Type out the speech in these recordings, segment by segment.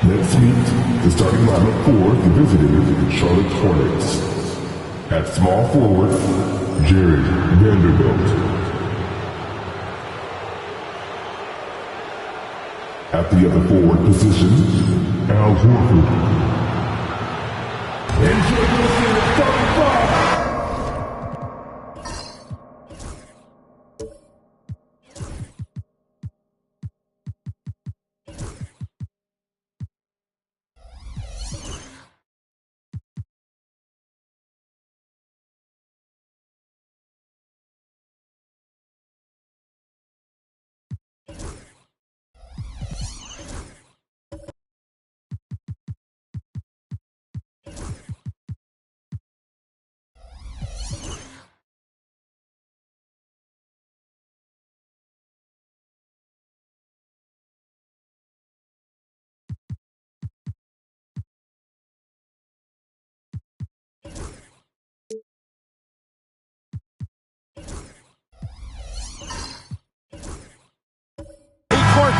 Let's meet the starting lineup for the visitors, Charlotte Hornets. At small forward, Jared Vanderbilt. At the other forward position, Al Horford. Introducing the starting five.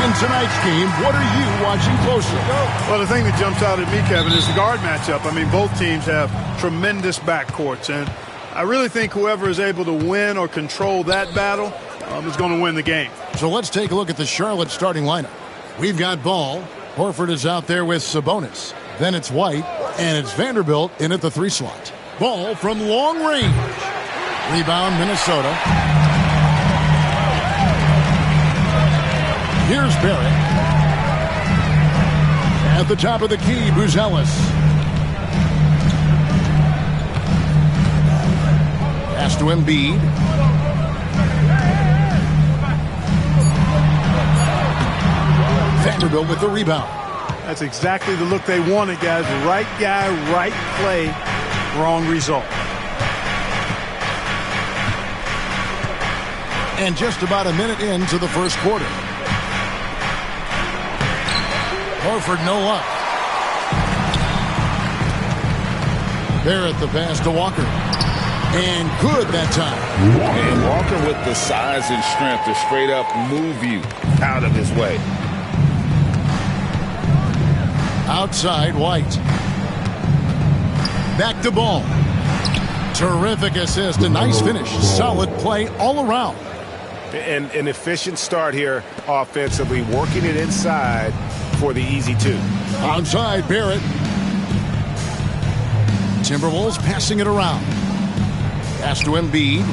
In tonight's game, what are you watching closely? Well, the thing that jumps out at me, Kevin, is the guard matchup. I mean, both teams have tremendous backcourts, and I really think whoever is able to win or control that battle is going to win the game. So let's take a look at the Charlotte starting lineup. We've got Ball. Horford is out there with Sabonis. Then it's White, and it's Vanderbilt in at the 3 slot. Ball from long range. Rebound, Minnesota. Here's Barrett. At the top of the key, Buzelis. Pass to Embiid. Vanderbilt with the rebound. That's exactly the look they wanted, guys. Right guy, right play, wrong result. And just about a minute into the first quarter. Horford no luck. Barrett the pass to Walker. And good that time. And Walker with the size and strength to straight up move you out of his way. Outside, White. Back to Ball. Terrific assist. A nice finish. Solid play all around. And an efficient start here offensively, working it inside for the easy two. Outside, Barrett. Timberwolves passing it around. Pass to Embiid.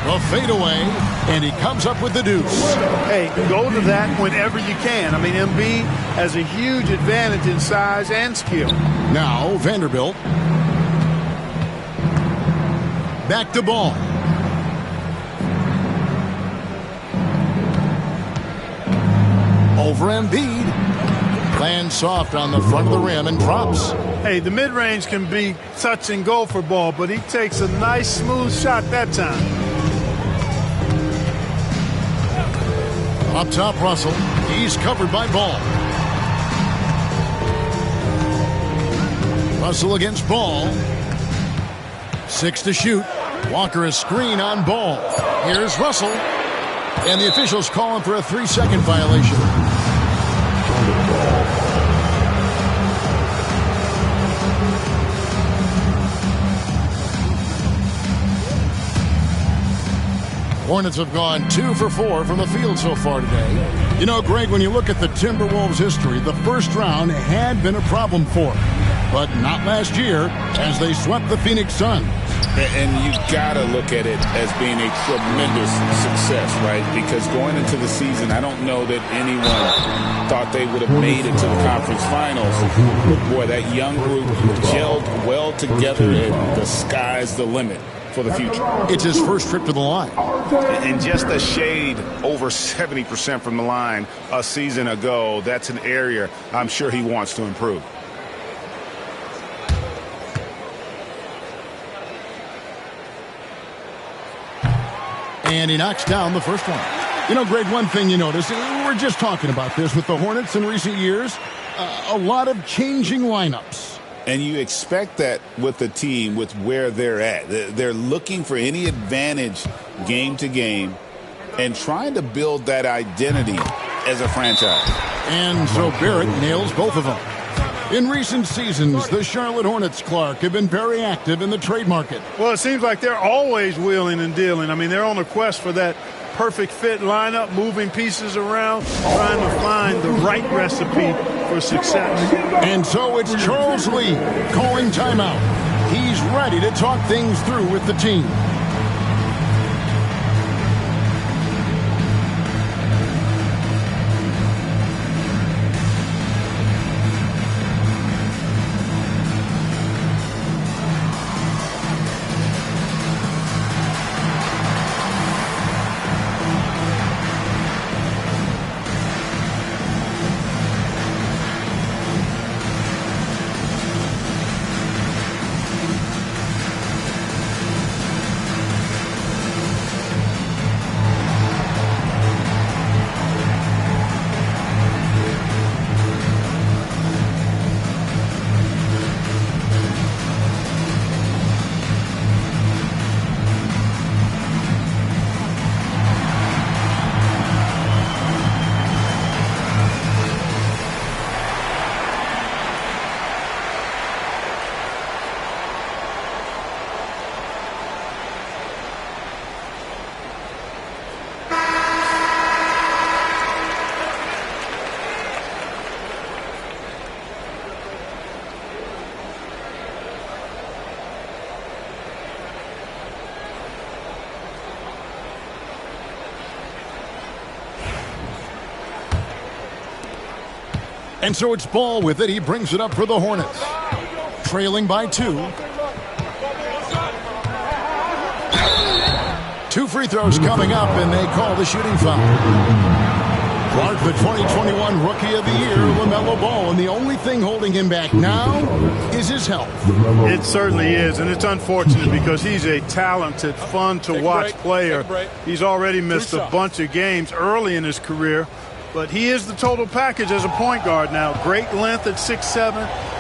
A fadeaway, and he comes up with the deuce. Hey, go to that whenever you can. I mean, Embiid has a huge advantage in size and skill. Now, Vanderbilt. Back to Ball. Over Embiid. Lands soft on the front of the rim and drops. Hey, the mid-range can be touch and go for Ball, but he takes a nice, smooth shot that time. Up top, Russell. He's covered by Ball. Russell against Ball. 6 to shoot. Walker is screen on Ball. Here's Russell. And the officials calling for a 3-second violation. Hornets have gone 2 for 4 from the field so far today. You know, Greg, when you look at the Timberwolves' history, the first round had been a problem for them. But not last year, as they swept the Phoenix Suns. And you got to look at it as being a tremendous success, right? Because going into the season, I don't know that anyone thought they would have made it to the conference finals. But, boy, that young group gelled well together, and the sky's the limit for the future. It's his first trip to the line. And just a shade over 70% from the line a season ago. That's an area I'm sure he wants to improve. And he knocks down the first one. You know, Greg, one thing you notice, we're just talking about this with the Hornets in recent years, a lot of changing lineups. And you expect that with the team, with where they're at. They're looking for any advantage game to game and trying to build that identity as a franchise. And so Barrett nails both of them. In recent seasons, the Charlotte Hornets, Clark, have been very active in the trade market. Well, it seems like they're always wheeling and dealing. I mean, they're on a quest for that perfect fit lineup, moving pieces around, trying to find the right recipe for success. And so it's Charles Lee calling timeout. He's ready to talk things through with the team. And so it's Ball with it. He brings it up for the Hornets. Trailing by 2. 2 free throws coming up, and they call the shooting foul. Clark, the 2021 Rookie of the Year, LaMelo Ball, and the only thing holding him back now is his health. It certainly is, and it's unfortunate because he's a talented, fun-to-watch player. He's already missed a bunch of games early in his career, but he is the total package as a point guard now. Great length at 6'7",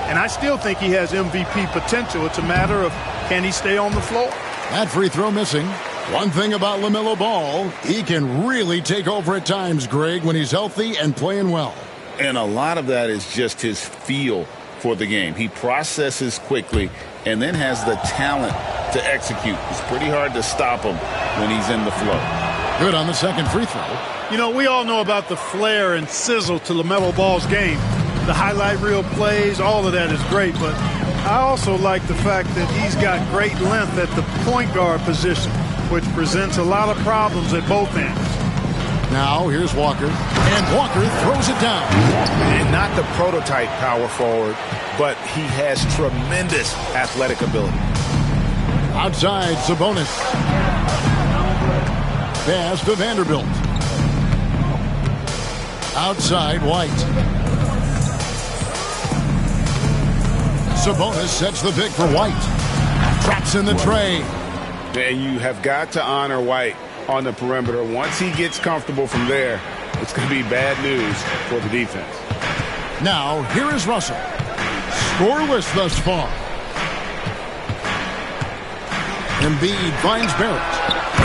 and I still think he has MVP potential. It's a matter of, can he stay on the floor? That free throw missing. One thing about LaMelo Ball, he can really take over at times, Greg, when he's healthy and playing well. And a lot of that is just his feel for the game. He processes quickly and then has the talent to execute. It's pretty hard to stop him when he's in the flow. Good on the second free throw. You know, we all know about the flair and sizzle to LaMelo Ball's game. The highlight reel plays, all of that is great, but I also like the fact that he's got great length at the point guard position, which presents a lot of problems at both ends. Now here's Walker, and Walker throws it down. And not the prototype power forward, but he has tremendous athletic ability. Outside, Sabonis. Pass to Vanderbilt. Outside, White. Sabonis sets the pick for White. Traps in the tray. And you have got to honor White on the perimeter. Once he gets comfortable from there, it's going to be bad news for the defense. Now, here is Russell. Scoreless thus far. Embiid finds Barrett.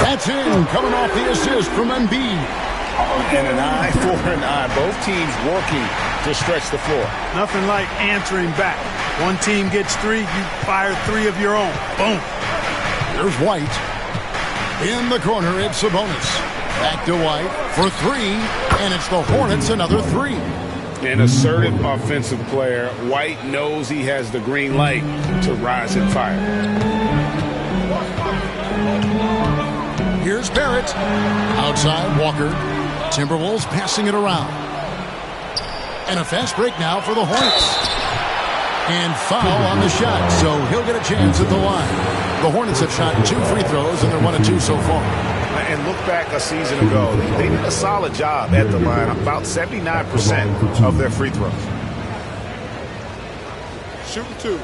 That's in, coming off the assist from Embiid. And an eye for an eye. Both teams working to stretch the floor. Nothing like answering back. One team gets three, you fire three of your own. Boom. Here's White. In the corner, it's Sabonis. Back to White for three, and it's the Hornets another three. An assertive offensive player. White knows he has the green light to rise and fire. Here's Barrett. Outside, Walker. Timberwolves passing it around. And a fast break now for the Hornets. And foul on the shot, so he'll get a chance at the line. The Hornets have shot 2 free throws, and they're 1 of 2 so far. And look back a season ago. They did a solid job at the line, about 79% of their free throws. Shooting 2.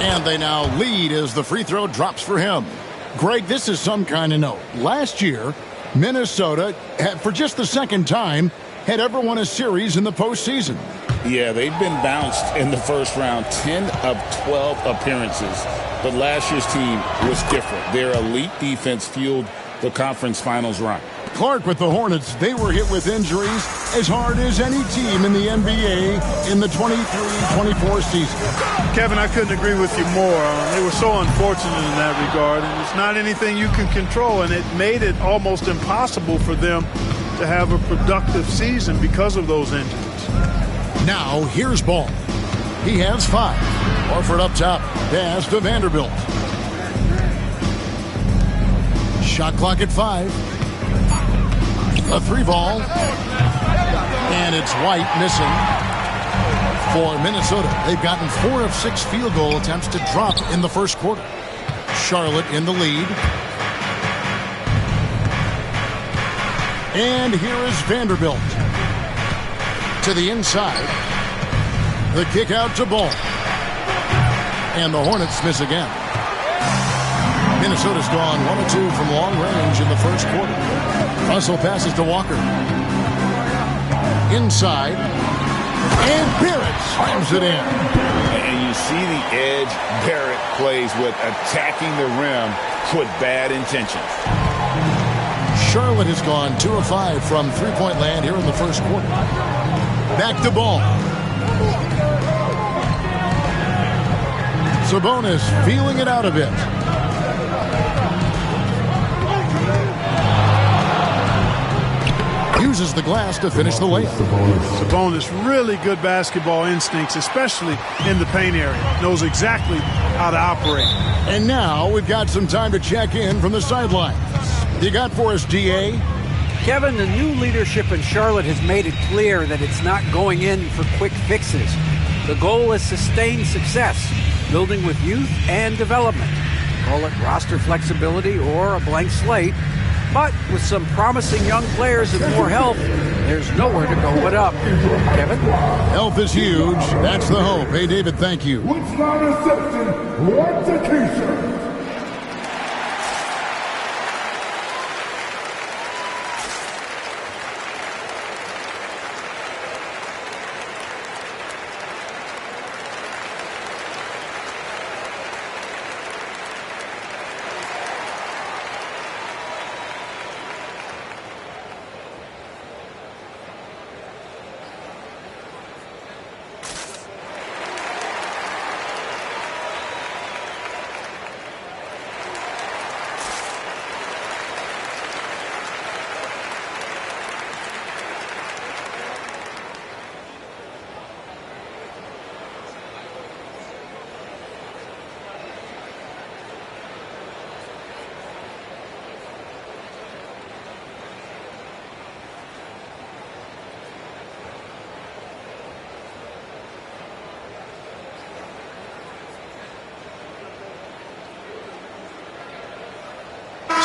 And they now lead as the free throw drops for him. Greg, this is some kind of note. Last year, Minnesota, for just the second time, had ever won a series in the postseason. Yeah, they've been bounced in the first round, 10 of 12 appearances. But last year's team was different. Their elite defense fueled the conference finals run. Clark with the Hornets, they were hit with injuries as hard as any team in the NBA in the 23-24 season. Kevin, I couldn't agree with you more. They were so unfortunate in that regard, and it's not anything you can control, and it made it almost impossible for them to have a productive season because of those injuries. Now, here's Ball. He has 5. Horford up top. Pass to Vanderbilt. Shot clock at 5. A 3 ball. And it's White missing for Minnesota. They've gotten 4 of 6 field goal attempts to drop in the first quarter. Charlotte in the lead. And here is Vanderbilt. To the inside. The kick out to Ball. And the Hornets miss again. Minnesota's gone 1 of 2 from long range in the first quarter. Russell passes to Walker. Inside. And Barrett slams it in. And you see the edge Barrett plays with, attacking the rim with bad intentions. Charlotte has gone 2 of 5 from three-point land here in the first quarter. Back to Ball. Sabonis feeling it out a bit. Uses the glass to finish the layup. Sabonis, really good basketball instincts, especially in the paint area. Knows exactly how to operate. And now we've got some time to check in from the sidelines. You got for us, DA? Kevin, the new leadership in Charlotte has made it clear that it's not going in for quick fixes. The goal is sustained success, building with youth and development. Call it roster flexibility or a blank slate. But with some promising young players and more help, there's nowhere to go but up. Kevin? Health is huge. That's the hope. Hey, David, thank you. What's not accepted? What's a t-shirt?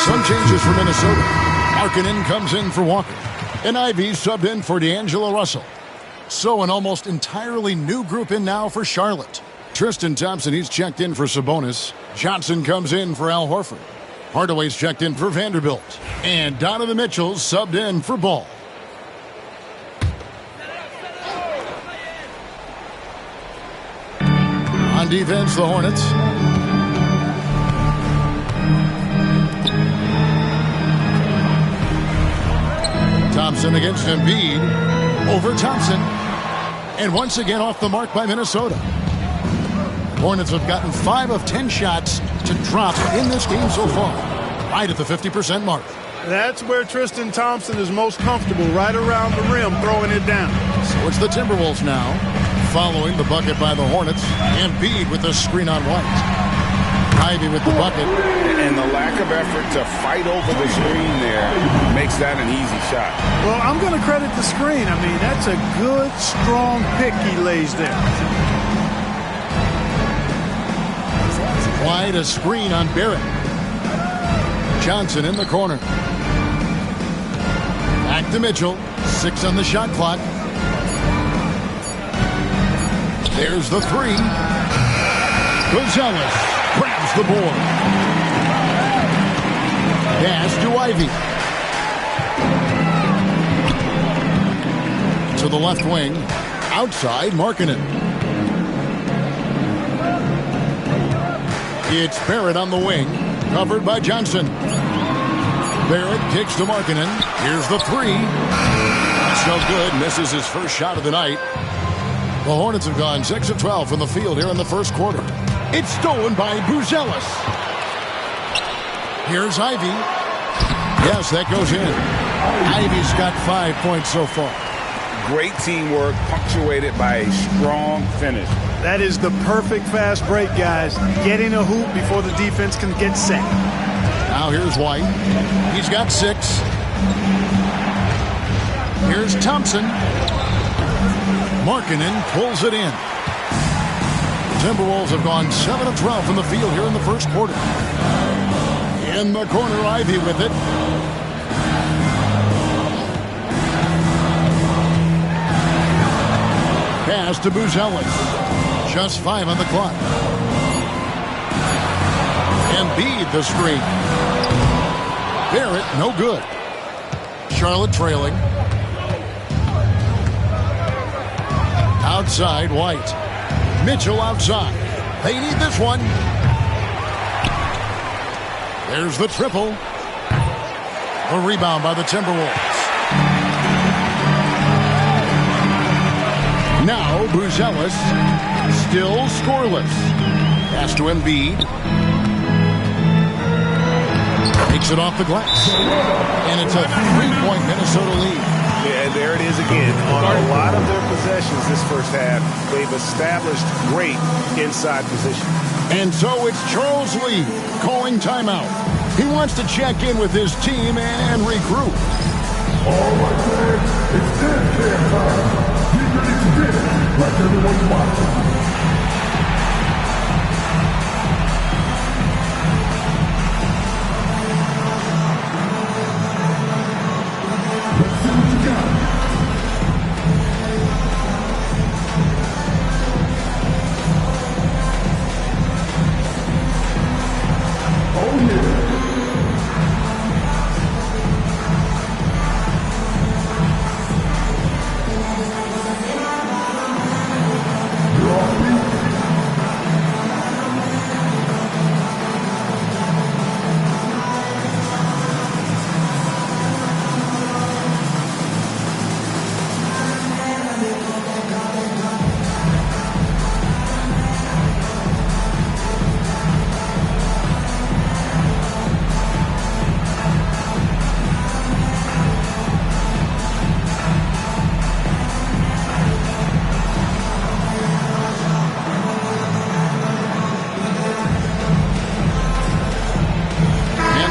Some changes for Minnesota. Markkanen comes in for Walker. And Ivy subbed in for D'Angelo Russell. So an almost entirely new group in now for Charlotte. Tristan Thompson, he's checked in for Sabonis. Johnson comes in for Al Horford. Hardaway's checked in for Vanderbilt. And Donovan Mitchell's subbed in for Ball. On defense, the Hornets. Thompson against Embiid. Over Thompson. And once again off the mark by Minnesota. Hornets have gotten 5 of 10 shots to drop in this game so far. Right at the 50% mark. That's where Tristan Thompson is most comfortable, right around the rim, throwing it down. So it's the Timberwolves now. Following the bucket by the Hornets. Embiid with the screen on White. Ivy with the bucket. And the lack of effort to fight over the screen there makes that an easy shot. Well, I'm going to credit the screen. I mean, that's a good, strong pick he lays there. White, a screen on Barrett. Johnson in the corner. Back to Mitchell. 6 on the shot clock. There's the 3. Gonzalez grabs the board. Pass to Ivy. To the left wing. Outside, Markkanen. It's Barrett on the wing. Covered by Johnson. Barrett kicks to Markkanen. Here's the 3. That's no good. Misses his first shot of the night. The Hornets have gone 6 of 12 from the field here in the first quarter. It's stolen by Buzelis. Here's Ivy. Yes, that goes in. Ivy's got 5 points so far. Great teamwork, punctuated by a strong finish. That is the perfect fast break, guys. Getting a hoop before the defense can get set. Now here's White. He's got 6. Here's Thompson. Markkanen pulls it in. Timberwolves have gone 7 of 12 from the field here in the first quarter. In the corner, Ivy with it. Pass to Buzelis. Just 5 on the clock. Embiid the screen. Barrett, no good. Charlotte trailing. Outside, White. Mitchell outside. They need this one. There's the triple. A rebound by the Timberwolves. Now Buzelis still scoreless. Pass to Embiid. Takes it off the glass. And it's a 3-point Minnesota lead. Yeah, there it is again. On a lot of their possessions this first half, they've established great inside position. And so it's Charles Lee calling timeout. He wants to check in with his team and regroup. All right, man. It's dance time. Get ready to dance like everyone's watching.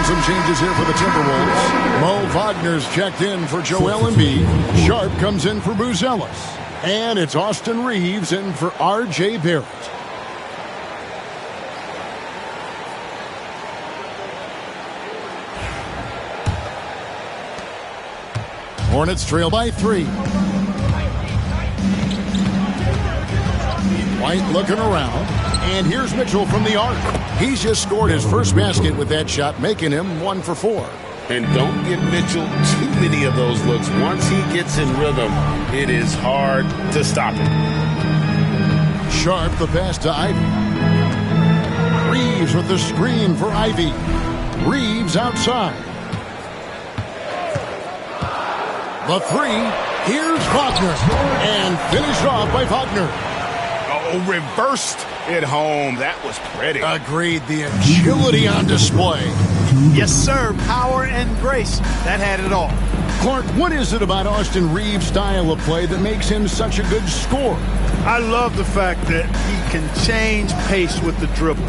some changes here for the Timberwolves. Mo Wagner's checked in for Joel Embiid. Sharp comes in for Buzelis. And it's Austin Reeves in for R.J. Barrett. Hornets trail by 3. White looking around. And here's Mitchell from the arc. He's just scored his first basket with that shot, making him 1 for 4. And don't give Mitchell too many of those looks. Once he gets in rhythm, it is hard to stop him. Sharp the pass to Ivy. Reeves with the screen for Ivy. Reeves outside. The 3. Here's Wagner. And finished off by Wagner. Oh, reversed it home. That was pretty. Agreed. The agility on display. Yes, sir. Power and grace. That had it all. Clark, what is it about Austin Reeves' style of play that makes him such a good scorer? I love the fact that he can change pace with the dribble.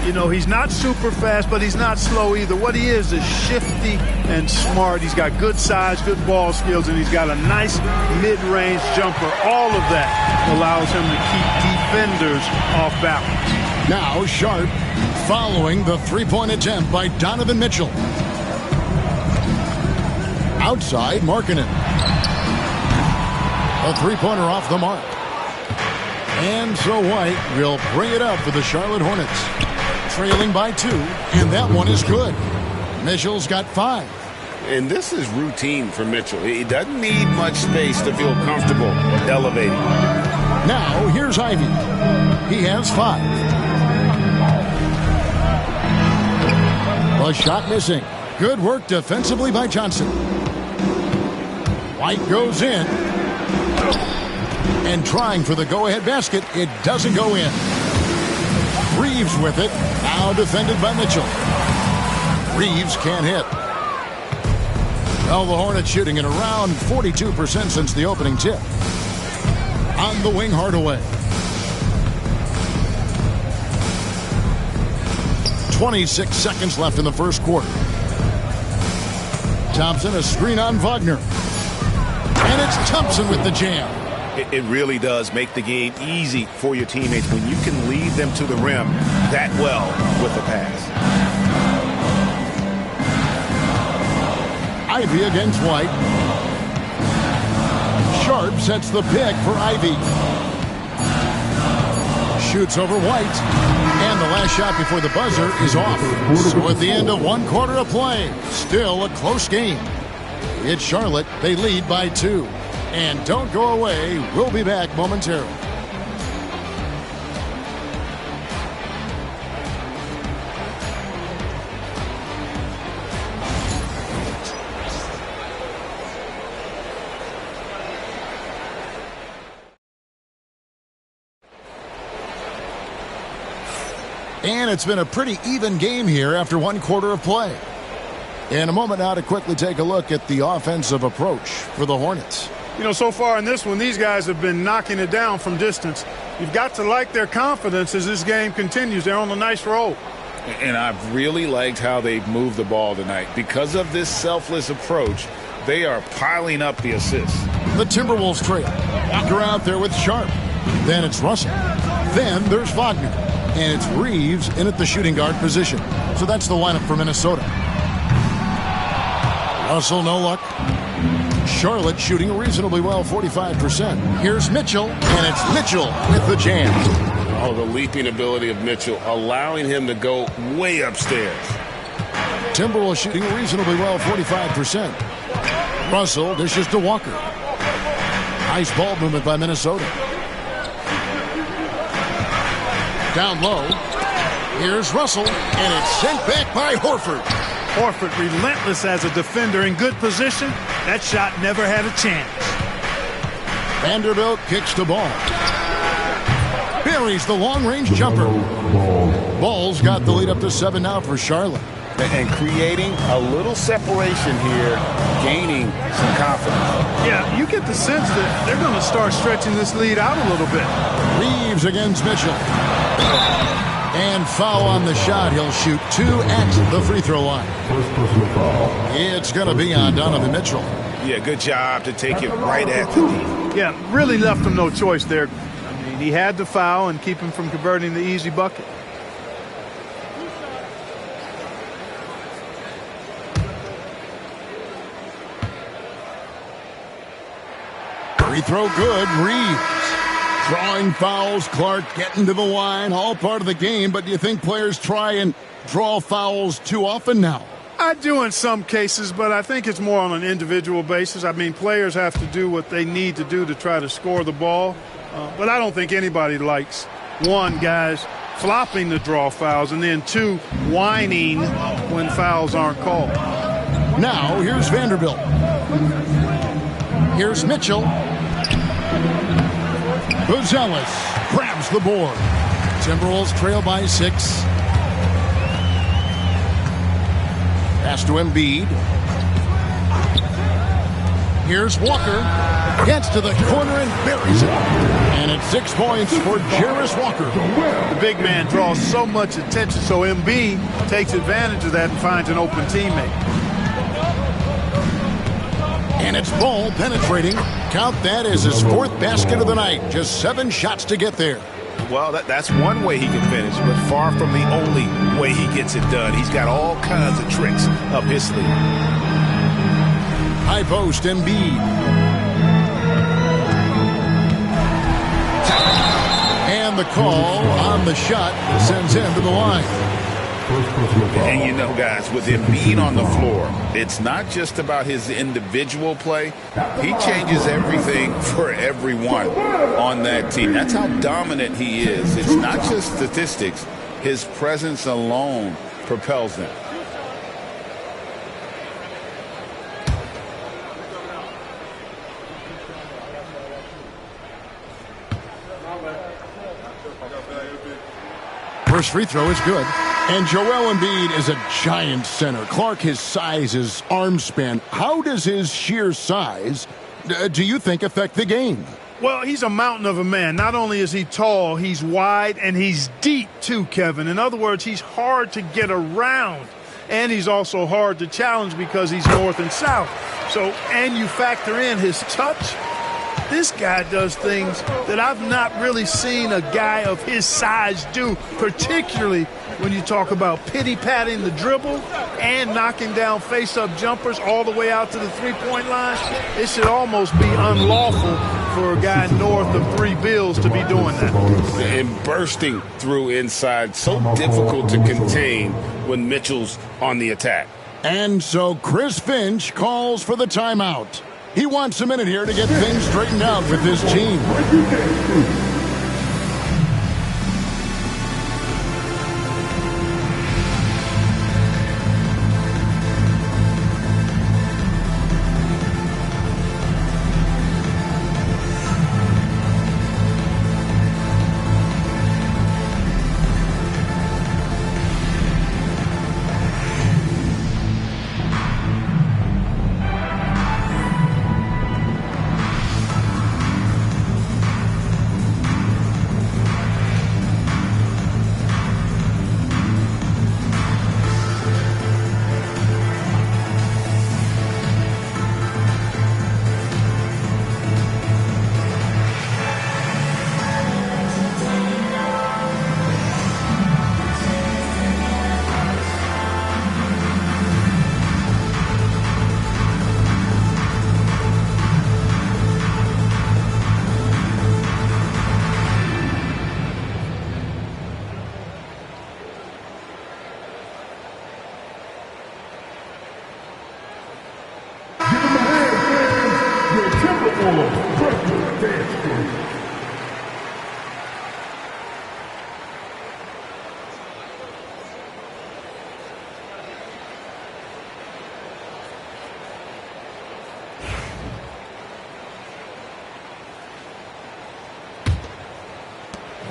You know, he's not super fast, but he's not slow either. What he is shifty and smart. He's got good size, good ball skills, and he's got a nice mid-range jumper. All of that allows him to keep defenders off balance. Now Sharp following the three-point attempt by Donovan Mitchell. Outside, Markkanen. A three-pointer off the mark. And so White will bring it up for the Charlotte Hornets. Trailing by 2, and that one is good. Mitchell's got 5. And this is routine for Mitchell. He doesn't need much space to feel comfortable elevating. Now, here's Ivy. He has 5. A shot missing. Good work defensively by Johnson. White goes in. And trying for the go-ahead basket. It doesn't go in. Reeves with it. Now defended by Mitchell. Reeves can't hit. Well, the Hornets shooting at around 42% since the opening tip. On the wing, Hardaway. 26 seconds left in the first quarter. Thompson, a screen on Wagner. And it's Thompson with the jam. It really does make the game easy for your teammates when you can lead them to the rim that well with the pass. Ivy against White. Sharp sets the pick for Ivy. Shoots over White. And the last shot before the buzzer is off. So at the end of 1 quarter of play, still a close game. It's Charlotte. They lead by 2. And don't go away. We'll be back momentarily. And it's been a pretty even game here after 1 quarter of play. In a moment now to quickly take a look at the offensive approach for the Hornets. You know, so far in this one, these guys have been knocking it down from distance. You've got to like their confidence as this game continues. They're on a nice roll. And I've really liked how they've moved the ball tonight. Because of this selfless approach, they are piling up the assists. The Timberwolves trail. Walker out there with Sharp. Then it's Russell. Then there's Wagner. And it's Reeves in at the shooting guard position. So that's the lineup for Minnesota. Russell, no luck. Charlotte shooting reasonably well, 45%. Here's Mitchell, and it's Mitchell with the jam. Oh, the leaping ability of Mitchell, allowing him to go way upstairs. Timberwolves shooting reasonably well, 45%. Russell dishes to Walker. Nice ball movement by Minnesota. Down low. Here's Russell, and it's sent back by Horford. Horford relentless as a defender in good position. That shot never had a chance. Vanderbilt kicks the ball. Buries the long-range jumper. Ball's got the lead up to 7 now for Charlotte. And creating a little separation here, gaining some confidence. Yeah, you get the sense that they're going to start stretching this lead out a little bit. Reeves against Mitchell. And foul on the shot. He'll shoot 2 at the free throw line. First personal foul. It's going to be on Donovan Mitchell. Yeah, good job to take it right at the knee. Yeah, really left him no choice there. I mean, he had to foul and keep him from converting the easy bucket. Free throw good. Reeves drawing fouls. Clark getting to the line. All part of the game. But do you think players try and draw fouls too often now? I do in some cases, but I think it's more on an individual basis. I mean, players have to do what they need to do to try to score the ball. But I don't think anybody likes, 1, guys flopping to draw fouls, and then 2, whining when fouls aren't called. Now, here's Vanderbilt. Here's Mitchell. Buzelis grabs the board. Timberwolves trail by 6. Pass to Embiid. Here's Walker. Gets to the corner and buries it. And it's 6 points for Jarris Walker. The big man draws so much attention, so Embiid takes advantage of that and finds an open teammate. And it's Ball penetrating. Count that as his 4th basket of the night. Just 7 shots to get there. Well, that's one way he can finish, but far from the only way he gets it done. He's got all kinds of tricks up his sleeve. High post, Embiid. And the call on the shot sends him to the line. And you know, guys, with Embiid on the floor, it's not just about his individual play. He changes everything for everyone on that team. That's how dominant he is. It's not just statistics. His presence alone propels them. First free throw is good. And Joel Embiid is a giant center. Clark, his size, his arm span. How does his sheer size, do you think, affect the game? Well, he's a mountain of a man. Not only is he tall, he's wide, and he's deep too, Kevin. In other words, he's hard to get around. And he's also hard to challenge because he's north and south. So, and you factor in his touch. This guy does things that I've not really seen a guy of his size do, particularly when you talk about pity-patting the dribble and knocking down face-up jumpers all the way out to the three-point line. It should almost be unlawful for a guy north of 3 bills to be doing that. And bursting through inside, so difficult to contain when Mitchell's on the attack. And so Chris Finch calls for the timeout. He wants a minute here to get things straightened out with his team.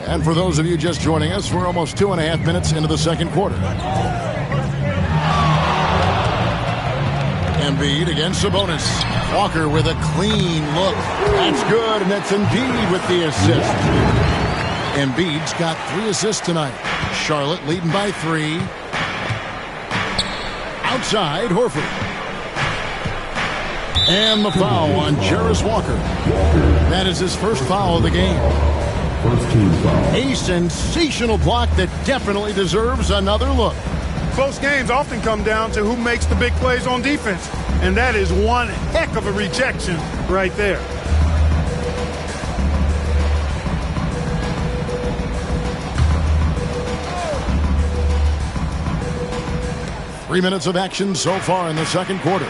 And for those of you just joining us, we're almost 2.5 minutes into the second quarter. Embiid against Sabonis. Walker with a clean look. That's good, and that's Embiid with the assist. Embiid's got 3 assists tonight. Charlotte leading by 3. Outside, Horford. And the foul on Jarris Walker. That is his first foul of the game. First team foul. A sensational block that definitely deserves another look. Close games often come down to who makes the big plays on defense. And that is one heck of a rejection right there. Three minutes of action so far in the second quarter.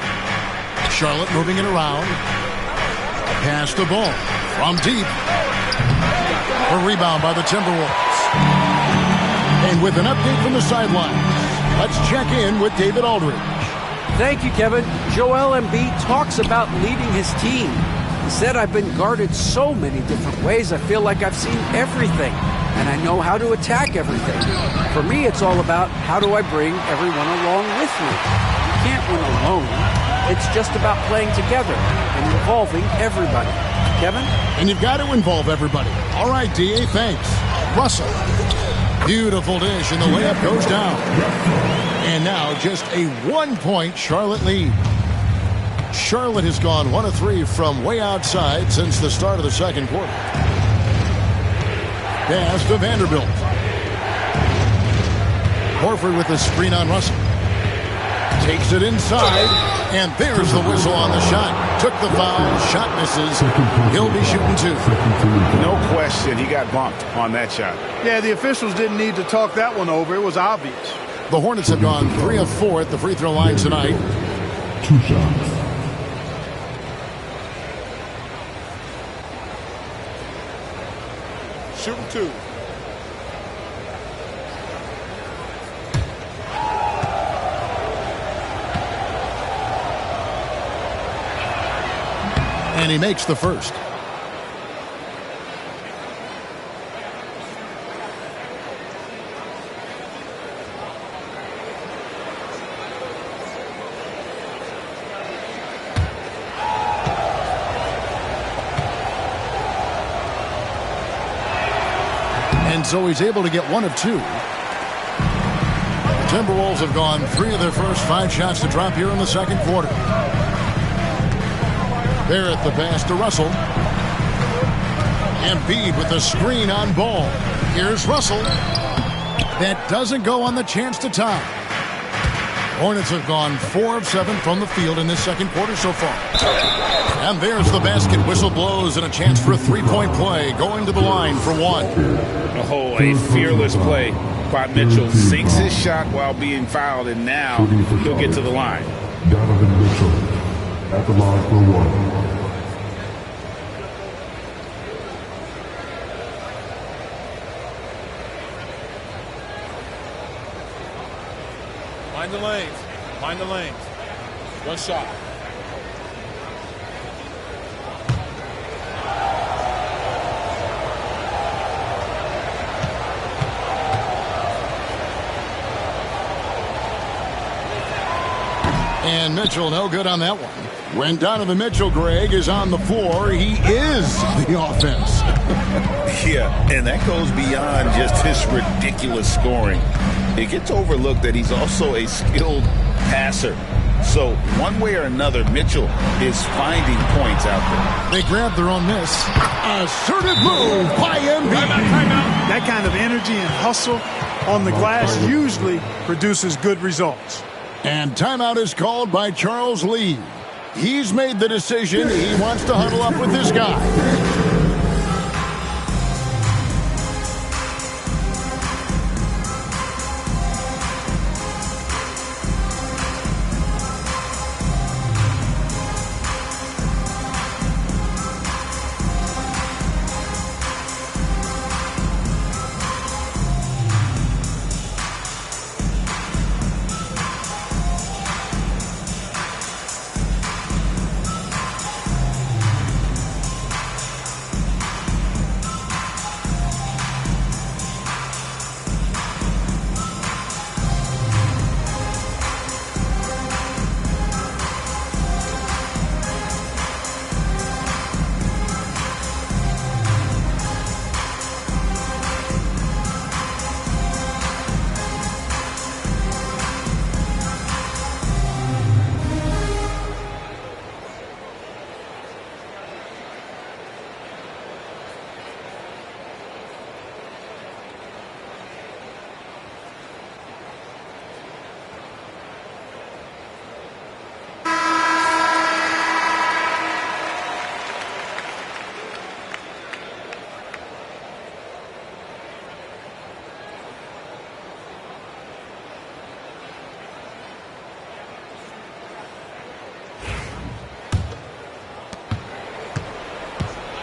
Charlotte moving it around. Pass the ball from deep. A rebound by the Timberwolves. And with an update from the sidelines, let's check in with David Aldridge. Thank you, Kevin. Joel Embiid talks about leading his team. He said, "I've been guarded so many different ways. I feel like I've seen everything, and I know how to attack everything. For me, it's all about how do I bring everyone along with me. You can't win alone. It's just about playing together and involving everybody." Kevin? And you've got to involve everybody. All right, D.A., thanks. Russell. Beautiful dish, and the layup goes down. And now just a 1-point Charlotte lead. Charlotte has gone 1 of 3 from way outside since the start of the second quarter. Pass to Vanderbilt. Horford with the screen on Russell. Takes it inside, and there's the whistle on the shot. Took the foul, shot misses. He'll be shooting 2. No question, he got bumped on that shot. Yeah, the officials didn't need to talk that one over. It was obvious. The Hornets have gone 3 of 4 at the free throw line tonight. 2 shots. Shooting 2. And he makes the first. And so he's able to get 1 of 2. The Timberwolves have gone 3 of their first 5 shots to drop here in the second quarter. Barrett the pass to Russell. Embiid with the screen on Ball. Here's Russell. That doesn't go on the chance to tie. Hornets have gone 4 of 7 from the field in this second quarter so far. And there's the basket. Whistle blows and a chance for a 3-point play. Going to the line for 1. Oh, a fearless play. Quad Mitchell sinks his shot while being fouled, and now he'll get to the line. Donovan Mitchell at the line for 1. Mind the lanes. Mind the lanes. 1 shot. And Mitchell no good on that one. When Donovan Mitchell, Greg, is on the floor, he is the offense. Yeah, and that goes beyond just his ridiculous scoring. It gets overlooked that he's also a skilled passer. So one way or another, Mitchell is finding points out there. They grab their own miss. Assertive move by Embiid. That kind of energy and hustle on the glass usually produces good results. And timeout is called by Charles Lee. He's made the decision. He wants to huddle up with this guy.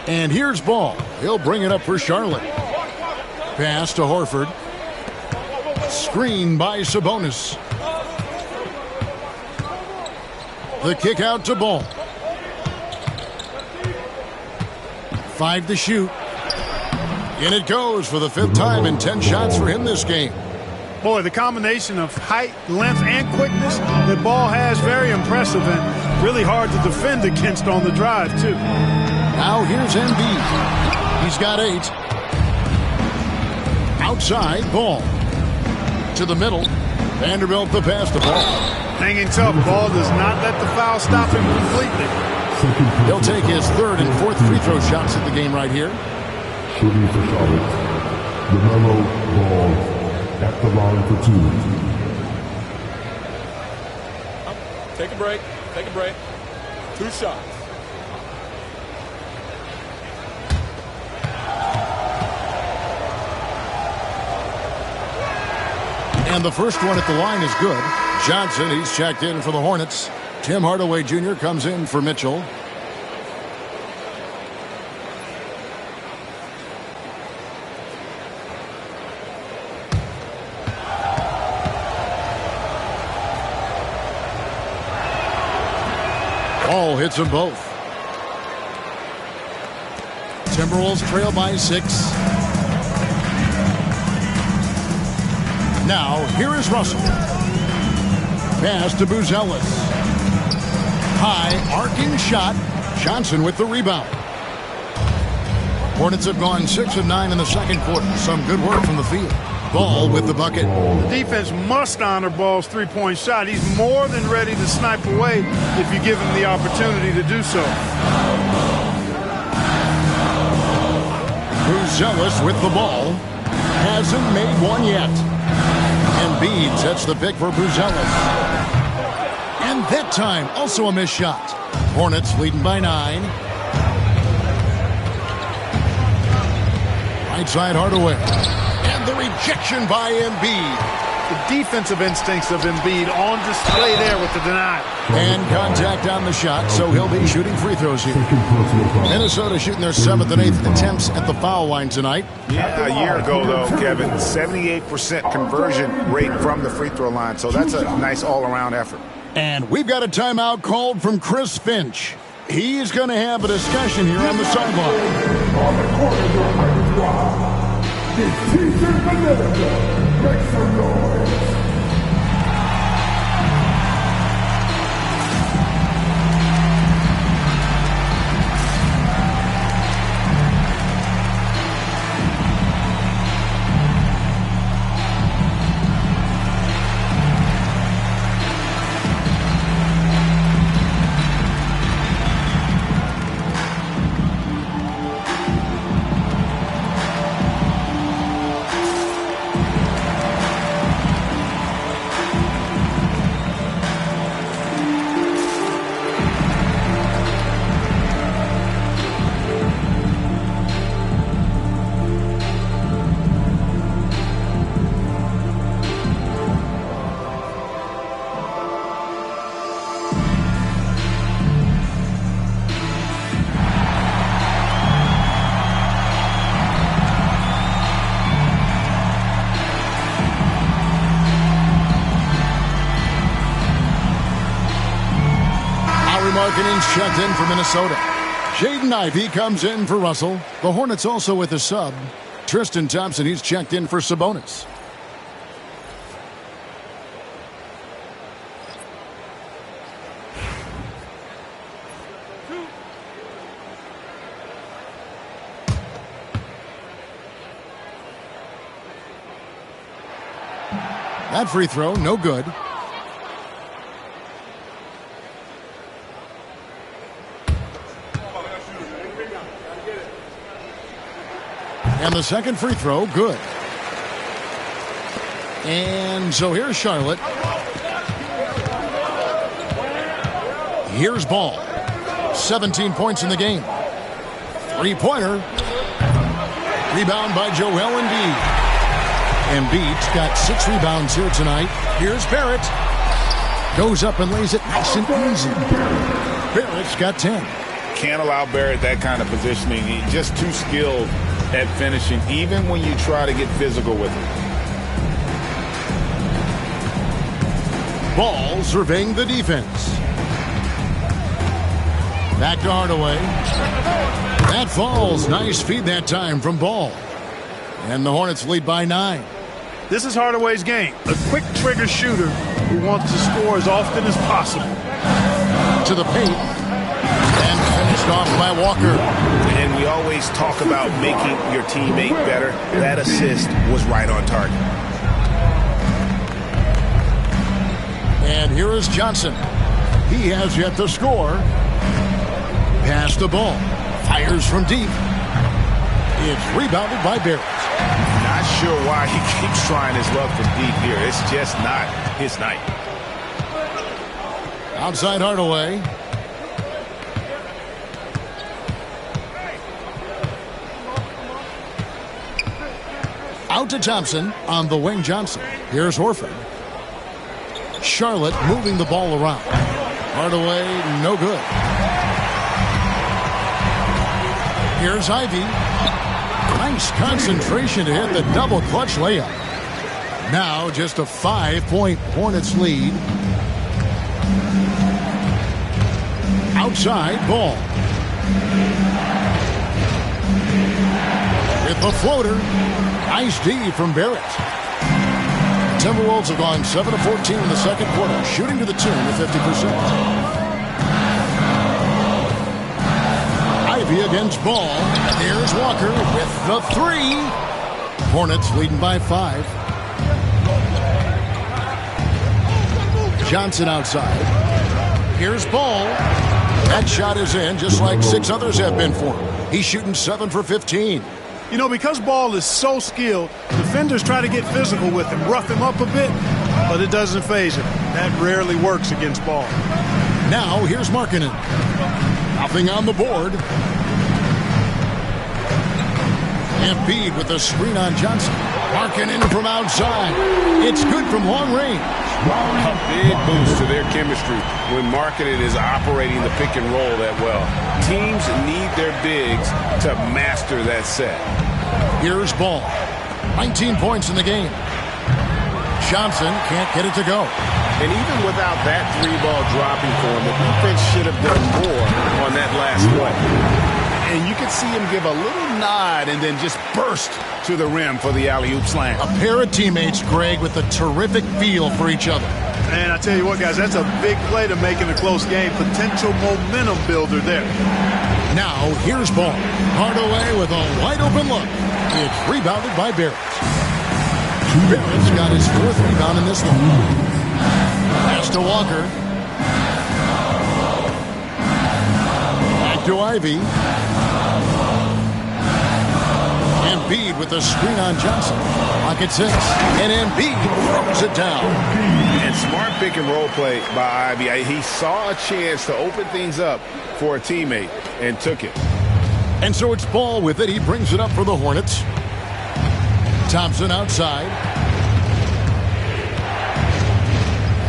And here's Ball. He'll bring it up for Charlotte. Pass to Horford. Screen by Sabonis. The kick out to Ball. 5 to shoot. In it goes for the 5th time and 10 shots for him this game. Boy, the combination of height, length, and quickness that Ball has, very impressive and really hard to defend against on the drive, too. Now here's Embiid. He's got 8. Outside, Ball. To the middle. Vanderbilt the pass to Ball. Hanging tough. Ball does not let the foul stop him completely. He'll take his 3rd and 4th free throw shots at the game right here. Shooting for Charlotte. LaMelo Ball at the line for 2. Take a break. Take a break. 2 shots. And the first one at the line is good. Johnson, he's checked in for the Hornets. Tim Hardaway Jr. comes in for Mitchell. Ball hits them both. Timberwolves trail by 6. Now, here is Russell. Pass to Buzelis. High, arcing shot. Johnson with the rebound. Hornets have gone 6 of 9 in the second quarter. Some good work from the field. Ball with the bucket. The defense must honor Ball's three-point shot. He's more than ready to snipe away if you give him the opportunity to do so. Buzelis with the ball. Hasn't made one yet. Embiid sets the pick for Buzelis. And that time, also a missed shot. Hornets leading by 9. Right side Hardaway. And the rejection by Embiid. The defensive instincts of Embiid on display there with the denial. And contact on the shot, so he'll be shooting free throws here. Minnesota shooting their 7th and 8th attempts at the foul line tonight. Yeah, a year ago, though, Kevin, 78% conversion rate from the free throw line. So that's a nice all-around effort. And we've got a timeout called from Chris Finch. He's going to have a discussion here on the sideline. On the corner it's Teacher America. Make some noise. Markkanen's checked in for Minnesota. Jaden Ivey comes in for Russell. The Hornets also with a sub. Tristan Thompson, he's checked in for Sabonis. That free throw, no good. And the second free throw, good. And so here's Charlotte. Here's Ball. 17 points in the game. Three-pointer. Rebound by Joel Embiid. Embiid's got 6 rebounds here tonight. Here's Barrett. Goes up and lays it nice and easy. Barrett's got 10. Can't allow Barrett that kind of positioning. He's just too skilled at finishing, even when you try to get physical with him. Ball surveying the defense. Back to Hardaway. That falls. Nice feed that time from Ball. And the Hornets lead by 9. This is Hardaway's game. A quick trigger shooter who wants to score as often as possible. To the paint. And finished off by Walker. And we always talk about making your teammate better. That assist was right on target. And here is Johnson. He has yet to score. Pass the ball. Fires from deep. It's rebounded by Barrett. Not sure why he keeps trying his luck from deep here. It's just not his night. Outside Hardaway. Out to Thompson on the wing. Johnson. Here's Horford. Charlotte moving the ball around. Hardaway, no good. Here's Ivy. Nice concentration to hit the double clutch layup. Now just a 5-point Hornets lead. Outside Ball. With the floater. Nice D from Barrett. Timberwolves have gone 7 of 14 in the second quarter, shooting to the tune of 50%. Ivy against Ball. Here's Walker with the 3. Hornets leading by 5. Johnson outside. Here's Ball. That shot is in, just like 6 others have been for him. He's shooting 7 for 15. You know, because Ball is so skilled, defenders try to get physical with him, rough him up a bit, but it doesn't faze him. That rarely works against Ball. Now here's Markkanen. Nothing on the board. Embiid with a screen on Johnson. Markkanen from outside. It's good from long range. A big boost to their chemistry when Markkanen is operating the pick and roll that well. Teams need their bigs to master that set. Here's Ball. 19 points in the game. Johnson can't get it to go. And even without that 3-ball dropping for him, the defense should have done more on that last play. And you could see him give a little nod and then just burst to the rim for the alley-oop slam. A pair of teammates, Greg, with a terrific feel for each other. And I tell you what, guys, that's a big play to make in a close game. Potential momentum builder there. Now, here's Ball. Hardaway with a wide-open look. It's rebounded by Barrett. Barrett's got his 4th rebound in this one. Pass to Walker. Back to Ivy. Embiid with a screen on Johnson. Pocket 6. And Embiid throws it down. And smart pick and roll play by Ivy. He saw a chance to open things up for a teammate and took it. And so it's Ball with it. He brings it up for the Hornets. Thompson outside.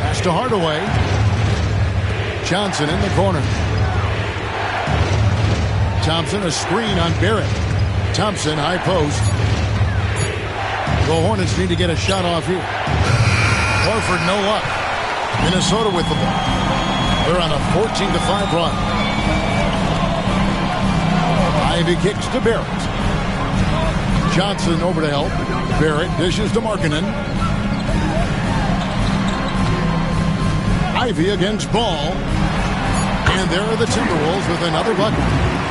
Pass to Hardaway. Johnson in the corner. Thompson a screen on Barrett. Thompson high post. The Hornets need to get a shot off here. Horford no luck. Minnesota with the ball. They're on a 14-5 run. Ivy kicks to Barrett. Johnson over to help. Barrett dishes to Markkanen. Ivy against Ball. And there are the Timberwolves with another bucket.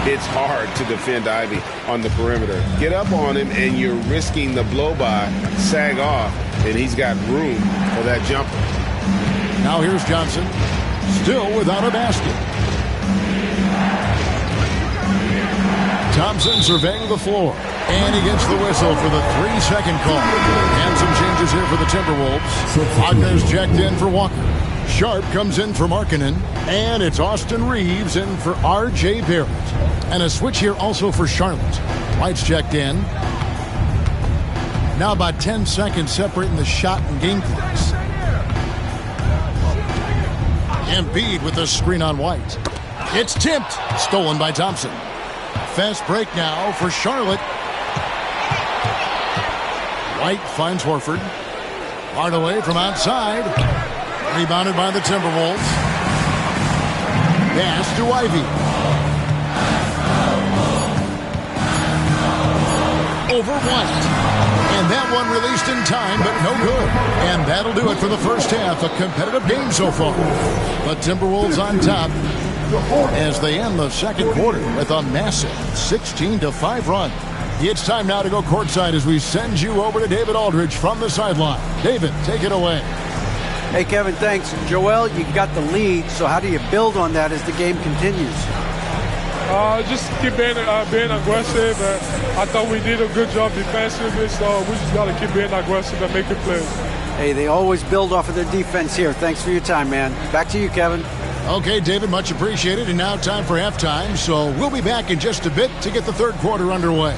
It's hard to defend Ivy on the perimeter. Get up on him, and you're risking the blow-by, sag off, and he's got room for that jumper. Now here's Johnson, still without a basket. Thompson surveying the floor, and he gets the whistle for the 3-second call. And some changes here for the Timberwolves. Wagner's checked in for Walker. Sharp comes in for Markkanen, and it's Austin Reeves in for R.J. Barrett. And a switch here also for Charlotte. White's checked in. Now about 10 seconds separating the shot and game clocks. Embiid with a screen on White. It's tipped. Stolen by Thompson. Fast break now for Charlotte. White finds Horford. Hardaway from outside. Rebounded by the Timberwolves. Pass to Ivy. Over White. And that one released in time, but no good. And that'll do it for the first half. A competitive game so far. The Timberwolves on top as they end the second quarter with a massive 16-5 run. It's time now to go courtside as we send you over to David Aldridge from the sideline. David, take it away. Hey, Kevin, thanks. Joel, you got the lead, so how do you build on that as the game continues? Just keep being aggressive. I thought we did a good job defensively, so we just got to keep being aggressive and making plays. Hey, they always build off of their defense here. Thanks for your time, man. Back to you, Kevin. Okay, David, much appreciated. And now time for halftime, so we'll be back in just a bit to get the third quarter underway.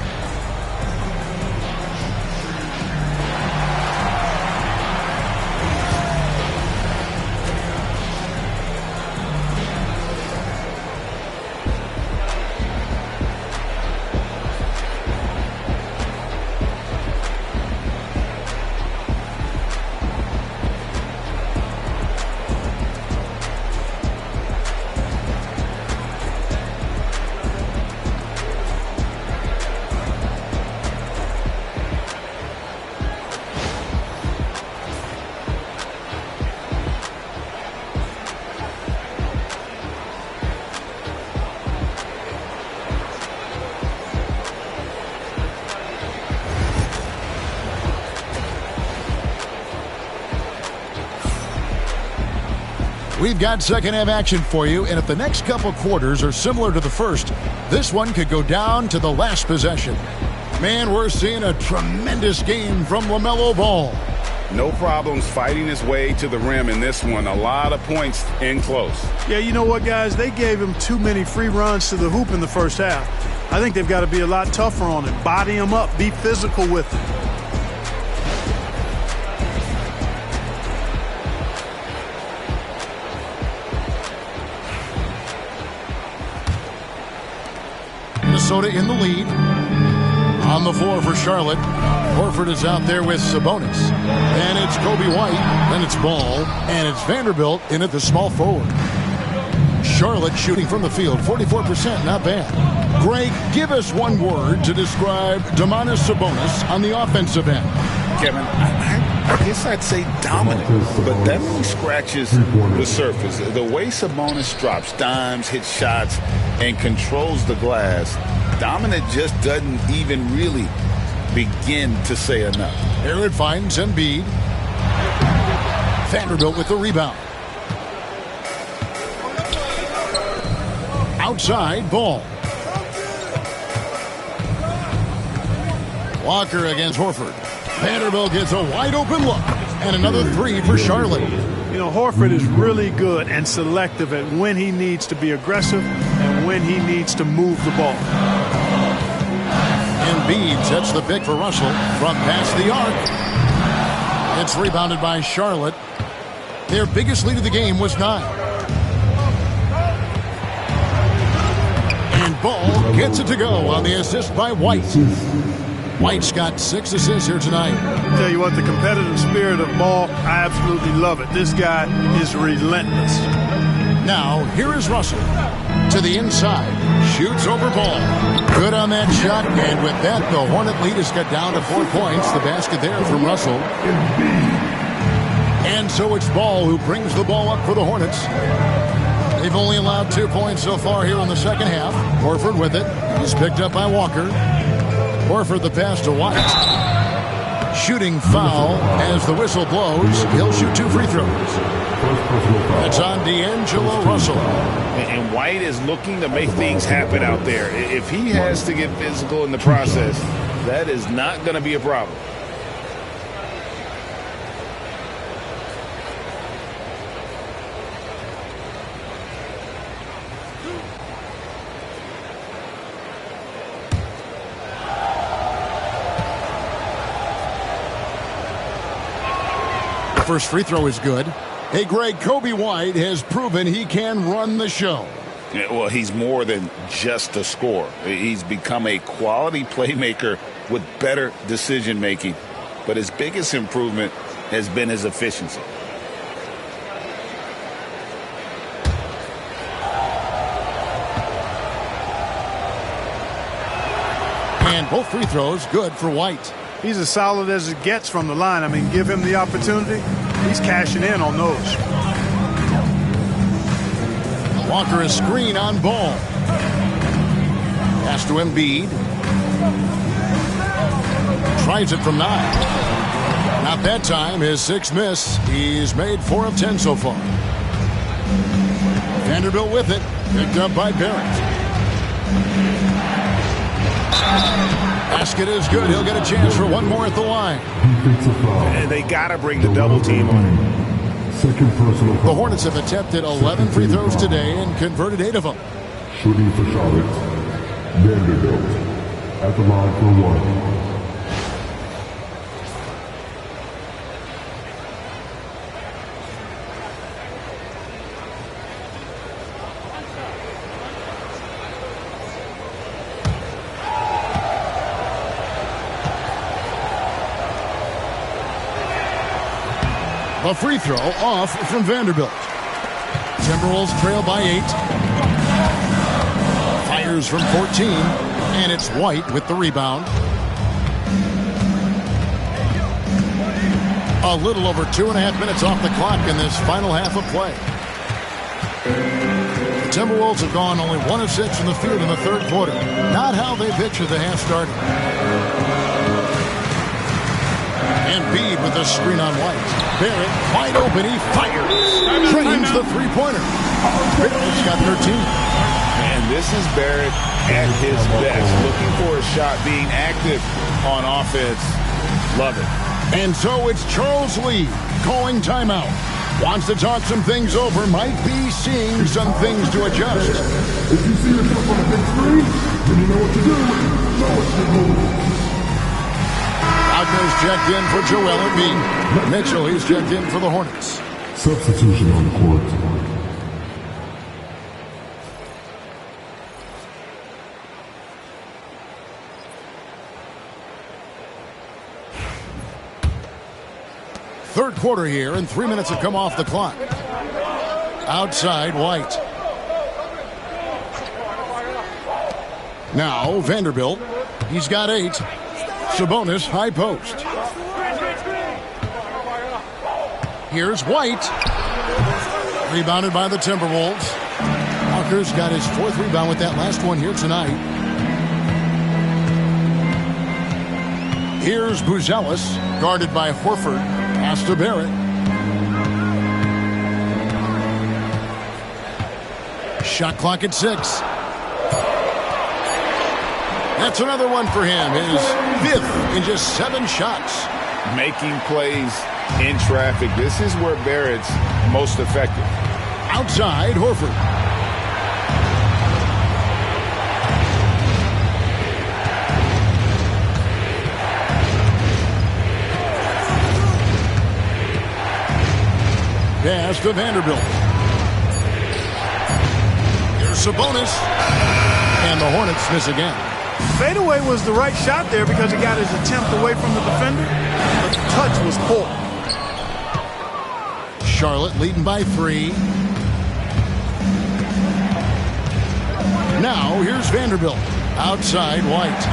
We've got second half action for you, and if the next couple quarters are similar to the first, this one could go down to the last possession. Man, we're seeing a tremendous game from LaMelo Ball. No problems fighting his way to the rim in this one. A lot of points in close. Yeah, you know what, guys? They gave him too many free runs to the hoop in the first half. I think they've got to be a lot tougher on him. Body him up. Be physical with him. Minnesota in the lead. On the floor for Charlotte. Horford is out there with Sabonis. Then it's Kobe White. Then it's Ball. And it's Vanderbilt in at the small forward. Charlotte shooting from the field. 44%, not bad. Greg, give us one word to describe Domantas Sabonis on the offensive end. Kevin, I guess I'd say dominant, but that only scratches the surface. The way Sabonis drops dimes, hits shots, and controls the glass, dominant just doesn't even really begin to say enough. Here it finds Embiid. Vanderbilt with the rebound. Outside, Ball. Walker against Horford. Vanderbilt gets a wide-open look. And another three for Charlotte. You know, Horford is really good and selective at when he needs to be aggressive and when he needs to move the ball. Embiid sets the pick for Russell from past the arc. It's rebounded by Charlotte. Their biggest lead of the game was 9. And Ball gets it to go on the assist by White. White's got 6 assists here tonight. Tell you what, the competitive spirit of Ball, I absolutely love it. This guy is relentless. Now, here is Russell. To the inside. Shoots over Ball. Good on that shot. And with that, the Hornet lead has got down to 4 points. The basket there from Russell. And so it's Ball who brings the ball up for the Hornets. They've only allowed 2 points so far here in the second half. Horford with it. He's picked up by Walker. Horford the pass to White. Shooting foul as the whistle blows. He'll shoot 2 free throws. That's on D'Angelo Russell. And White is looking to make things happen out there. If he has to get physical in the process, that is not going to be a problem. First free throw is good. Hey, Greg, Kobe White has proven he can run the show. Yeah, well, he's more than just a scorer. He's become a quality playmaker with better decision-making. But his biggest improvement has been his efficiency. And both free throws good for White. He's as solid as it gets from the line. I mean, give him the opportunity. He's cashing in on those. Walker is screen on Ball. Pass to Embiid. Tries it from 9. Not that time. His 6th miss. He's made 4 of 10 so far. Vanderbilt with it. Picked up by Barrett. Basket is good. He'll get a chance for one more at the line. And they got to bring the double team on him. Second personal The Hornets have attempted 11 free throws today and converted 8 of them. Shooting for Charlotte. Vanderbilt at the line for 1. A free throw off from Vanderbilt. Timberwolves trail by 8. Fires from 14. And it's White with the rebound. A little over 2.5 minutes off the clock in this final half of play. The Timberwolves have gone only 1 of 6 from the field in the third quarter. Not how they pictured the half started. Embiid with the screen on White. Barrett wide open. He fires. Trains the three-pointer. Barrett's got 13. And this is Barrett at his best. Looking for a shot, being active on offense. Love it. And so it's Charles Lee calling timeout. Wants to talk some things over. Might be seeing some things to adjust. If you see yourself on a big screen, then you know what to do. Know what to move. Wagner's checked in for Joel Embiid. Mitchell, he's checked in for the Hornets. Substitution on the court. Third quarter here, and 3 minutes have come off the clock. Outside, White. Now, Vanderbilt. He's got 8. Sabonis, high post. Here's White. Rebounded by the Timberwolves. Walker's got his 4th rebound with that last one here tonight. Here's Buzelis, guarded by Horford. Pass to Barrett. Shot clock at 6. That's another one for him. His 5th in just 7 shots. Making plays in traffic. This is where Barrett's most effective. Outside, Horford. Pass to Vanderbilt. Here's Sabonis. And the Hornets miss again. Fadeaway was the right shot there because he got his attempt away from the defender, but the touch was poor. Charlotte leading by 3. Now here's Vanderbilt. Outside, White.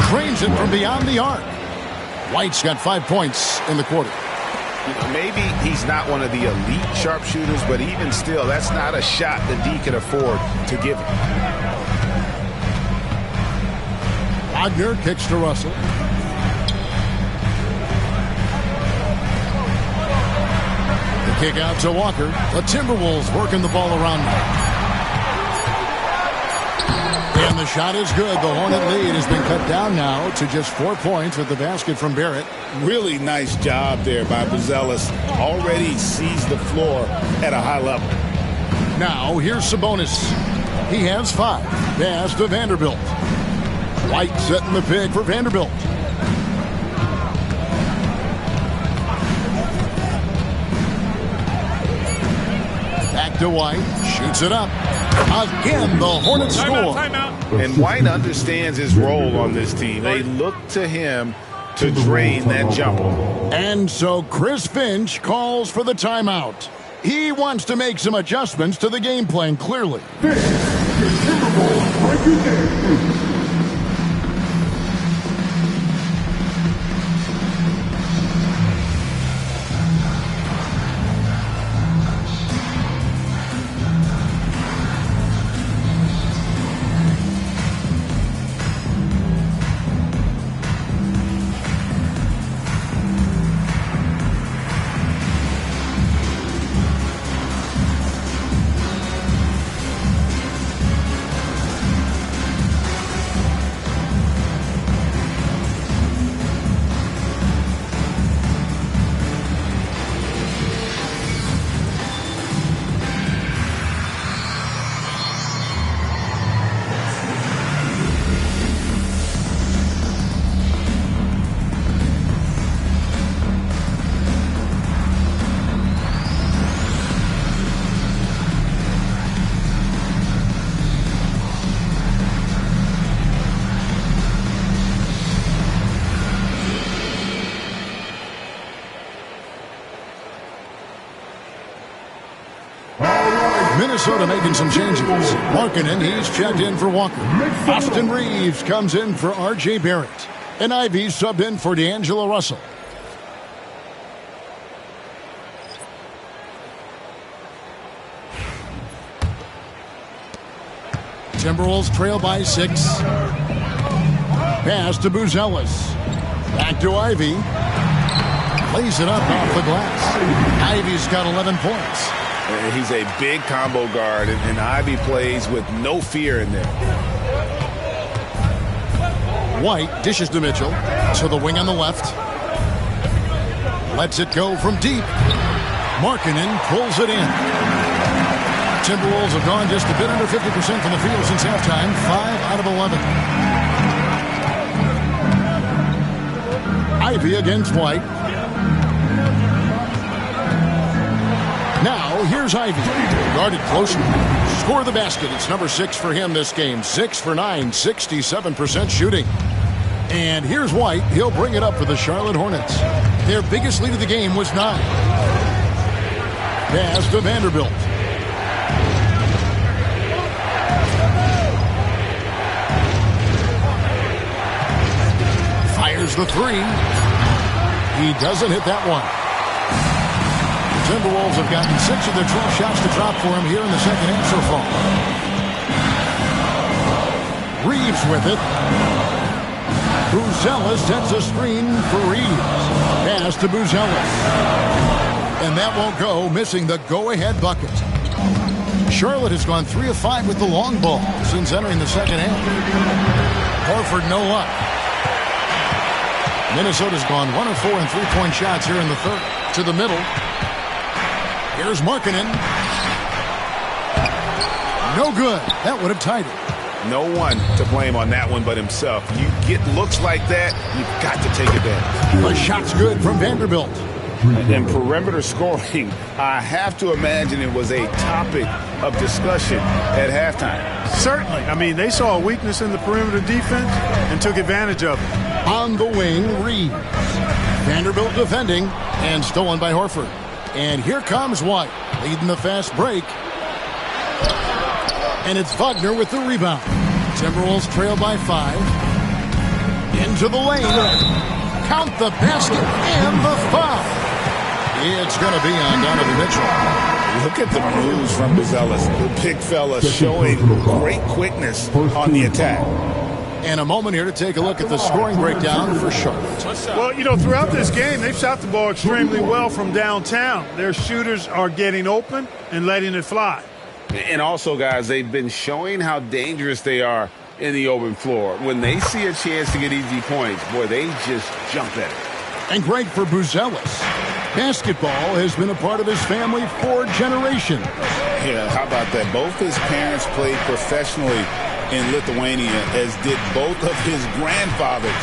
Cranes it from beyond the arc. White's got 5 points in the quarter. Maybe he's not one of the elite sharpshooters, but even still, that's not a shot that D can afford to give him. Wagner kicks to Russell. The kick out to Walker. The Timberwolves working the ball around now. And the shot is good. The Hornet lead has been cut down now to just 4 points with the basket from Barrett. Really nice job there by Buzelis. Already sees the floor at a high level. Now here's Sabonis. He has 5. Pass to Vanderbilt. White setting the pick for Vanderbilt. Back to White. Shoots it up. Again, the Hornets score. And White understands his role on this team. They look to him to drain that jumper. And so Chris Finch calls for the timeout. He wants to make some adjustments to the game plan, clearly. Minnesota making some changes. Markkanen, he's checked in for Walker. Austin Reeves comes in for R.J. Barrett. And Ivy subbed in for D'Angelo Russell. Timberwolves trail by 6. Pass to Buzelis. Back to Ivy. Lays it up off the glass. Ivy's got 11 points. He's a big combo guard, and Ivy plays with no fear in there. White dishes to Mitchell. To the wing on the left. Lets it go from deep. Markkanen pulls it in. Timberwolves have gone just a bit under 50% from the field since halftime. 5 out of 11. Ivy against White. Now, here's Ivy. Guarded closely. Score the basket. It's number 6 for him this game. 6 for 9, 67% shooting. And here's White. He'll bring it up for the Charlotte Hornets. Their biggest lead of the game was 9. Pass to Vanderbilt. Fires the 3. He doesn't hit that one. Timberwolves have gotten 6 of their 12 shots to drop for him here in the second half so far. Reeves with it. Buzelis sets a screen for Reeves. Pass to Buzelis. And that won't go, missing the go-ahead bucket. Charlotte has gone 3 of 5 with the long ball since entering the second half. Horford no luck. Minnesota's gone 1 of 4 in 3-point shots here in the third. To the middle. Here's Markkanen. No good. That would have tied it. No one to blame on that one but himself. You get looks like that, you've got to take advantage. The shot's good from Vanderbilt. And perimeter scoring, I have to imagine it was a topic of discussion at halftime. Certainly. I mean, they saw a weakness in the perimeter defense and took advantage of it. On the wing, Reeves. Vanderbilt defending and stolen by Horford. And here comes White, leading the fast break. And it's Wagner with the rebound. Timberwolves trail by 5. Into the lane. Count the basket and the foul. It's going to be on Donovan Mitchell. Look at the moves from Buzelis. The big fella showing great quickness on the attack. And a moment here to take a look at the scoring breakdown for Charlotte. Well, you know, throughout this game, they've shot the ball extremely well from downtown. Their shooters are getting open and letting it fly. And also, guys, they've been showing how dangerous they are in the open floor. When they see a chance to get easy points, boy, they just jump at it. And great for Buzelis. Basketball has been a part of his family for generations. Yeah, how about that? Both his parents played professionally in Lithuania, as did both of his grandfathers.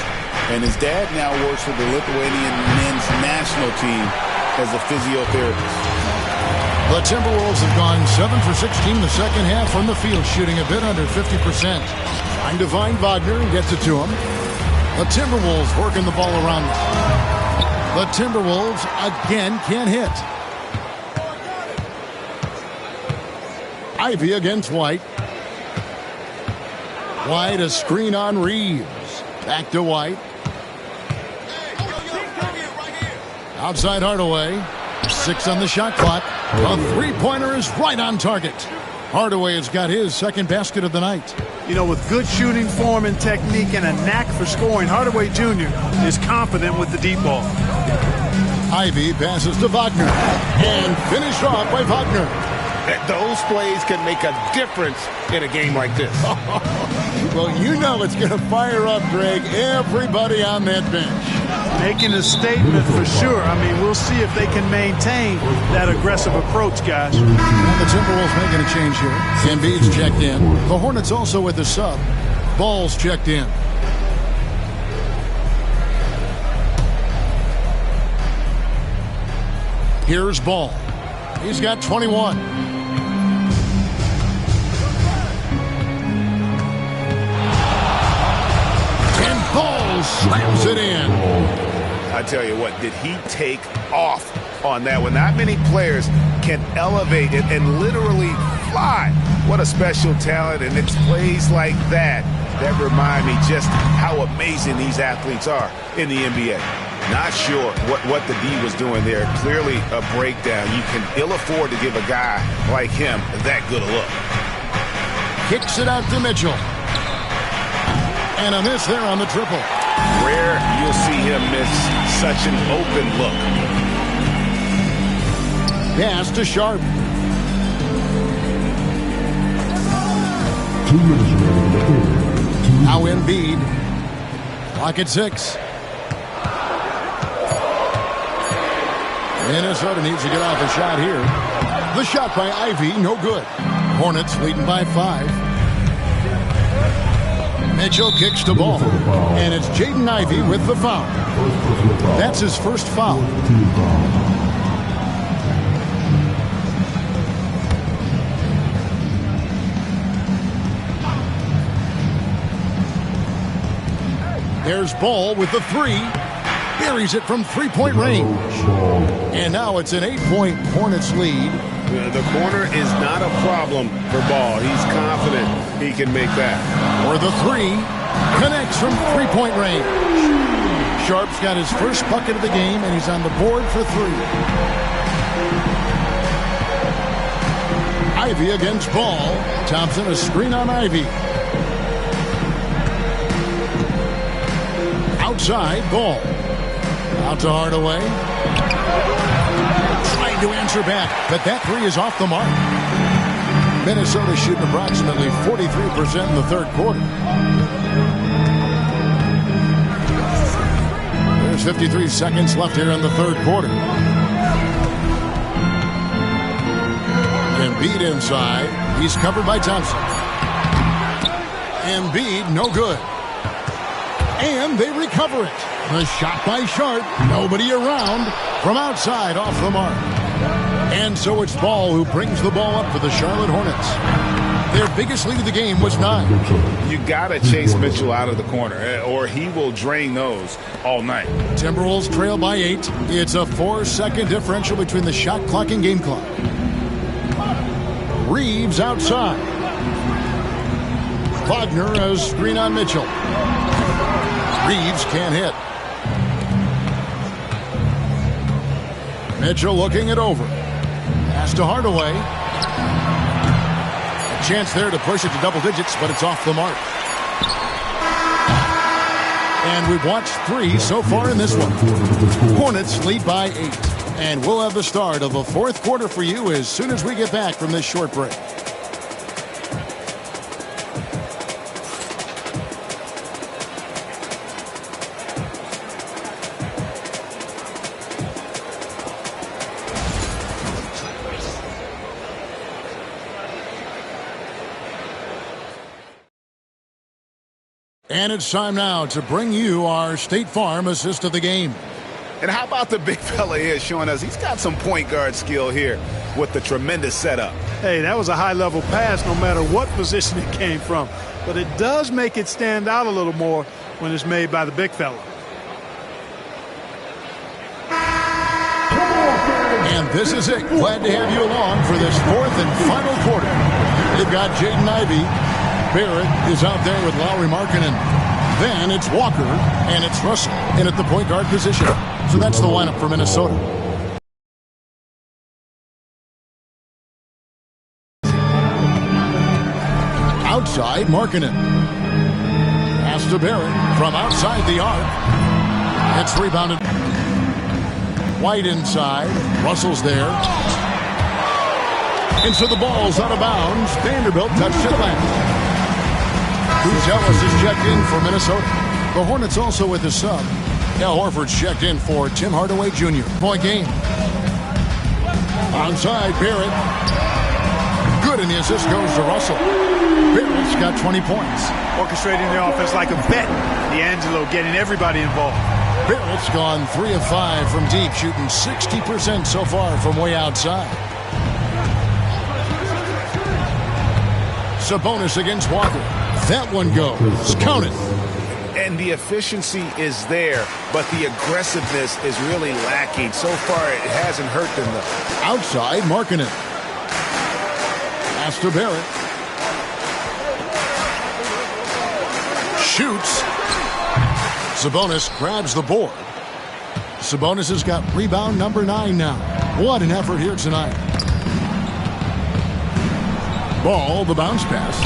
And his dad now works with the Lithuanian men's national team as a physiotherapist. The Timberwolves have gone 7 for 16 in the second half from the field, shooting a bit under 50%. Trying to find Wagner and gets it to him. The Timberwolves working the ball around them. The Timberwolves again can't hit. Ivy against White. White, a screen on Reeves. Back to White. Outside Hardaway. 6 on the shot clock. A three-pointer is right on target. Hardaway has got his second basket of the night. You know, with good shooting form and technique and a knack for scoring, Hardaway Jr. is confident with the deep ball. Ivy passes to Wagner. And finished off by Wagner. Those plays can make a difference in a game like this. Well, you know it's going to fire up, Greg, everybody on that bench. Making a statement for sure. I mean, we'll see if they can maintain that aggressive approach, guys. And the Timberwolves making a change here. Embiid's checked in. The Hornets also with the sub. Ball's checked in. Here's Ball. He's got 21. And Ball slams it in. I tell you what, did he take off on that one? Not many players can elevate it and literally fly. What a special talent, and it's plays like that that remind me just how amazing these athletes are in the NBA. Not sure what the D was doing there. Clearly a breakdown. You can ill afford to give a guy like him that good a look. Kicks it out to Mitchell. And a miss there on the triple. Rare you'll see him miss such an open look. Pass to Sharp. 2 minutes remaining. Now Embiid. Clock at 6. Minnesota needs to get off a shot here. The shot by Ivy, no good. Hornets leading by 5. Mitchell kicks the ball. And it's Jaden Ivey with the foul. That's his first foul. There's Ball with the 3. Buries it from three-point range. And now it's an 8-point Hornets lead. The corner is not a problem for Ball. He's confident he can make that. Or the 3 connects from three-point range. Sharp's got his first bucket of the game, and he's on the board for 3. Ivy against Ball. Thompson, a screen on Ivy. Outside, Ball. Out to Hardaway. Trying to answer back, but that 3 is off the mark. Minnesota shooting approximately 43% in the third quarter. There's 53 seconds left here in the third quarter. Embiid inside. He's covered by Thompson. Embiid, no good. And they recover it. The shot by Sharp. Nobody around. From outside, off the mark. And so it's Ball who brings the ball up for the Charlotte Hornets. Their biggest lead of the game was 9. You got to chase Mitchell out of the corner, or he will drain those all night. Timberwolves trail by 8. It's a 4-second differential between the shot clock and game clock. Reeves outside. Wagner has screen on Mitchell. Reeves can't hit. Mitchell looking it over. Pass to Hardaway. A chance there to push it to double digits, but it's off the mark. And we've watched 3 so far in this one. Hornets lead by 8. And we'll have the start of the fourth quarter for you as soon as we get back from this short break. And it's time now to bring you our State Farm assist of the game. And how about the big fella here showing us he's got some point guard skill here with the tremendous setup. Hey, that was a high-level pass no matter what position it came from. But it does make it stand out a little more when it's made by the big fella. And this is it. Glad to have you along for this fourth and final quarter. They've got Jaden Ivey. Barrett is out there with Lauri Markkanen. Then it's Walker, and it's Russell in at the point guard position. So that's the lineup for Minnesota. Outside, Markkanen. Pass to Barrett from outside the arc. It's rebounded. White inside. Russell's there. And so the ball's out of bounds. Vanderbilt touched it last. Buzelis is checked in for Minnesota. The Hornets also with a sub. Al Horford's checked in for Tim Hardaway Jr. Point game. Onside, Barrett. Good, and the assist goes to Russell. Barrett's got 20 points. Orchestrating the offense like a vet. D'Angelo getting everybody involved. Barrett's gone 3 of 5 from deep, shooting 60% so far from way outside. Sabonis against Walker. That one goes. Count it. And the efficiency is there, but the aggressiveness is really lacking. So far, it hasn't hurt them, though. Outside, Markkanen. Pass to Barrett. Shoots. Sabonis grabs the board. Sabonis has got rebound number 9 now. What an effort here tonight. Ball, the bounce pass.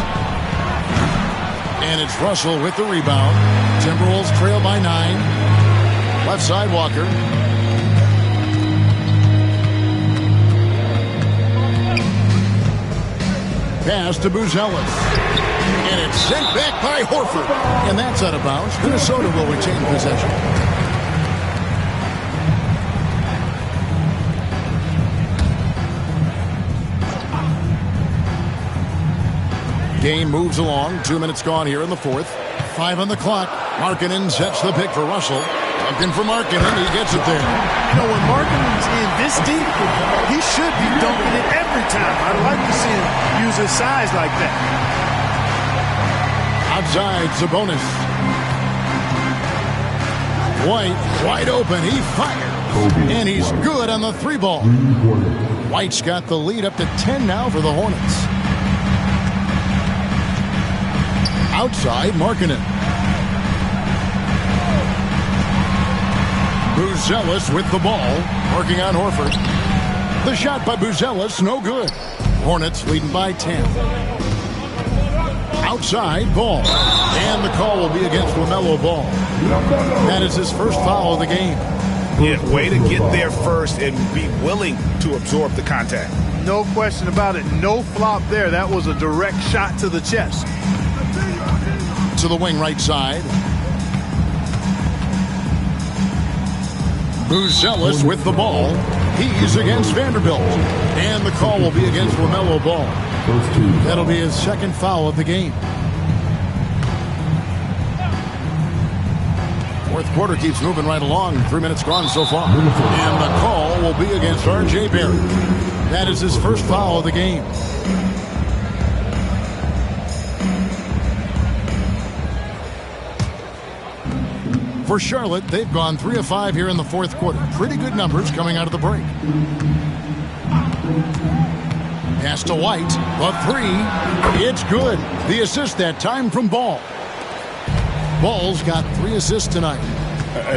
And it's Russell with the rebound. Timberwolves trail by 9. Left side, Walker. Pass to Buzelis. And it's sent back by Horford. And that's out of bounds. Minnesota will retain possession. Game moves along. 2 minutes gone here in the fourth. 5 on the clock. Markkanen sets the pick for Russell. Dunking for Markkanen. He gets it there. You know, when Markkanen's in this deep, he should be dunking it every time. I'd like to see him use his size like that. Outside, Sabonis. White, wide open. He fired. And he's good on the 3-ball. White's got the lead up to 10 now for the Hornets. Outside, Markkanen. Buzelis with the ball, working on Horford. The shot by Buzelis, no good. Hornets leading by 10. Outside, Ball. And the call will be against LaMelo Ball. That is his first foul of the game. Yeah, way to get there first and be willing to absorb the contact. No question about it. No flop there. That was a direct shot to the chest. To the wing right side. Buzelis with the ball. He's against Vanderbilt. And the call will be against LaMelo Ball. That'll be his second foul of the game. Fourth quarter keeps moving right along. 3 minutes gone so far. And the call will be against R.J. Barrett. That is his first foul of the game. For Charlotte, they've gone 3 of 5 here in the fourth quarter. Pretty good numbers coming out of the break. Pass to White. A 3. It's good. The assist that time from Ball. Ball's got 3 assists tonight.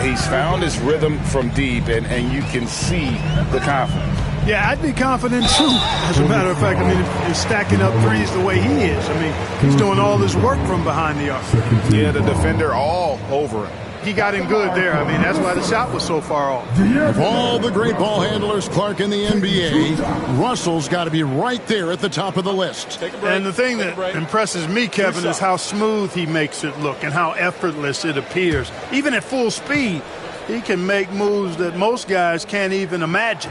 He's found his rhythm from deep, and you can see the confidence. Yeah, I'd be confident, too. As a matter of fact, I mean, he's stacking up threes the way he is. I mean, he's doing all this work from behind the arc. Yeah, the defender all over him. He got him good there. I mean, that's why the shot was so far off. Of all the great ball handlers, Clark, in the NBA, Russell's got to be right there at the top of the list. And the thing that impresses me, Kevin, is how smooth he makes it look and how effortless it appears. Even at full speed, he can make moves that most guys can't even imagine.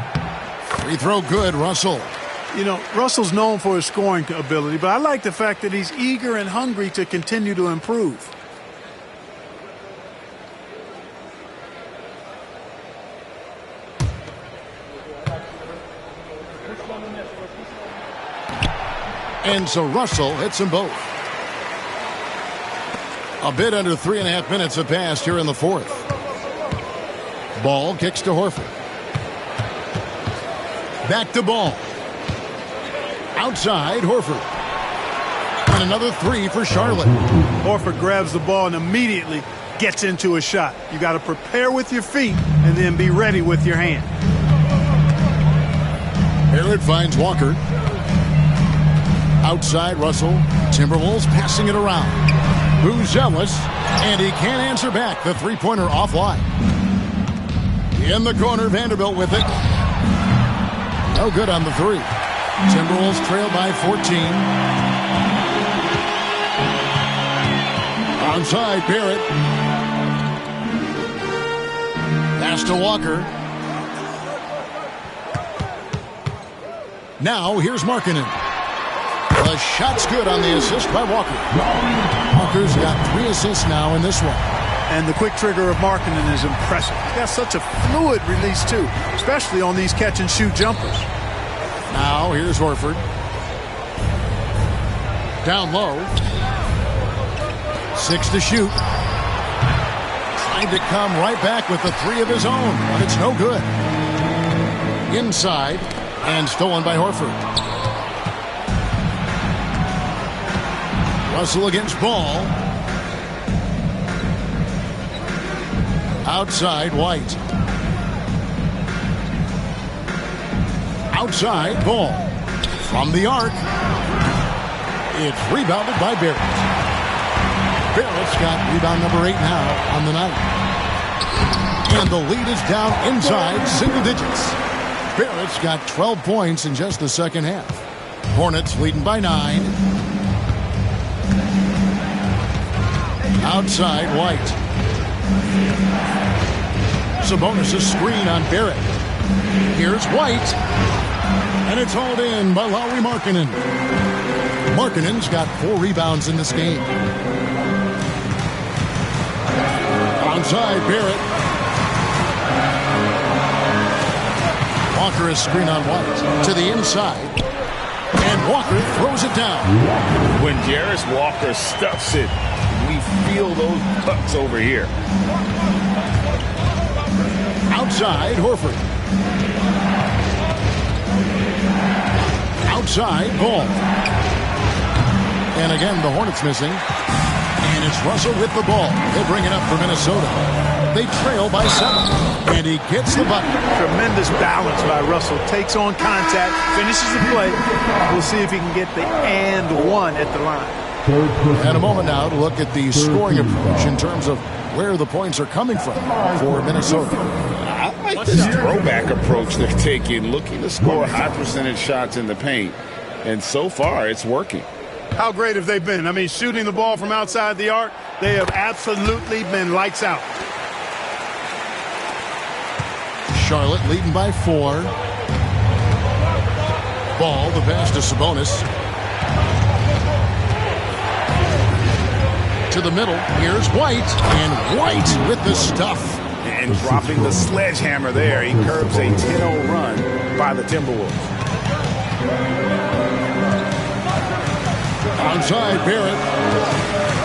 Free throw good, Russell. You know, Russell's known for his scoring ability, but I like the fact that he's eager and hungry to continue to improve. And so Russell hits them both. A bit under 3.5 minutes have passed here in the fourth. Ball kicks to Horford. Back to Ball. Outside, Horford. And another three for Charlotte. Horford grabs the ball and immediately gets into a shot. You got to prepare with your feet and then be ready with your hand. Barrett finds Walker. Outside, Russell. Timberwolves passing it around. Who's jealous? And he can't answer back. The three-pointer offline. In the corner, Vanderbilt with it. No good on the three. Timberwolves trail by 14. Onside, Barrett. Pass to Walker. Now, here's Markkanen. The shot's good on the assist by Walker. Walker's got 3 assists now in this one. And the quick trigger of Markkanen is impressive. He's got such a fluid release, too, especially on these catch-and-shoot jumpers. Now, here's Horford. Down low. 6 to shoot. Trying to come right back with the 3 of his own, but it's no good. Inside, and stolen by Horford. Russell against Ball. Outside, White. Outside, Ball. From the arc. It's rebounded by Barrett. Barrett's got rebound number 8 now on the night. And the lead is down inside single digits. Barrett's got 12 points in just the second half. Hornets leading by 9. Outside, White. Sabonis' screen on Barrett. Here's White. And it's hauled in by Lauri Markkanen. Markkanen's got 4 rebounds in this game. Onside, Barrett. Walker is screen on White. To the inside. And Walker throws it down. When Jarris Walker stuffs it, we feel those pucks over here. Outside, Horford. Outside, Ball. And again, the Hornets missing. And it's Russell with the ball. They bring it up for Minnesota. They trail by 7. And he gets the bucket. Tremendous balance by Russell. Takes on contact, finishes the play. We'll see if he can get the and one at the line. And a moment now to look at the scoring approach in terms of where the points are coming from for Minnesota. I like this throwback approach they're taking, looking to score high percentage shots in the paint. And so far, it's working. How great have they been? I mean, shooting the ball from outside the arc, they have absolutely been lights out. Charlotte leading by 4. Ball, the pass to Sabonis. To the middle, here's White, and White with the stuff. And dropping the sledgehammer there, he curbs a 10-0 run by the Timberwolves. Onside, Barrett.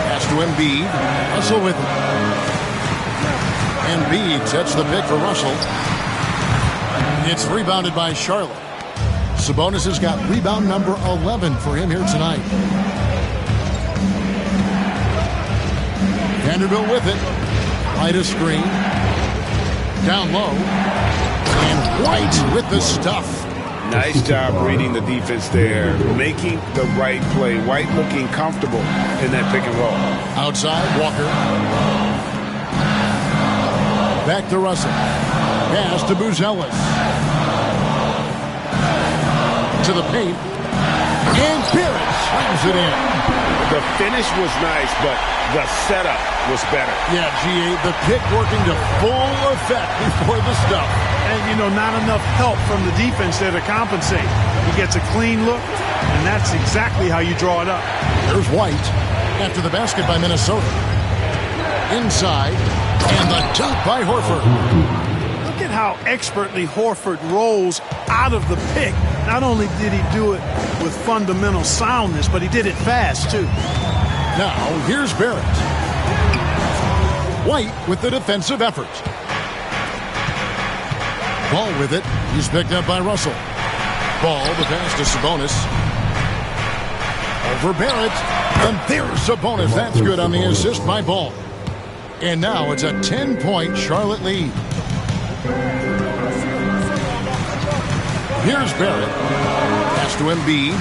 Pass to Embiid. Russell with it. Embiid sets the pick for Russell. It's rebounded by Charlotte. Sabonis has got rebound number 11 for him here tonight. Vanderbilt with it. Right a screen. Down low. And White with the stuff. Nice job reading the defense there, making the right play. White looking comfortable in that pick and roll. Outside, Walker. Back to Russell. Pass to Buzelis. To the paint. And Barrett slams it in. The finish was nice, but the setup was better. Yeah, G8, the pick working to full effect before the stuff. And, you know, not enough help from the defense there to compensate. He gets a clean look, and that's exactly how you draw it up. There's White after the basket by Minnesota. Inside, and the dunk by Horford. at how expertly Horford rolls out of the pick. Not only did he do it with fundamental soundness, but he did it fast, too. Now, here's Barrett. White with the defensive effort. Ball with it. He's picked up by Russell. Ball, the pass to Sabonis. Over Barrett. And there's Sabonis. That's good on the assist by Ball. And now it's a 10-point Charlotte lead. Here's Barrett. Pass to Embiid.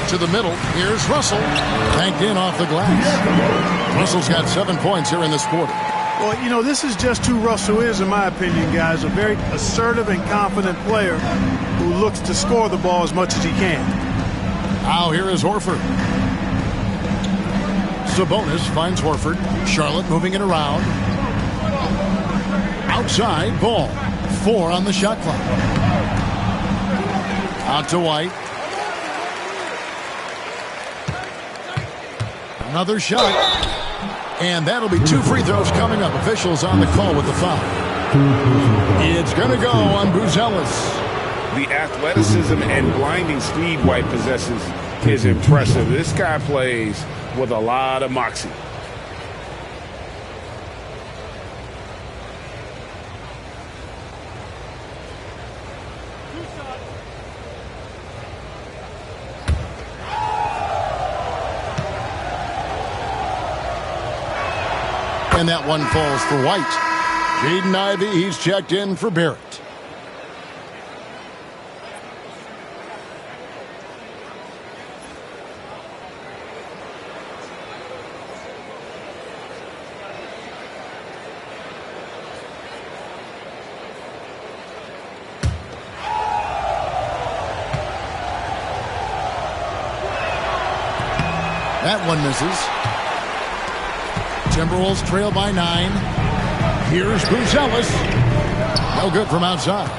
To the middle. Here's Russell. Banked in off the glass. Russell's got 7 points here in this quarter. Well, you know, this is just who Russell is, in my opinion, guys. A very assertive and confident player who looks to score the ball as much as he can. Now here is Horford. Sabonis finds Horford. Charlotte moving it around. Outside, Ball. 4 on the shot clock. Out to White. Another shot. And that'll be 2 free throws coming up. Officials on the call with the foul. It's going to go on Buzelis. The athleticism and blinding speed White possesses is impressive. This guy plays with a lot of moxie. And that one falls for White. Jaden Ivey, he's checked in for Barrett. That one misses. Timberwolves trail by 9. Here's Buzelis. No good from outside.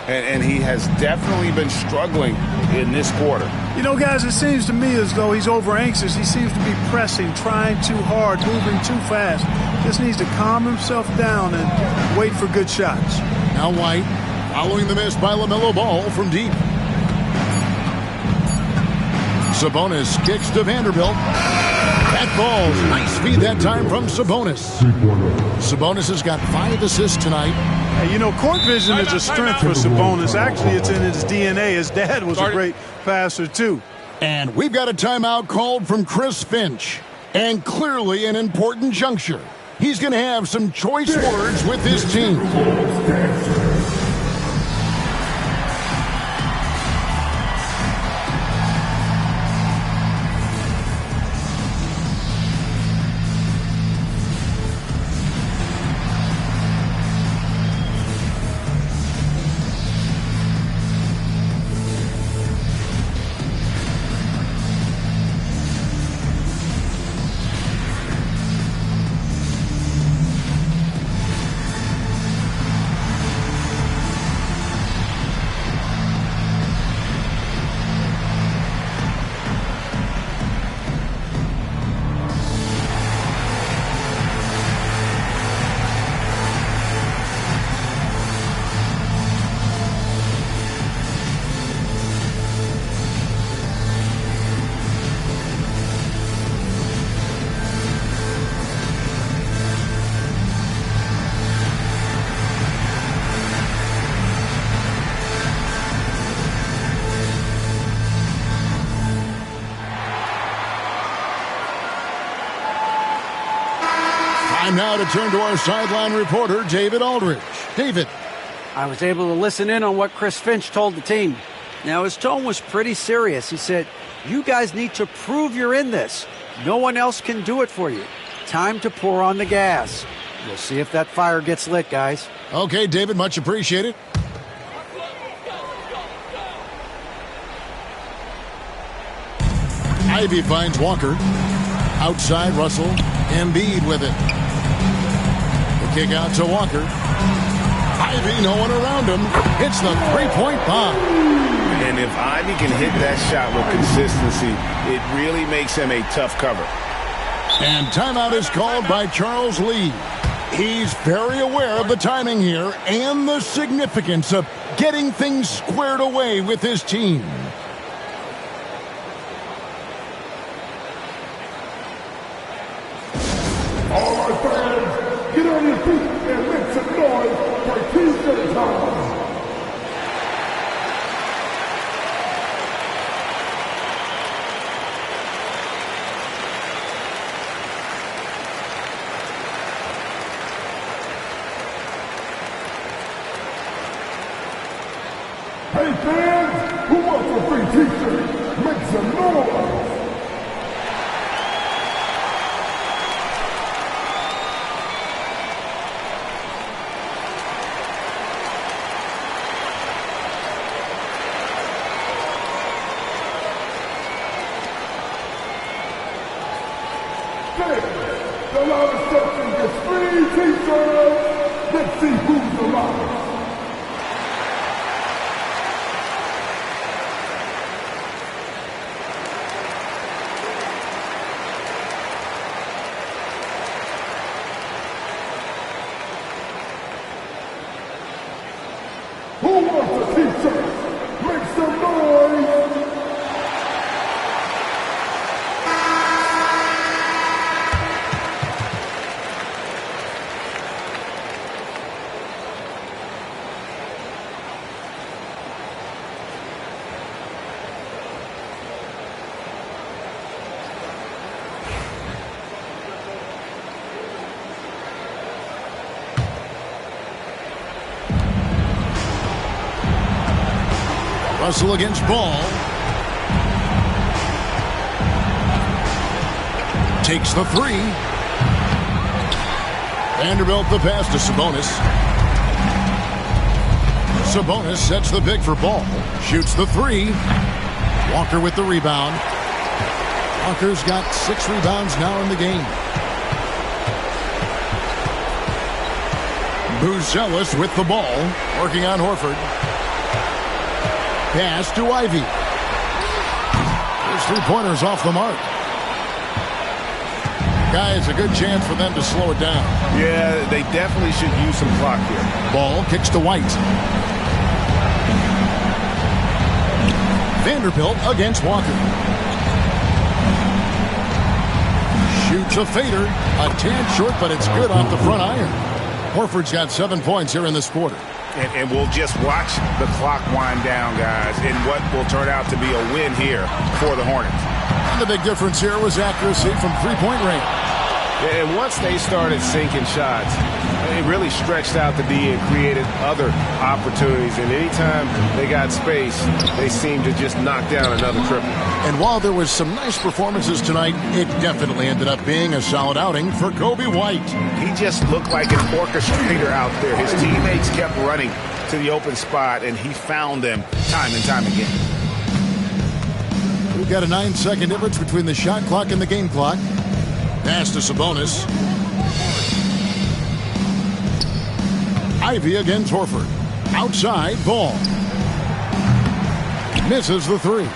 And he has definitely been struggling in this quarter. You know, guys, it seems to me as though he's over anxious. He seems to be pressing, trying too hard, moving too fast. Just needs to calm himself down and wait for good shots. Now White, following the miss by LaMelo Ball from deep. Sabonis kicks to Vanderbilt. That ball's nice feed that time from Sabonis. Sabonis has got 5 assists tonight. Hey, you know, court vision is a strength for Sabonis. Actually, it's in his DNA. His dad was a great passer, too. And we've got a timeout called from Chris Finch. And clearly an important juncture. He's going to have some choice words with his team. Time now to turn to our sideline reporter, David Aldridge. David. I was able to listen in on what Chris Finch told the team. Now, his tone was pretty serious. He said, you guys need to prove you're in this. No one else can do it for you. Time to pour on the gas. We'll see if that fire gets lit, guys. Okay, David, much appreciated. Ivy finds Walker. Outside, Russell. Embiid with it. The kick out to Walker. Ivy, no one around him. Hits the three-point bomb. And if Ivy can hit that shot with consistency, it really makes him a tough cover. And timeout is called by Charles Lee. He's very aware of the timing here and the significance of getting things squared away with his team. All right, fans, get on your feet and make some noise for Tuesday time. Hey fans, who wants a free t-shirt? Make some noise! The loudest section gets free t-shirts! Let's see who's the loudest! Who wants a t-shirt? Make some noise! Russell against Ball. Takes the three. Vanderbilt the pass to Sabonis. Sabonis sets the pick for Ball. Shoots the three. Walker with the rebound. Walker's got 6 rebounds now in the game. Buzelis with the ball. Working on Horford. Pass to Ivy. His three-pointers off the mark. Guys, a good chance for them to slow it down. Yeah, they definitely should use some clock here. Ball kicks to White. Vanderbilt against Walker. Shoots a fader. A tad short, but it's good off the front iron. Horford's got 7 points here in this quarter. And we'll just watch the clock wind down, guys, in what will turn out to be a win here for the Hornets. And the big difference here was accuracy from three-point range. And once they started sinking shots, it really stretched out the D and created other opportunities. And anytime they got space, they seemed to just knock down another triple. And while there was some nice performances tonight, it definitely ended up being a solid outing for Coby White. He just looked like an orchestrator out there. His teammates kept running to the open spot, and he found them time and time again. We've got a 9-second difference between the shot clock and the game clock. Pass to Sabonis. Ivy against Horford. Outside, Ball. Misses the three.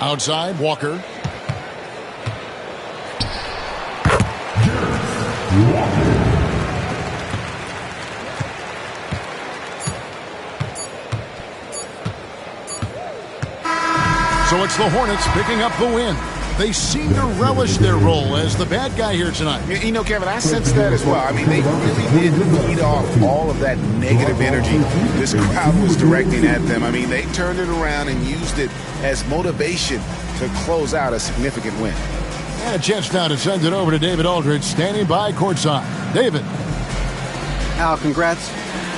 Outside, Walker. So it's the Hornets picking up the win. They seem to relish their role as the bad guy here tonight. You know, Kevin, I sense that as well. I mean, they really did feed off all of that negative energy this crowd was directing at them. I mean, they turned it around and used it as motivation to close out a significant win. And a chance now to send it over to David Aldridge, standing by courtside. David. Al, congrats.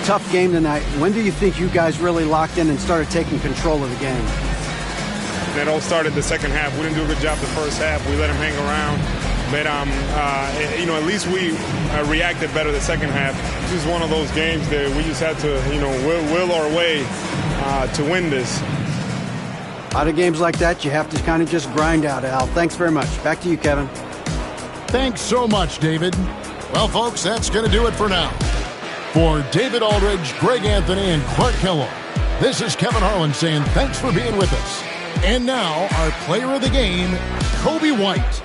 Tough game tonight. When do you think you guys really locked in and started taking control of the game? That all started the second half. We didn't do a good job the first half. We let him hang around. But, at least we reacted better the second half. This is one of those games that we just had to, will our way to win this. A lot of games like that, you have to kind of just grind out, Al. Thanks very much. Back to you, Kevin. Thanks so much, David. Well, folks, that's going to do it for now. For David Aldridge, Greg Anthony, and Clark Kellogg, this is Kevin Harlan saying thanks for being with us. And now, our player of the game, Coby White.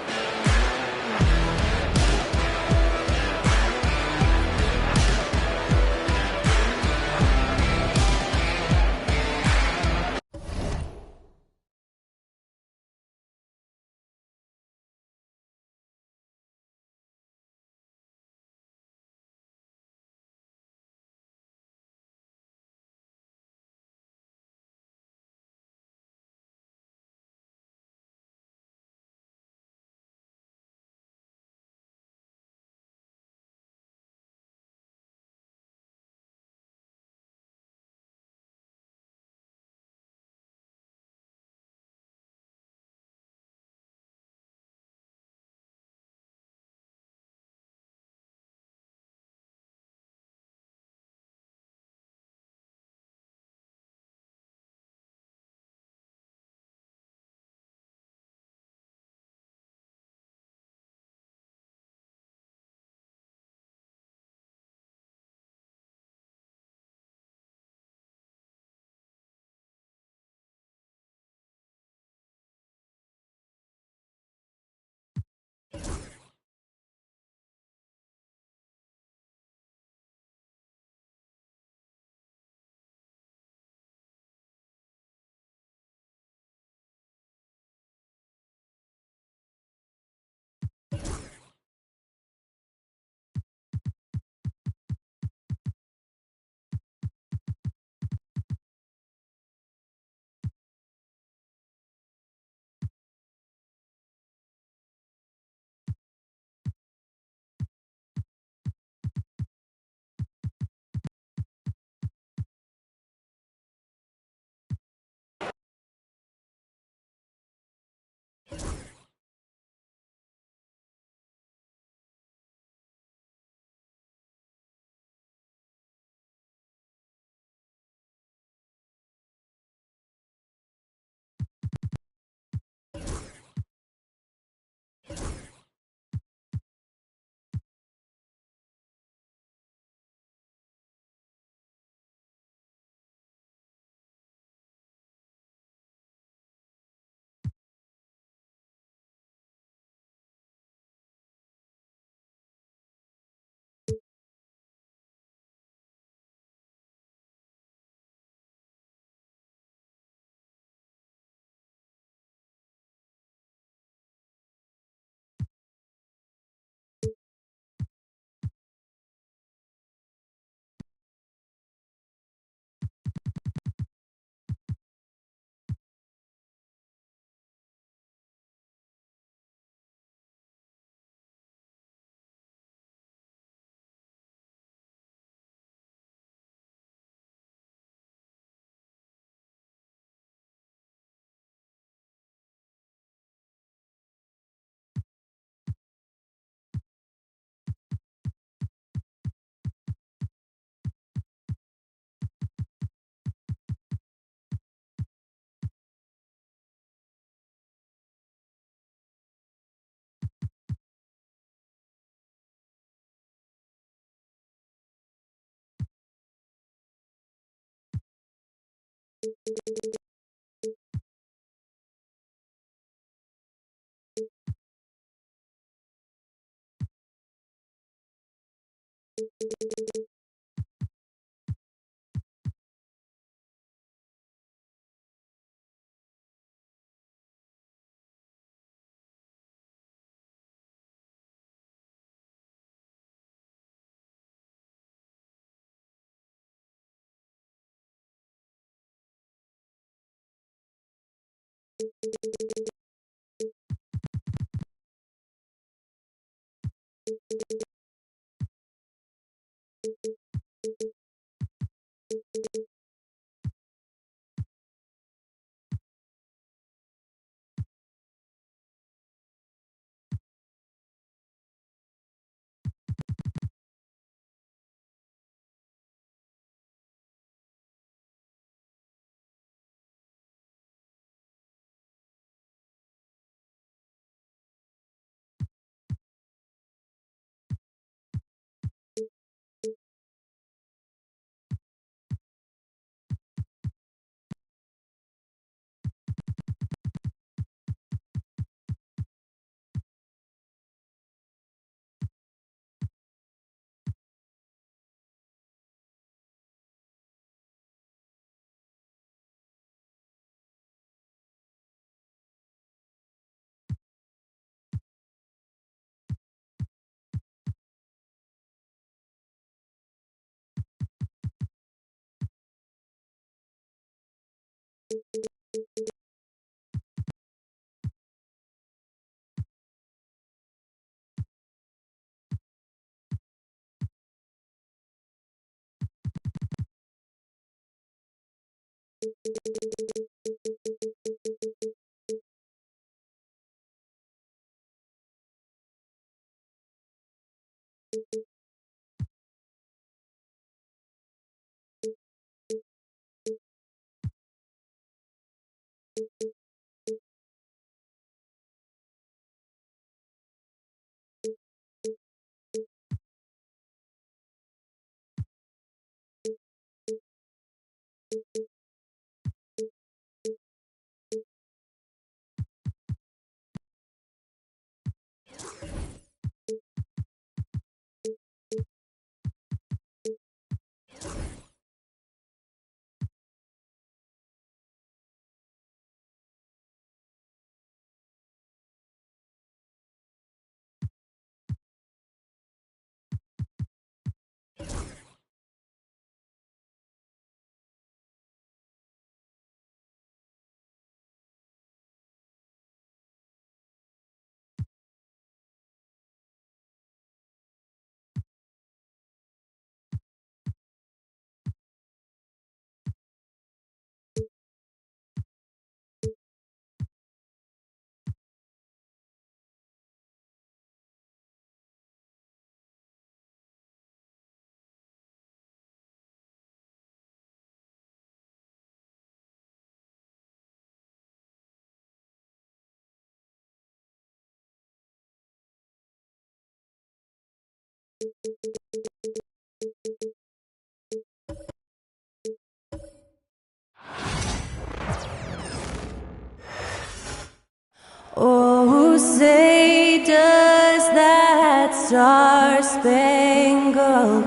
Oh, say does that star-spangled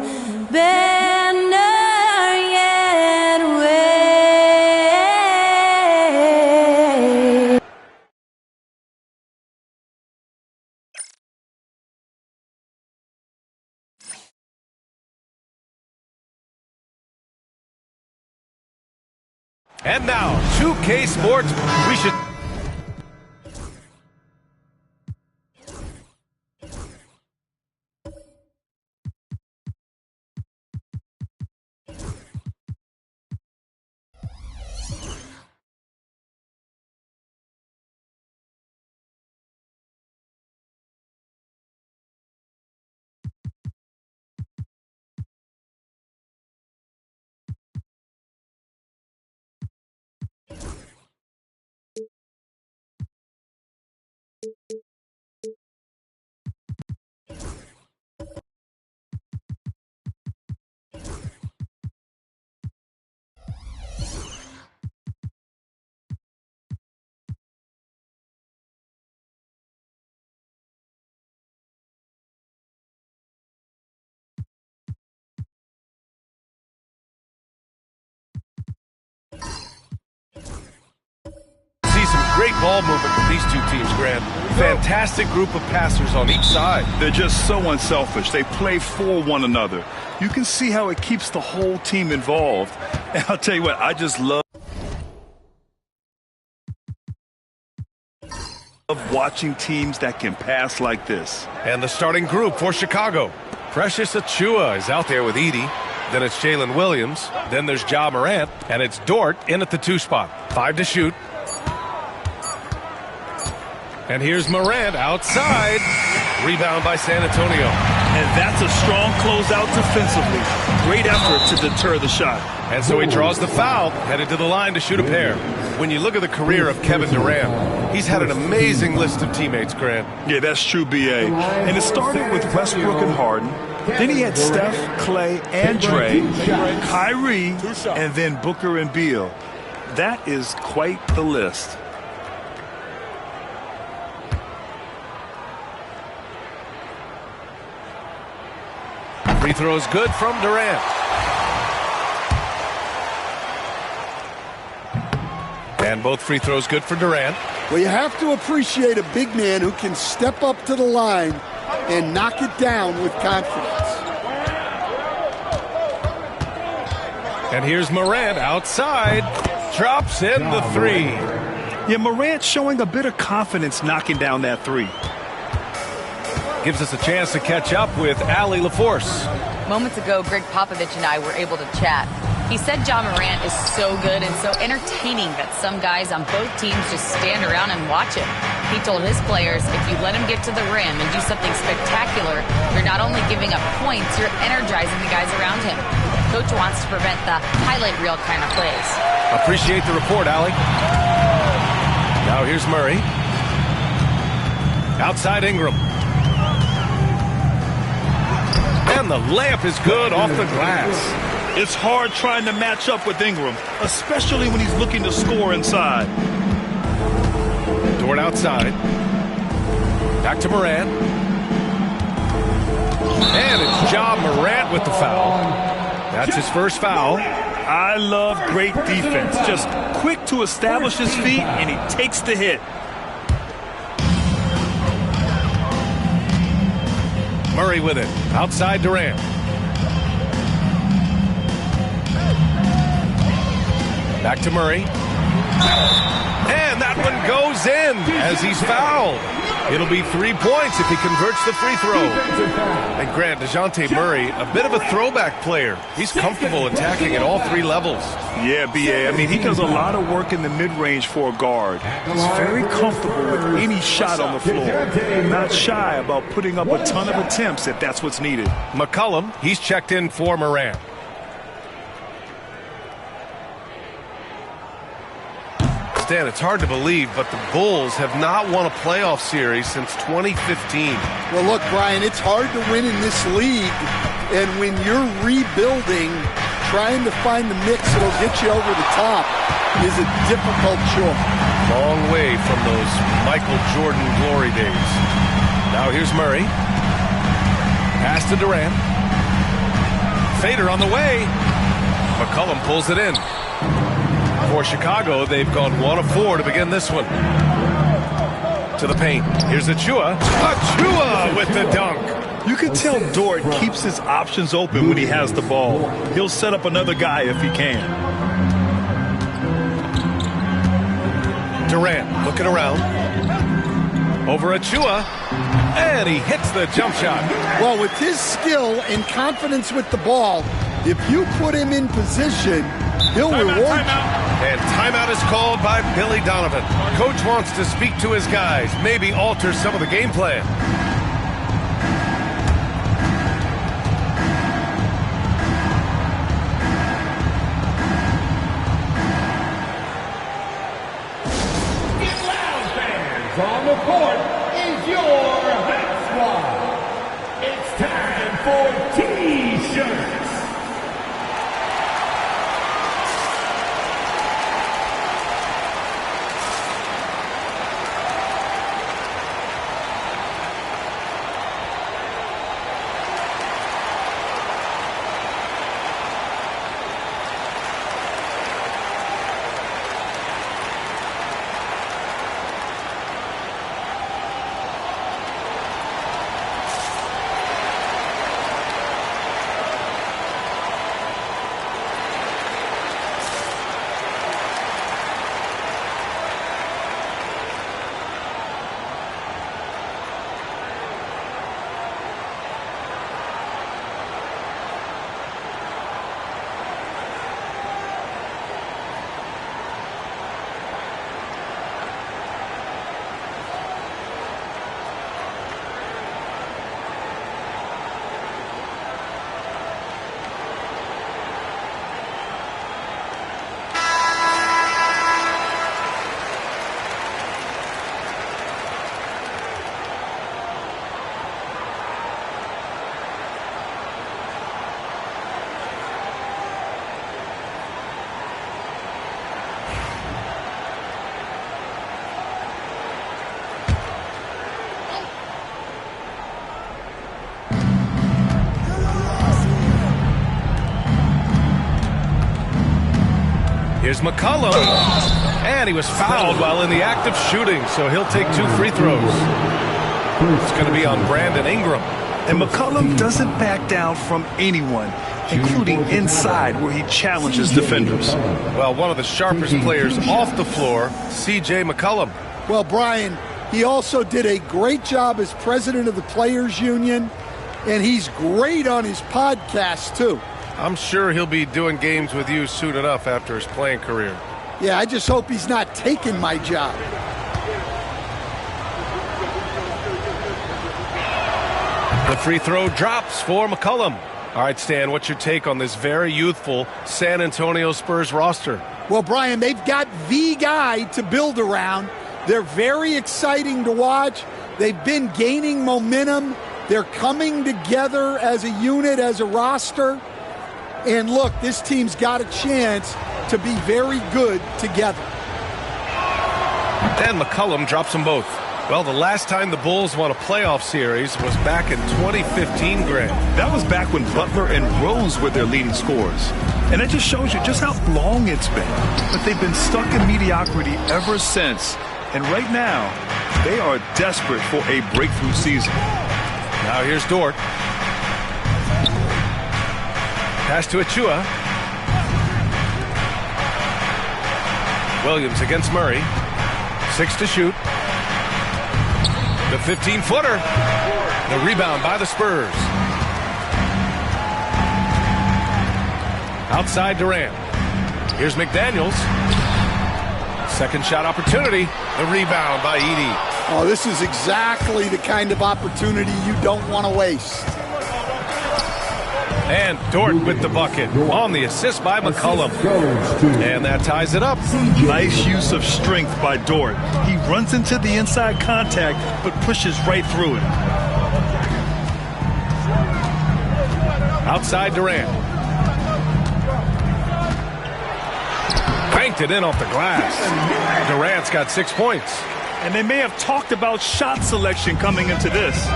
banner yet wave? And now, 2K Sports, we should... ball movement with these two teams, Grant. Fantastic group of passers on each side. They're just so unselfish. They play for one another. You can see how it keeps the whole team involved. And I'll tell you what, I just love watching teams that can pass like this. And the starting group for Chicago. Precious Achiuwa is out there with Edey. Then it's Jalen Williams. Then there's Ja Morant. And it's Dort in at the 2 spot. 5 to shoot. And here's Morant outside. Rebound by San Antonio. And that's a strong closeout defensively. Great effort to deter the shot. And so he draws the foul, headed to the line to shoot a pair. When you look at the career of Kevin Durant, he's had an amazing list of teammates, Grant. Yeah, that's true, B.A. And it started with Westbrook and Harden. Then he had Steph, Clay, and Dre, Kyrie, and then Booker and Beal. That is quite the list. Free throws good from Durant. And both free throws good for Durant. Well, you have to appreciate a big man who can step up to the line and knock it down with confidence. And here's Morant outside. Drops in the 3. Yeah, Morant showing a bit of confidence knocking down that 3. Gives us a chance to catch up with Allie LaForce. Moments ago, Greg Popovich and I were able to chat. He said Ja Morant is so good and so entertaining that some guys on both teams just stand around and watch him. He told his players, if you let him get to the rim and do something spectacular, you're not only giving up points, you're energizing the guys around him. Coach wants to prevent the highlight reel kind of plays. Appreciate the report, Allie. Now here's Murray. Outside Ingram. And the layup is good off the glass. It's hard trying to match up with Ingram, especially when he's looking to score inside. Dort outside. Back to Morant. And it's Ja Morant with the foul. That's his first foul. I love great defense. Just quick to establish his feet, and he takes the hit. Murray with it. Outside Durant. Back to Murray. And that one goes in as he's fouled. It'll be 3 points if he converts the free throw. And Grant, DeJounte Murray, a bit of a throwback player. He's comfortable attacking at all 3 levels. Yeah, B.A. I mean, he does a lot of work in the mid-range for a guard. He's very comfortable with any shot on the floor. Not shy about putting up a ton of attempts if that's what's needed. McCollum, he's checked in for Morant. Stan, it's hard to believe, but the Bulls have not won a playoff series since 2015. Well, look, Brian, it's hard to win in this league, and when you're rebuilding, trying to find the mix that'll get you over the top is a difficult chore. Long way from those Michael Jordan glory days. Now here's Murray. Pass to Durant. Fader on the way. McCollum pulls it in. For Chicago, they've gone 1 of 4 to begin this one. To the paint. Here's Achiuwa. Achiuwa with the dunk. You can tell Dort keeps his options open when he has the ball. He'll set up another guy if he can. Durant looking around. Over Achiuwa. And he hits the jump shot. Well, with his skill and confidence with the ball, if you put him in position, he'll reward you. And timeout is called by Billy Donovan. Coach wants to speak to his guys, maybe alter some of the game plan. Get loud, fans! On the court is your hot squad. It's time for T-shirts. Here's McCollum. And he was fouled while in the act of shooting, so he'll take 2 free throws. It's going to be on Brandon Ingram. And McCollum doesn't back down from anyone, including inside where he challenges defenders. Well, one of the sharpest players off the floor, C.J. McCollum. Well, Brian, he also did a great job as president of the Players Union, and he's great on his podcast, too. I'm sure he'll be doing games with you soon enough after his playing career. Yeah, I just hope he's not taking my job. The free throw drops for McCollum. All right, Stan, what's your take on this very youthful San Antonio Spurs roster? Well, Brian, they've got the guy to build around. They're very exciting to watch. They've been gaining momentum. They're coming together as a unit, as a roster. And look, this team's got a chance to be very good together. And McCollum drops them both. Well, the last time the Bulls won a playoff series was back in 2015, Greg. That was back when Butler and Rose were their leading scorers. And that just shows you just how long it's been. But they've been stuck in mediocrity ever since. And right now, they are desperate for a breakthrough season. Now here's Dort. Pass to Achua. Williams against Murray. 6 to shoot. The 15-footer. The rebound by the Spurs. Outside Durant. Here's McDaniels. Second shot opportunity. The rebound by Edey. Oh, this is exactly the kind of opportunity you don't want to waste. And Dort with the bucket on the assist by McCollum. And that ties it up. Nice use of strength by Dort. He runs into the inside contact, but pushes right through it. Outside Durant. Banked it in off the glass. Durant's got 6 points. And they may have talked about shot selection coming into this.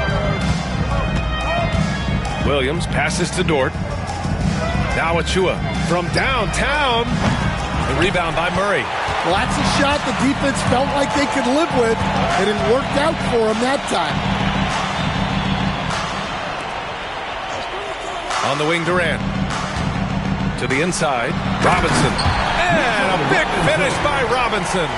Williams passes to Dort. Now Achua from downtown. The rebound by Murray. Well, that's a shot the defense felt like they could live with, and it worked out for them that time. On the wing, Durant. To the inside, Robinson. And a big finish by Robinson.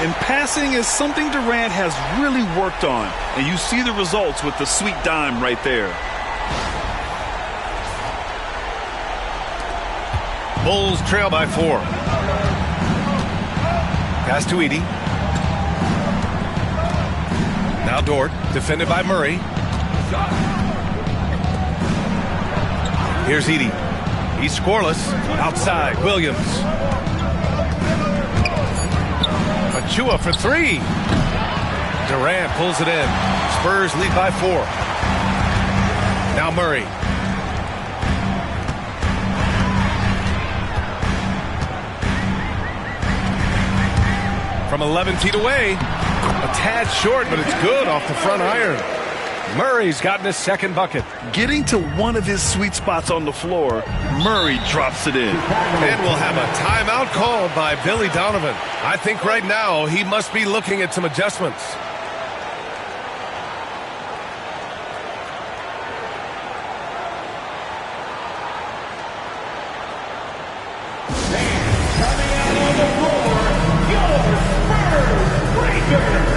And passing is something Durant has really worked on. And you see the results with the sweet dime right there. Bulls trail by 4. Pass to Edey. Now Dort, defended by Murray. Here's Edey. He's scoreless. Outside, Williams. Achua for 3. Durant pulls it in. Spurs lead by 4. Now Murray. From 11 feet away. A tad short, but it's good off the front iron. Murray's gotten his second bucket. Getting to one of his sweet spots on the floor, Murray drops it in. And we'll have a timeout called by Billy Donovan. I think right now he must be looking at some adjustments. Coming out on the floor, your Spurs Breaker.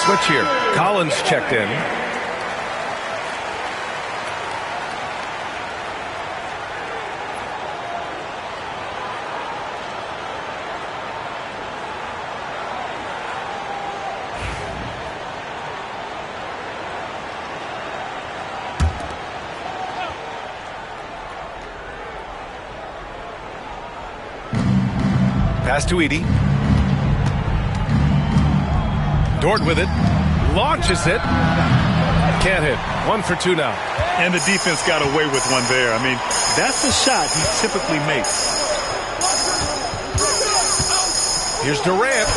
switch here. Collins checked in. Pass to Edie. Dort with it. Launches it. Can't hit. 1 for 2 now. And the defense got away with one there. I mean, that's a shot he typically makes. Here's Durant.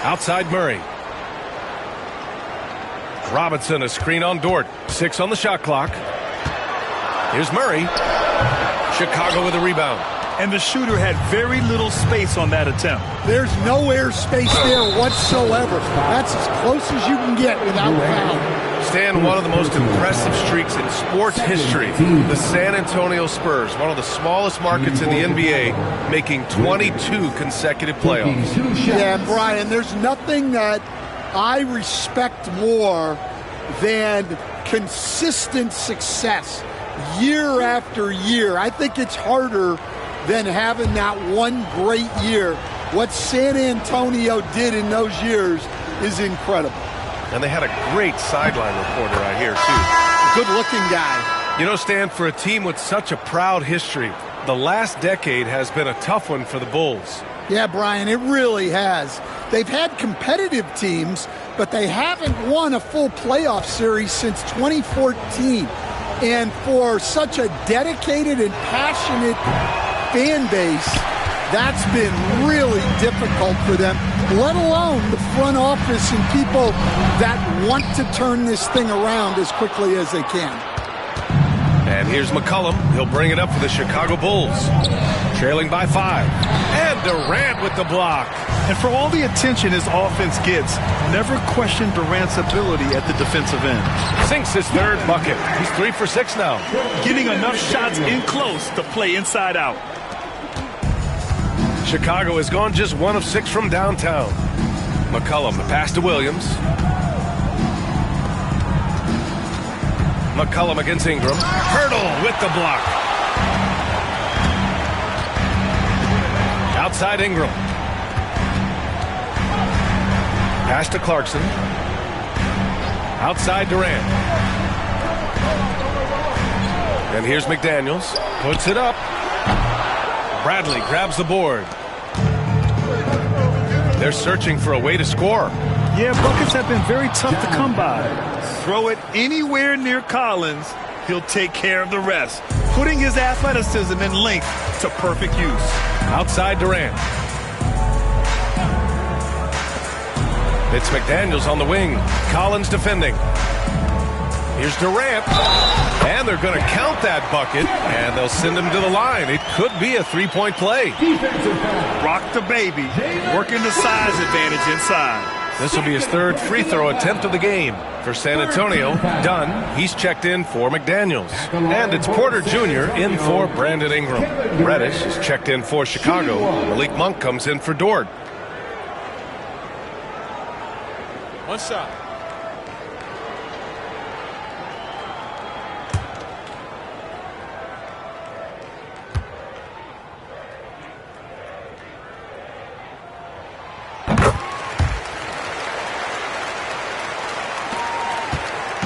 Outside Murray. Robinson, a screen on Dort. 6 on the shot clock. Here's Murray. Chicago with a rebound. And the shooter had very little space on that attempt. There's no air space there whatsoever. That's as close as you can get without foul. Stan, one of the most impressive streaks in sports history. The San Antonio Spurs, one of the smallest markets in the NBA, making 22 consecutive playoffs. Yeah, Brian, there's nothing that I respect more than consistent success year after year. I think it's harder than having that one great year. What San Antonio did in those years is incredible. And they had a great sideline reporter, I hear, too. Good-looking guy. You know, Stan, for a team with such a proud history, the last decade has been a tough one for the Bulls. Yeah, Brian, it really has. They've had competitive teams, but they haven't won a full playoff series since 2014. And for such a dedicated and passionate fan base, that's been really difficult for them, let alone the front office and people that want to turn this thing around as quickly as they can. And here's McCollum. He'll bring it up for the Chicago Bulls. Trailing by 5. And Durant with the block. And for all the attention his offense gets, never question Durant's ability at the defensive end. Sinks his third bucket. He's 3 for 6 now. Getting enough shots in close to play inside out. Chicago has gone just 1 of 6 from downtown. McCollum, the pass to Williams. McCollum against Ingram. Hurdle with the block. Outside Ingram. Pass to Clarkson. Outside Durant. And here's McDaniels. Puts it up. Bradley grabs the board. They're searching for a way to score. Yeah, buckets have been very tough to come by. Throw it anywhere near Collins, he'll take care of the rest, putting his athleticism and length to perfect use. Outside Durant. It's McDaniels on the wing. Collins defending. Here's Durant. And they're going to count that bucket, and they'll send him to the line. It could be a three-point play. Rock the baby, working the size advantage inside. This will be his third free throw attempt of the game. For San Antonio, Dunn, he's checked in for McDaniels. And it's Porter Jr. in for Brandon Ingram. Reddish is checked in for Chicago. Malik Monk comes in for Dort. One shot.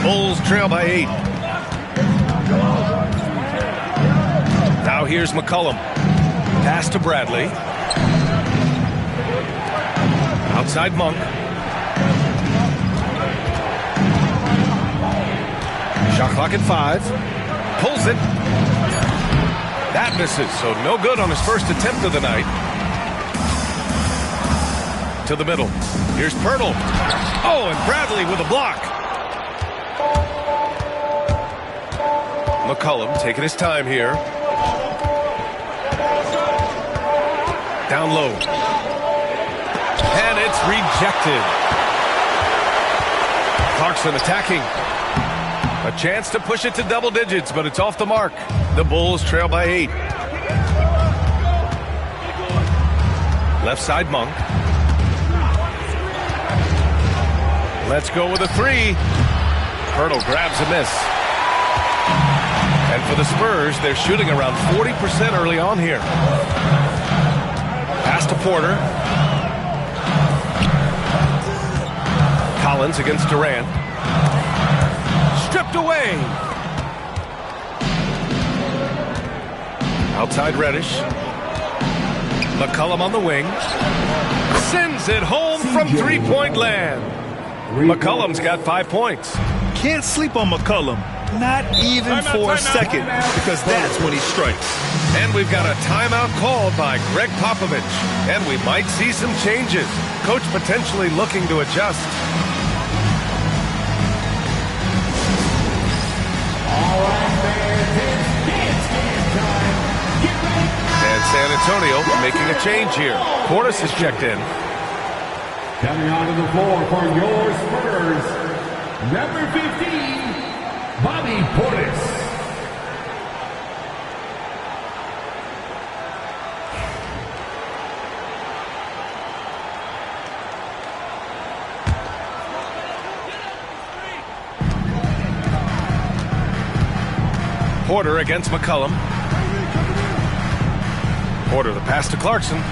Bulls trail by 8. Now here's McCollum. Pass to Bradley. Outside Monk. Shot clock at 5. Pulls it. That misses, so no good on his first attempt of the night. To the middle. Here's Pirtle. Oh, and Bradley with a block. McCollum taking his time here. Down low. And it's rejected. Clarkson attacking. A chance to push it to double digits, but it's off the mark. The Bulls trail by 8. Left side Monk. Let's go with a three. Hurdle grabs a miss. And for the Spurs, they're shooting around 40% early on here. Pass to Porter. Collins against Durant. Stripped away. Outside Reddish. McCollum on the wing. Sends it home from three-point land. McCollum's got 5 points. Can't sleep on McCollum. Not even for a second, because that's when he strikes. And we've got a timeout called by Greg Popovich. And we might see some changes. Coach potentially looking to adjust. And San Antonio making a change here. Portis has checked in. Coming onto the floor for your Spurs, number 15, Bobby Portis. Porter against McCollum. Porter, the pass to Clarkson.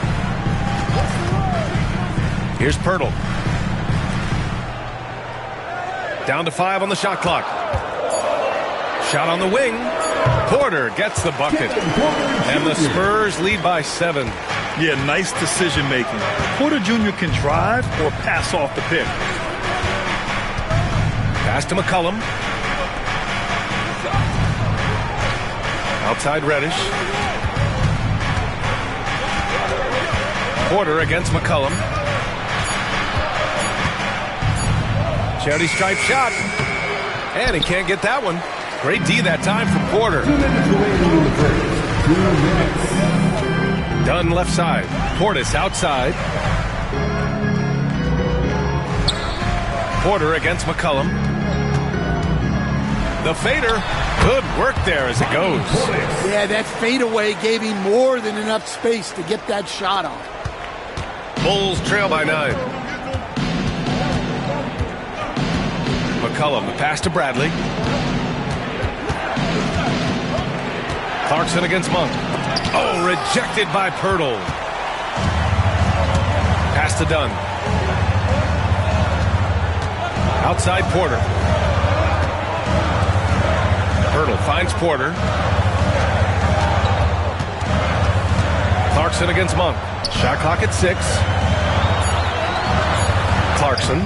Here's Pirtle. Down to 5 on the shot clock. Shot on the wing. Porter gets the bucket. And the Spurs lead by 7. Yeah, nice decision making. Porter Jr. can drive or pass off the pick. Pass to McCollum. Outside Reddish. Porter against McCollum. Charity stripe shot. And he can't get that one. Great D that time from Porter. 2 minutes remaining in the first. 2 minutes. Dunn left side. Portis outside. Porter against McCollum. The fader. Good work there as it goes. Yeah, that fadeaway gave him more than enough space to get that shot off. Bulls trail by 9. McCollum, the pass to Bradley. Clarkson against Monk. Oh, rejected by Pirtle. Pass to Dunn. Outside Porter. Pirtle finds Porter. Clarkson against Monk. Shot clock at 6. Clarkson.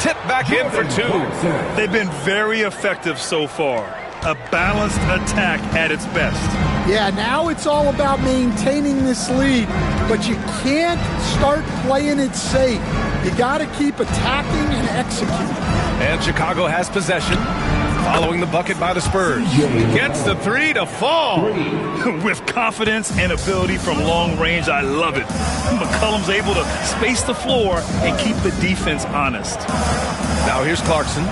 Tip back in for 2. They've been very effective so far. A balanced attack at its best. Yeah, now it's all about maintaining this lead, but you can't start playing it safe. You got to keep attacking and executing. And Chicago has possession. Following the bucket by the Spurs. Gets the 3 to fall. With confidence and ability from long range, I love it. McCollum's able to space the floor and keep the defense honest. Now here's Clarkson.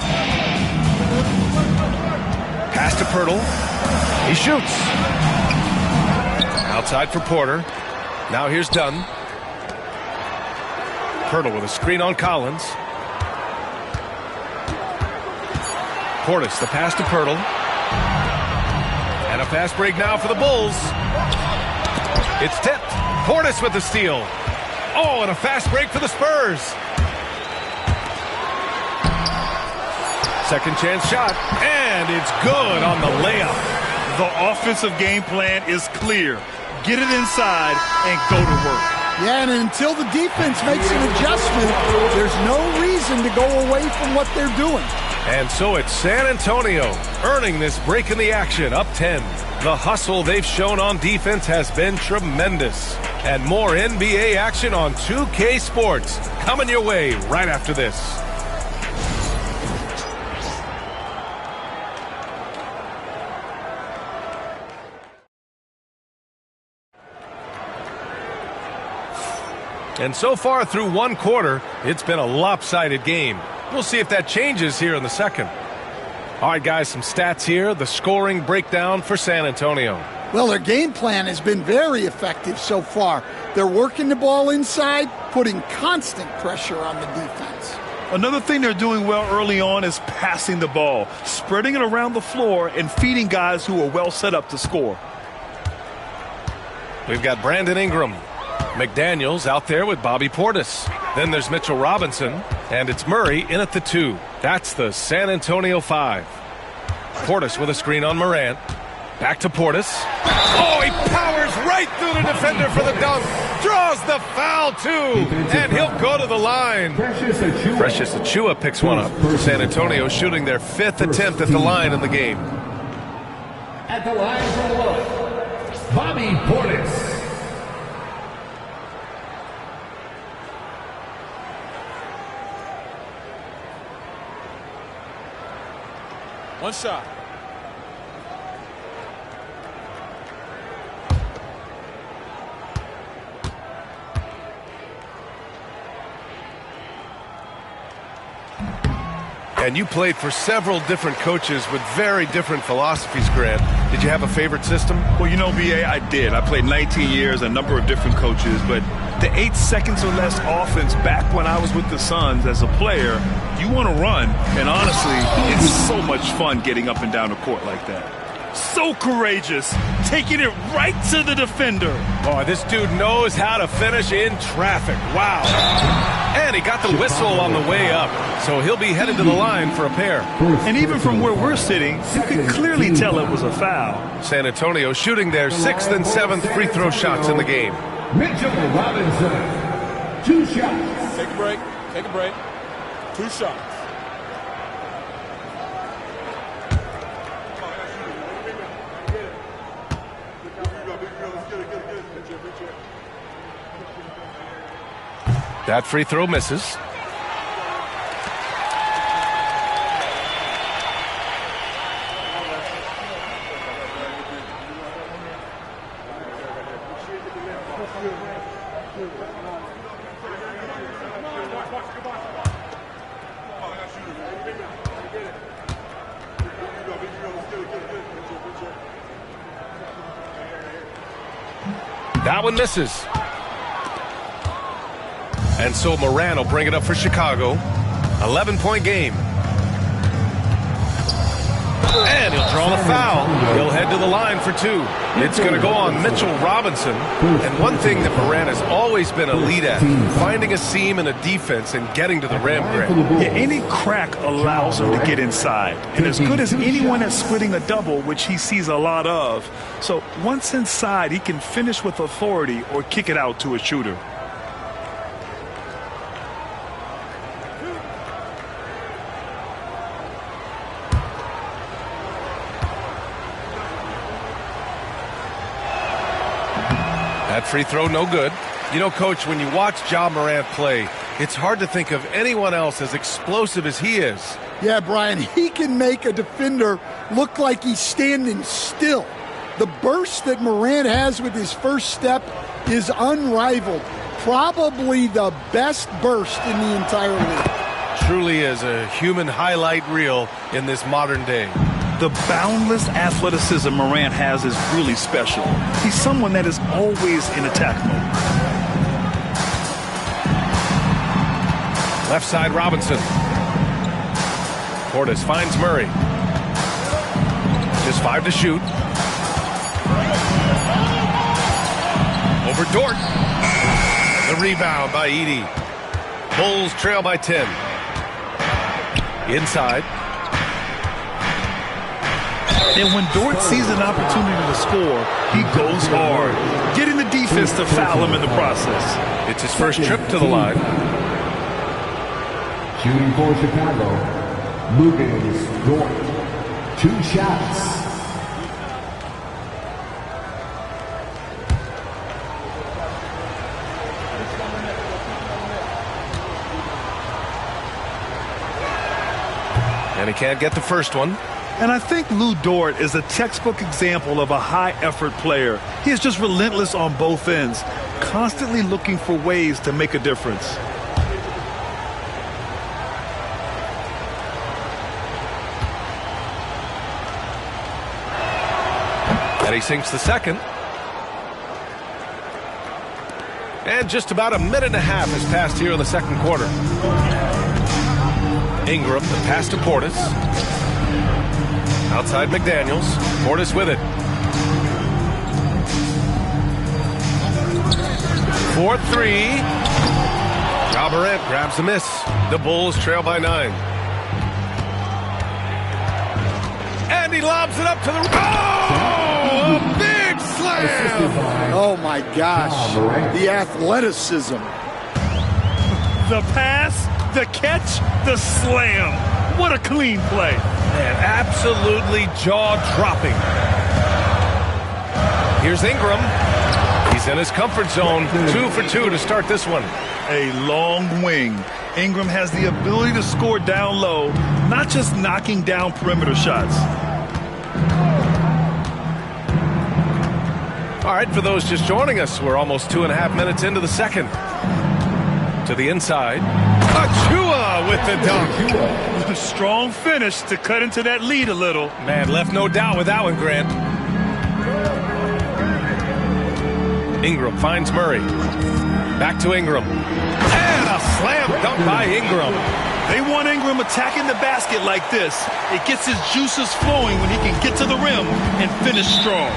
Pass to Pirtle. He shoots. Outside for Porter. Now here's Dunn. Pirtle with a screen on Collins. Portis, the pass to Pirtle. And a fast break now for the Bulls. It's tipped. Portis with the steal. Oh, and a fast break for the Spurs. Second chance shot. And it's good on the layup. The offensive game plan is clear. Get it inside and go to work. Yeah, and until the defense makes an adjustment, there's no reason to go away from what they're doing. And so it's San Antonio earning this break in the action, up 10. The hustle they've shown on defense has been tremendous. And more NBA action on 2K Sports coming your way right after this. And so far through one quarter, it's been a lopsided game. We'll see if that changes here in the second. All right, guys, some stats here. The scoring breakdown for San Antonio. Well, their game plan has been very effective so far. They're working the ball inside, putting constant pressure on the defense. Another thing they're doing well early on is passing the ball, spreading it around the floor and feeding guys who are well set up to score. We've got Brandon Ingram. McDaniels out there with Bobby Portis. Then there's Mitchell Robinson, and it's Murray in at the 2. That's the San Antonio 5. Portis with a screen on Morant. Back to Portis. Oh, he powers right through the defender for the dunk. Draws the foul, too. And he'll go to the line. Precious Achiuwa picks one up. San Antonio shooting their 5th attempt at the line in the game. At the line for one, Bobby Portis. One shot. And you played for several different coaches with very different philosophies, Grant. Did you have a favorite system? Well, you know, B.A., I did. I played 19 years, a number of different coaches, but the 8 seconds or less offense back when I was with the Suns as a player, you want to run, and honestly, it's so much fun getting up and down the court like that. So courageous, taking it right to the defender. Boy, this dude knows how to finish in traffic. Wow. And he got the whistle on the way up, so he'll be headed to the line for a pair. And even from where we're sitting, you can clearly tell it was a foul. San Antonio shooting their 6th and 7th free throw shots in the game. Mitchell Robinson, 2 shots. Take a break. Take a break. 2 shots. That free throw misses. That one misses. And so Moran will bring it up for Chicago. 11-point game. And he'll draw the foul. He'll head to the line for 2. It's going to go on Mitchell Robinson. And one thing that Moran has always been elite at, finding a seam in a defense and getting to the rim. Yeah, any crack allows him to get inside. And as good as anyone at splitting a double, which he sees a lot of. So once inside, he can finish with authority or kick it out to a shooter. That free throw, no good. You know, Coach, when you watch Ja Morant play, it's hard to think of anyone else as explosive as he is. Yeah, Brian, he can make a defender look like he's standing still. The burst that Morant has with his first step is unrivaled. Probably the best burst in the entire league. Truly is a human highlight reel in this modern day. The boundless athleticism Morant has is really special. He's someone that is always in attack mode. Left side, Robinson. Portis finds Murray. Just 5 to shoot. Over Dort. The rebound by Edey. Bulls trail by 10. Inside. And when Dort sees an opportunity to score, he goes hard, getting the defense to foul him in the process. It's his first trip to the line. Shooting for Chicago, Lucas Dort, 2 shots. And he can't get the first one. And I think Lou Dort is a textbook example of a high-effort player. He is just relentless on both ends, constantly looking for ways to make a difference. And he sinks the second. And just about a minute and a half has passed here in the second quarter. Ingram, the pass to Portis. Outside McDaniels. Portis with it. 4-3. Ja Morant grabs the miss. The Bulls trail by 9. And he lobs it up to the... Oh! A big slam! Oh, my gosh. The athleticism. The pass, the catch, the slam. What a clean play. Man, absolutely jaw-dropping. Here's Ingram. He's in his comfort zone. 2 for 2 to start this one. A long wing. Ingram has the ability to score down low, not just knocking down perimeter shots. All right, for those just joining us, we're almost 2.5 minutes into the second. To the inside. Achua with the dunk. A strong finish to cut into that lead a little. Man, left no doubt with that one, Grant. Ingram finds Murray. Back to Ingram. And a slam dunk by Ingram. They want Ingram attacking the basket like this. It gets his juices flowing when he can get to the rim and finish strong.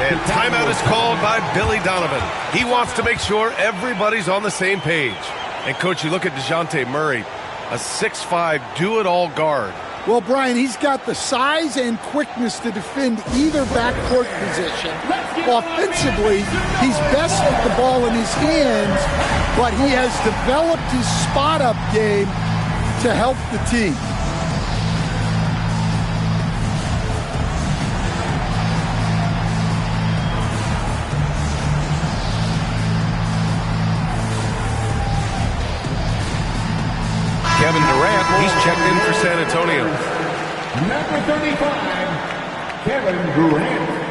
And timeout is called by Billy Donovan. He wants to make sure everybody's on the same page. And, Coach, you look at DeJounte Murray, a 6'5", do-it-all guard. Well, Brian, he's got the size and quickness to defend either backcourt position. Offensively, he's best with the ball in his hands, but he has developed his spot-up game to help the team. Kevin Durant, he's checked in for San Antonio. Number 35, Kevin Durant.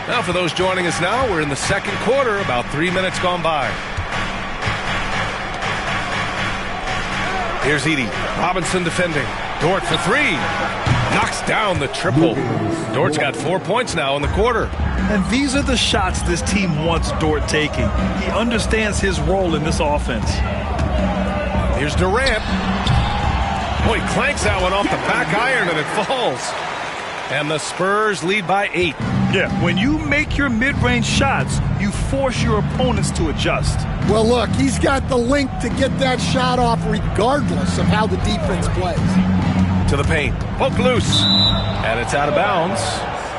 Now, for those joining us now, we're in the second quarter, about 3 minutes gone by. Here's Edey. Robinson defending. Dort for 3. Knocks down the triple. Dort's got 4 points now in the quarter. And these are the shots this team wants Dort taking. He understands his role in this offense. Here's Durant. Boy, he clanks that one off the back iron and it falls. And the Spurs lead by 8. Yeah, when you make your mid-range shots, you force your opponents to adjust. Well, look, he's got the link to get that shot off regardless of how the defense plays. To the paint. Poke loose. And it's out of bounds.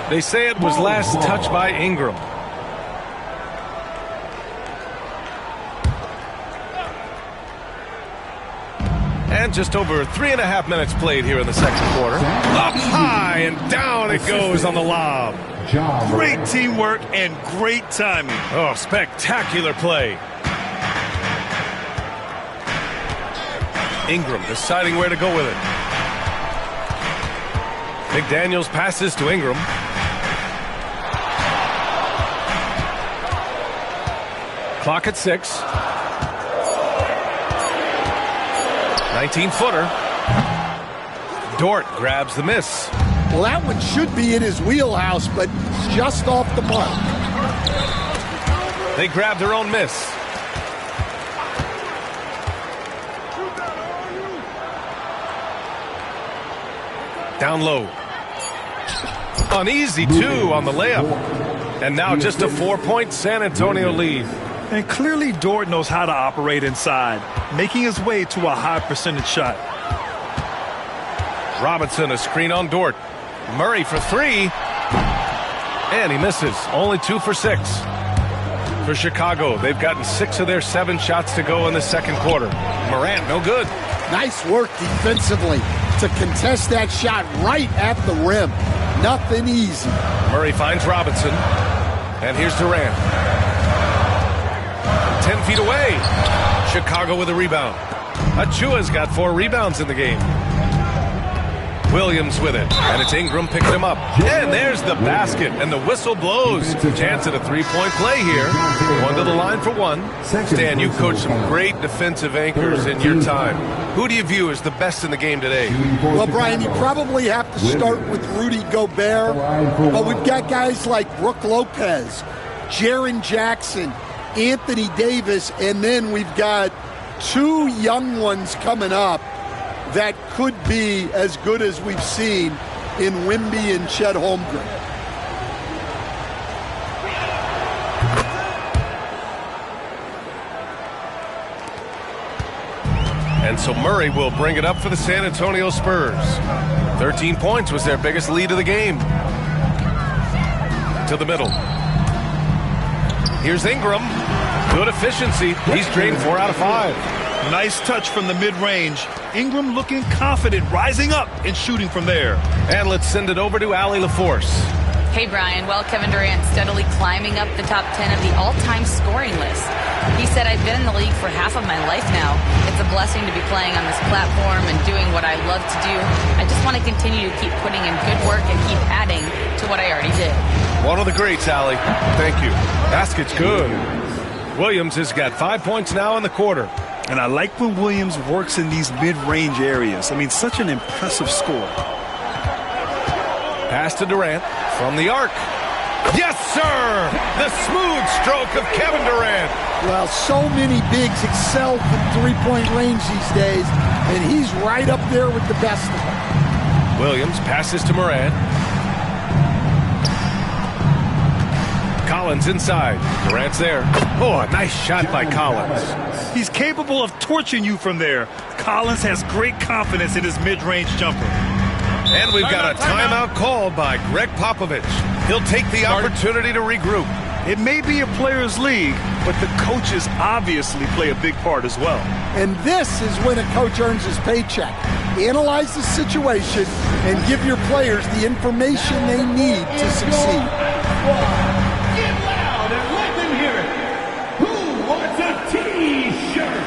They say it was last touched by Ingram. And just over 3.5 minutes played here in the second quarter. Up high and down it goes on the lob. Great teamwork and great timing. Oh, spectacular play. Ingram deciding where to go with it. McDaniels passes to Ingram. Clock at 6. 19-footer. Dort grabs the miss. Well, that one should be in his wheelhouse, but just off the mark. They grab their own miss. Down low. Uneasy, too, on the layup. And now just a 4-point San Antonio lead. And clearly Dort knows how to operate inside, making his way to a high percentage shot. Robinson, a screen on Dort. Murray for 3. And he misses. Only 2 for 6. For Chicago, they've gotten 6 of their 7 shots to go in the second quarter. Morant, no good. Nice work defensively to contest that shot right at the rim. Nothing easy. Murray finds Robinson. And here's Durant. 10 feet away. Chicago with a rebound. Achua's got 4 rebounds in the game. Williams with it, and it's Ingram picking him up. And there's the basket, and the whistle blows. Chance at a three-point play here. One to the line for one. Stan, you coached some great defensive anchors in your time. Who do you view as the best in the game today? Well, Brian, you probably have to start with Rudy Gobert, but we've got guys like Brook Lopez, Jaren Jackson, Anthony Davis, and then we've got two young ones coming up that could be as good as we've seen in Wemby and Chet Holmgren. And so Murray will bring it up for the San Antonio Spurs. 13 points was their biggest lead of the game. To the middle. Here's Ingram. Good efficiency. He's drained 4 out of 5. Nice touch from the mid-range. Ingram looking confident, rising up and shooting from there. And let's send it over to Allie LaForce. Hey, Brian. Well, Kevin Durant steadily climbing up the top 10 of the all-time scoring list. He said, I've been in the league for half of my life now. It's a blessing to be playing on this platform and doing what I love to do. I just want to continue to keep putting in good work and keep adding to what I already did. One of the greats, Allie. Thank you. Basket's good. Williams has got 5 points now in the quarter. And I like when Williams works in these mid-range areas. I mean, such an impressive score. Pass to Durant from the arc. Yes, sir! The smooth stroke of Kevin Durant. Well, so many bigs excel from three-point range these days, and he's right up there with the best of them. Williams passes to Moran. Collins inside. Durant's there. Oh, a nice shot by Collins. He's capable of torching you from there. Collins has great confidence in his mid-range jumper. And we've got a timeout called by Greg Popovich. He'll take the opportunity to regroup. It may be a players' league, but the coaches obviously play a big part as well. And this is when a coach earns his paycheck. Analyze the situation and give your players the information they need to succeed. Get loud and let them hear it. Who wants a T-shirt?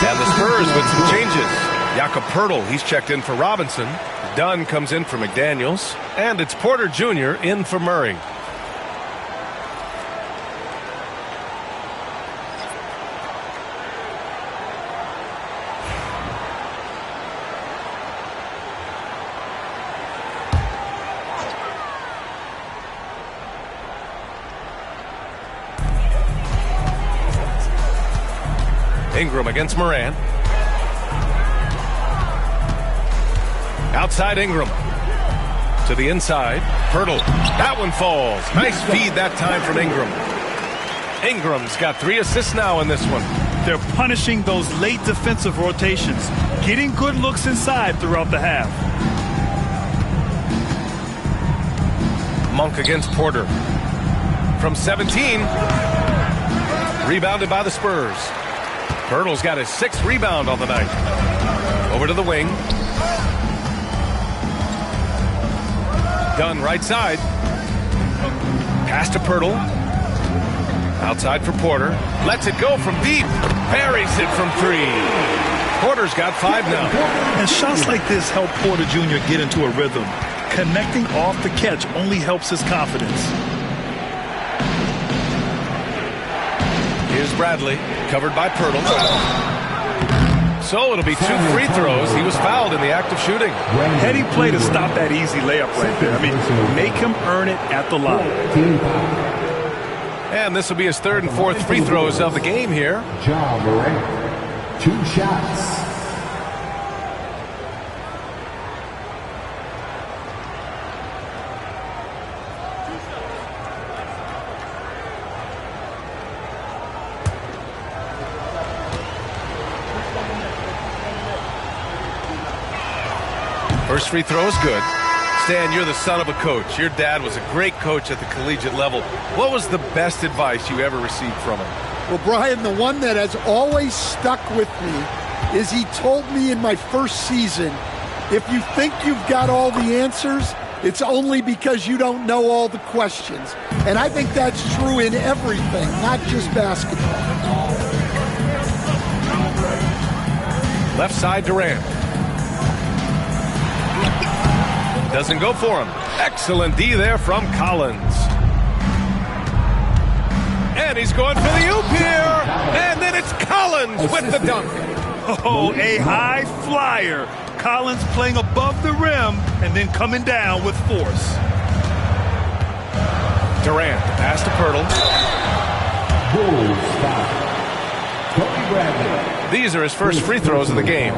And the Spurs with some changes. Jakob Poeltl, he's checked in for Robinson. Dunn comes in for McDaniels. And it's Porter Jr. in for Murray. Ingram against Moran. Outside Ingram. To the inside. Poeltl. That one falls. Nice feed that time from Ingram. Ingram's got 3 assists now in this one. They're punishing those late defensive rotations, getting good looks inside throughout the half. Monk against Porter. From 17. Rebounded by the Spurs. Poeltl's got his 6th rebound on the night. Over to the wing. Dunn right side. Pass to Poeltl. Outside for Porter. Lets it go from deep. Buries it from 3. Porter's got 5 now. And shots like this help Porter Jr. get into a rhythm. Connecting off the catch only helps his confidence. Here's Bradley, covered by Poeltl. So it'll be 2 free throws. He was fouled in the act of shooting. Heady play to stop that easy layup right there. I mean, make him earn it at the line. And this will be his 3rd and 4th free throws of the game here. Ja Morant, 2 shots. First free throw is good. Stan, you're the son of a coach. Your dad was a great coach at the collegiate level. What was the best advice you ever received from him? Well, Brian, the one that has always stuck with me is he told me in my first season, if you think you've got all the answers, it's only because you don't know all the questions. And I think that's true in everything, not just basketball. Left side, Durant. Doesn't go for him. Excellent D there from Collins. And he's going for the oop here. And then it's Collins with the dunk. Oh, a high flyer. Collins playing above the rim and then coming down with force. Durant, pass to Pirtle. Bulls foul. Tony Bradley. These are his first free throws of the game.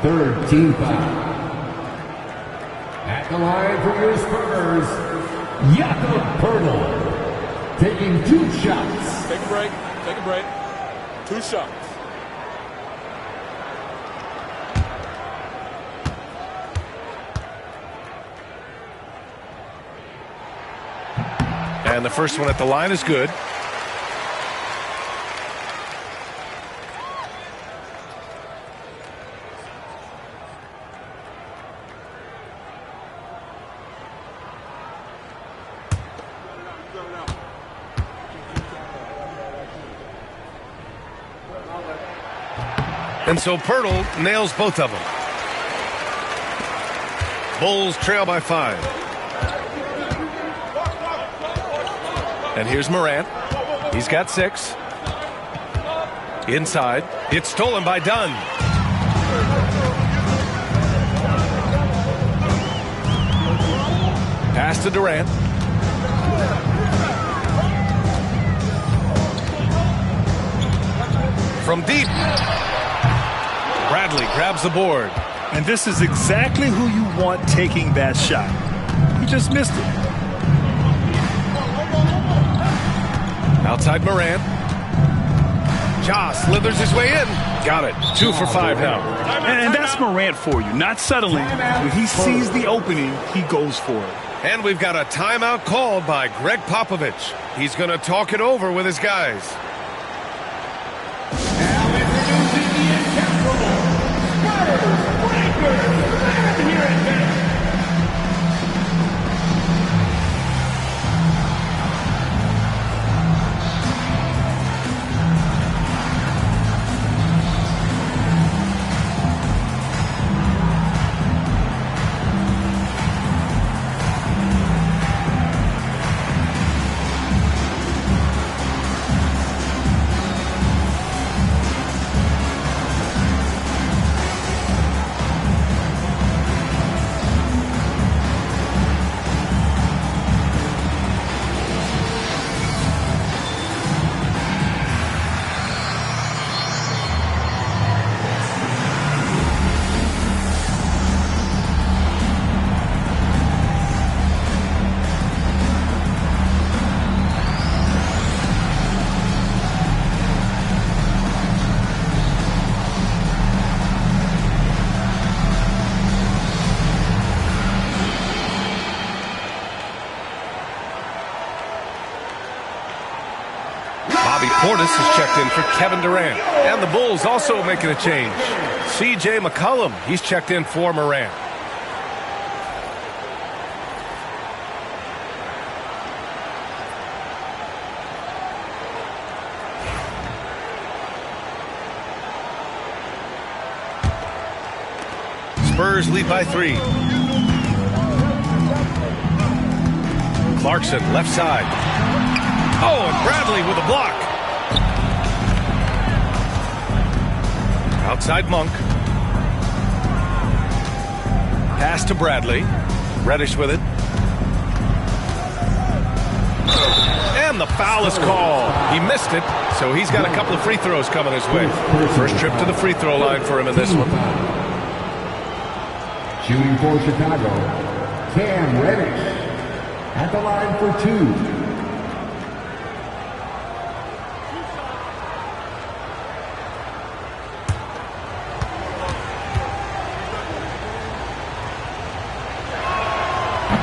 3rd team foul. At the line for your Spurs, Jakob Pirtle, taking 2 shots. Take a break. Take a break. 2 shots. And the first one at the line is good. And so Pirtle nails both of them. Bulls trail by 5. And here's Morant. He's got 6. Inside. It's stolen by Dunn. Pass to Durant. From deep. Bradley grabs the board. And this is exactly who you want taking that shot. He just missed it. Outside Morant. Ja slithers his way in. Got it. 2 for 5 now. And that's Morant for you. Not settling. When he sees the opening, he goes for it. And we've got a timeout called by Greg Popovich. He's going to talk it over with his guys. Portis is checked in for Kevin Durant. And the Bulls also making a change. C.J. McCollum, he's checked in for Morant. Spurs lead by 3. Clarkson, left side. Oh, and Bradley with a block. Outside Monk. Pass to Bradley. Reddish with it. And the foul is called. He missed it, so he's got a couple of free throws coming his way. First trip to the free throw line for him in this one. Shooting for Chicago, Cam Reddish at the line for 2.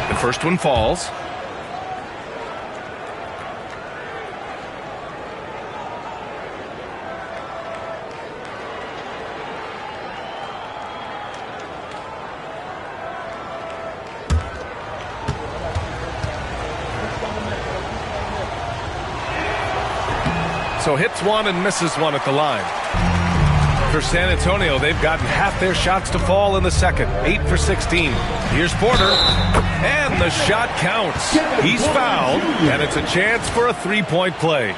The first one falls. So hits one and misses one at the line. For San Antonio, they've gotten half their shots to fall in the second. 8 for 16. Here's Porter. And the shot counts. He's fouled, and it's a chance for a three-point play.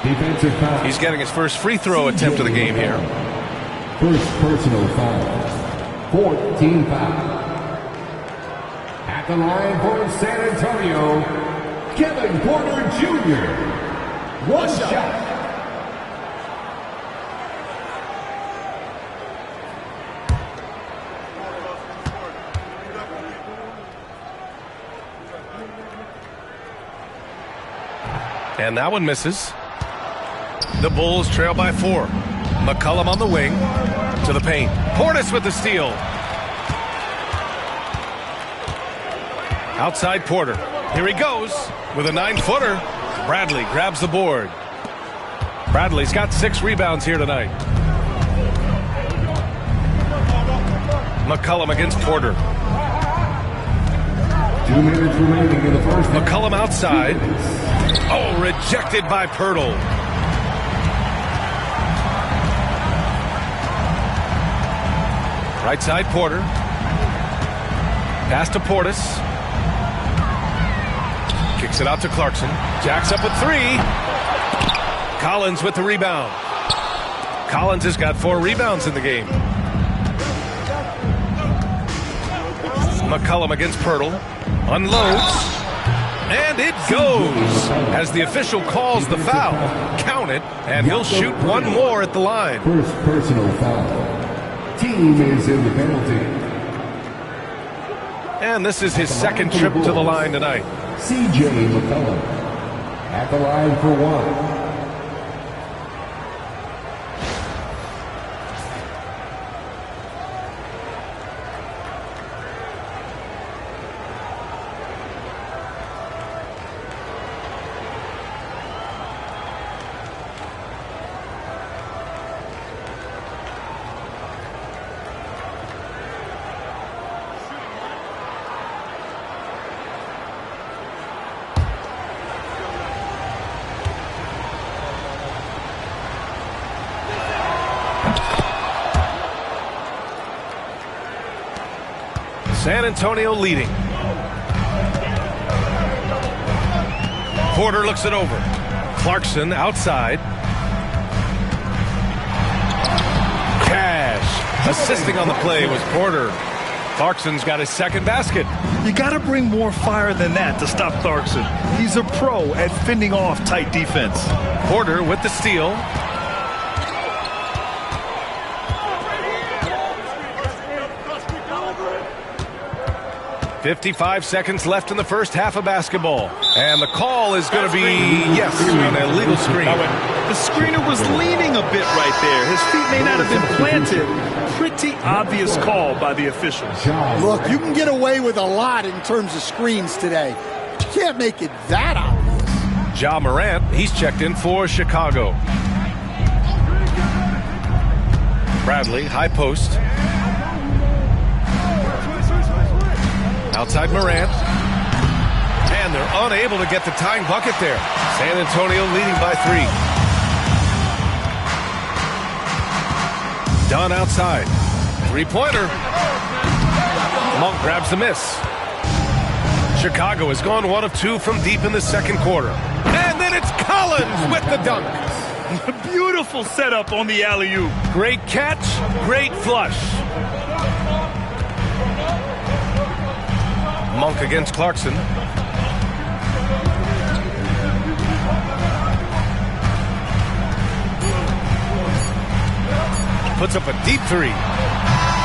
He's getting his first free throw attempt of the game here. First personal foul. 14 foul. At the line for San Antonio, Kevin Porter Jr. One shot. And that one misses. The Bulls trail by 4. McCollum on the wing. To the paint. Portis with the steal. Outside Porter. Here he goes with a 9-footer. Bradley grabs the board. Bradley's got 6 rebounds here tonight. McCollum against Porter. 2 minutes remaining in the first. McCollum outside. Oh, rejected by Pirtle. Right side Porter. Pass to Portis. Kicks it out to Clarkson. Jacks up a 3. Collins with the rebound. Collins has got 4 rebounds in the game. McCollum against Pirtle. Unloads. And it goes as the official calls the foul. Count it, and he'll shoot one more at the line. First personal foul. Team is in the penalty. And this is his second trip to the line tonight. C.J. McCollum at the line for 1. San Antonio leading. Porter looks it over. Clarkson outside. Cash assisting on the play was Porter. Clarkson's got his second basket. You got to bring more fire than that to stop Clarkson. He's a pro at fending off tight defense. Porter with the steal. 55 seconds left in the first half of basketball. And the call is going to be, yes, an illegal screen. The screener was leaning a bit right there. His feet may not have been planted. Pretty obvious call by the officials. Look, you can get away with a lot in terms of screens today. You can't make it that obvious. Ja Morant, he's checked in for Chicago. Bradley, high post. Outside Morant. And they're unable to get the tying bucket there. San Antonio leading by 3. Dunn outside. Three-pointer. Monk grabs the miss. Chicago has gone 1 of 2 from deep in the second quarter. And then it's Collins with the dunk. Beautiful setup on the alley-oop. Great catch, great flush. Monk against Clarkson. Puts up a deep three.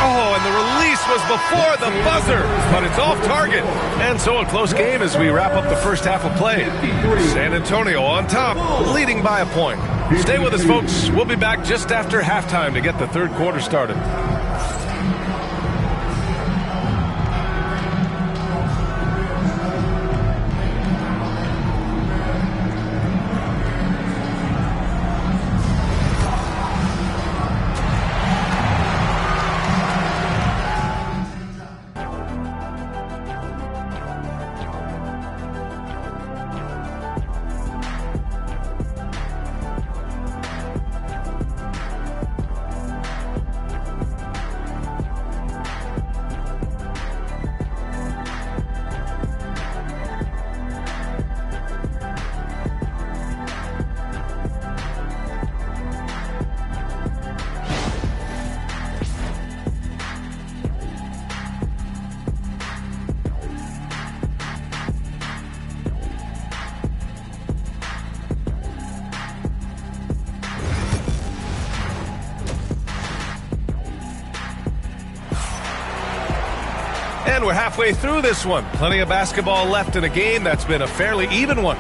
Oh, and the release was before the buzzer, but it's off target. And so a close game as we wrap up the first half of play. San Antonio on top, leading by a point. Stay with us, folks. We'll be back just after halftime to get the third quarter started. And we're halfway through this one. Plenty of basketball left in a game that's been a fairly even one.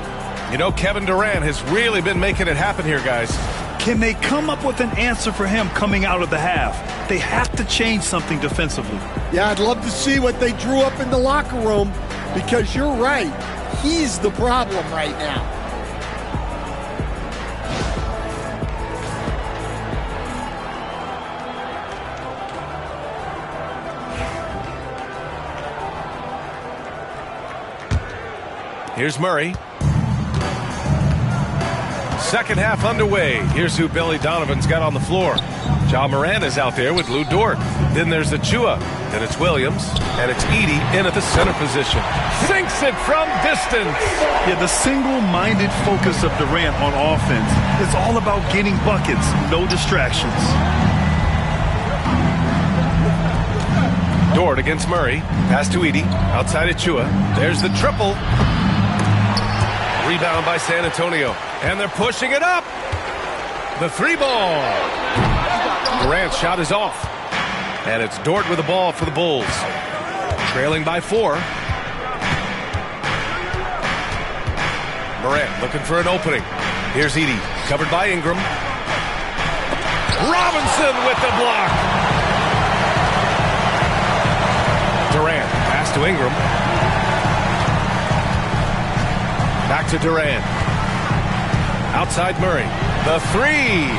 You know, Kevin Durant has really been making it happen here, guys. Can they come up with an answer for him coming out of the half? They have to change something defensively. Yeah, I'd love to see what they drew up in the locker room, because you're right. He's the problem right now. Here's Murray. Second half underway. Here's who Billy Donovan's got on the floor. Ja Morant is out there with Lou Dort. Then there's Achua. Then it's Williams. And it's Edey in at the center position. Sinks it from distance. Yeah, the single-minded focus of Durant on offense is all about getting buckets, no distractions. Dort against Murray. Pass to Edey. Outside Achua. There's the triple. Rebound by San Antonio. And they're pushing it up. The three ball. Durant's shot is off. And it's Dort with the ball for the Bulls. Trailing by 4. Morant looking for an opening. Here's Edey. Covered by Ingram. Robinson with the block. Durant. Pass to Ingram. Back to Durant. Outside Murray. The three.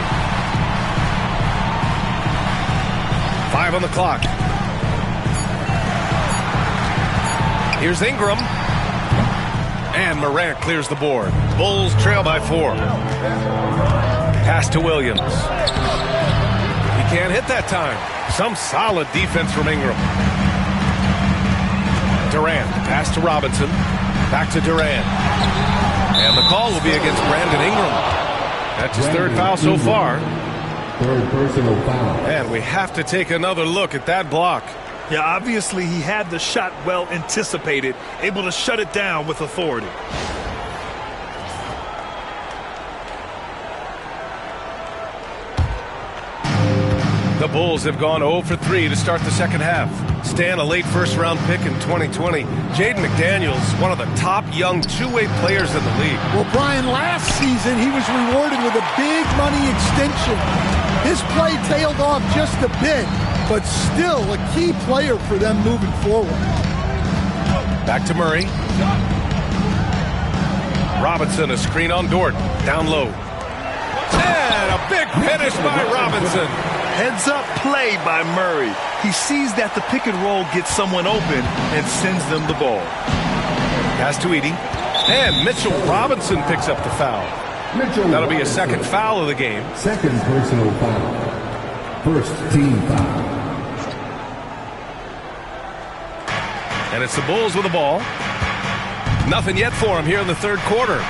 5 on the clock. Here's Ingram. And Morant clears the board. Bulls trail by 4. Pass to Williams. He can't hit that time. Some solid defense from Ingram. Durant. Pass to Robinson. Back to Durant. And the call will be against Brandon Ingram. That's his third foul so far. Third personal foul. And we have to take another look at that block. Yeah, obviously he had the shot well anticipated, able to shut it down with authority. The Bulls have gone 0 for 3 to start the second half. Stan, a late first-round pick in 2020. Jaden McDaniels, one of the top young two-way players in the league. Well, Brian, last season he was rewarded with a big money extension. His play tailed off just a bit, but still a key player for them moving forward. Back to Murray. Robinson, a screen on Dort. Down low. And a big finish by Robinson. Heads-up play by Murray. He sees that the pick and roll gets someone open and sends them the ball. Pass to Edey. And Mitchell Robinson picks up the foul. That'll be a second foul of the game. Second personal foul. First team foul. And it's the Bulls with the ball. Nothing yet for him here in the third quarter.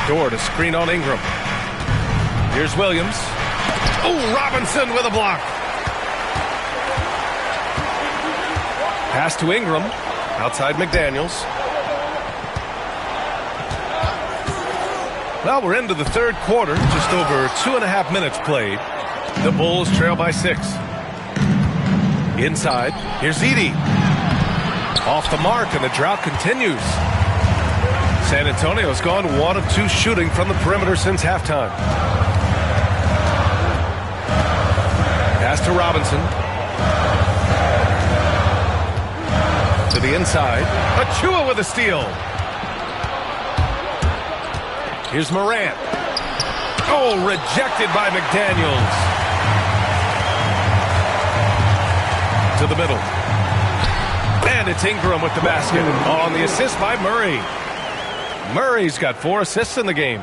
Dort, a screen on Ingram. Here's Williams. Oh, Robinson with a block. Pass to Ingram. Outside McDaniels. Well, we're into the third quarter. Just over 2.5 minutes played. The Bulls trail by 6. Inside. Here's Edey. Off the mark, and the drought continues. San Antonio's gone 1 of 2 shooting from the perimeter since halftime. Pass to Robinson. To the inside. Achua with a steal. Here's Morant. Oh, rejected by McDaniels. To the middle. And it's Ingram with the basket. On the assist by Murray. Murray's got 4 assists in the game.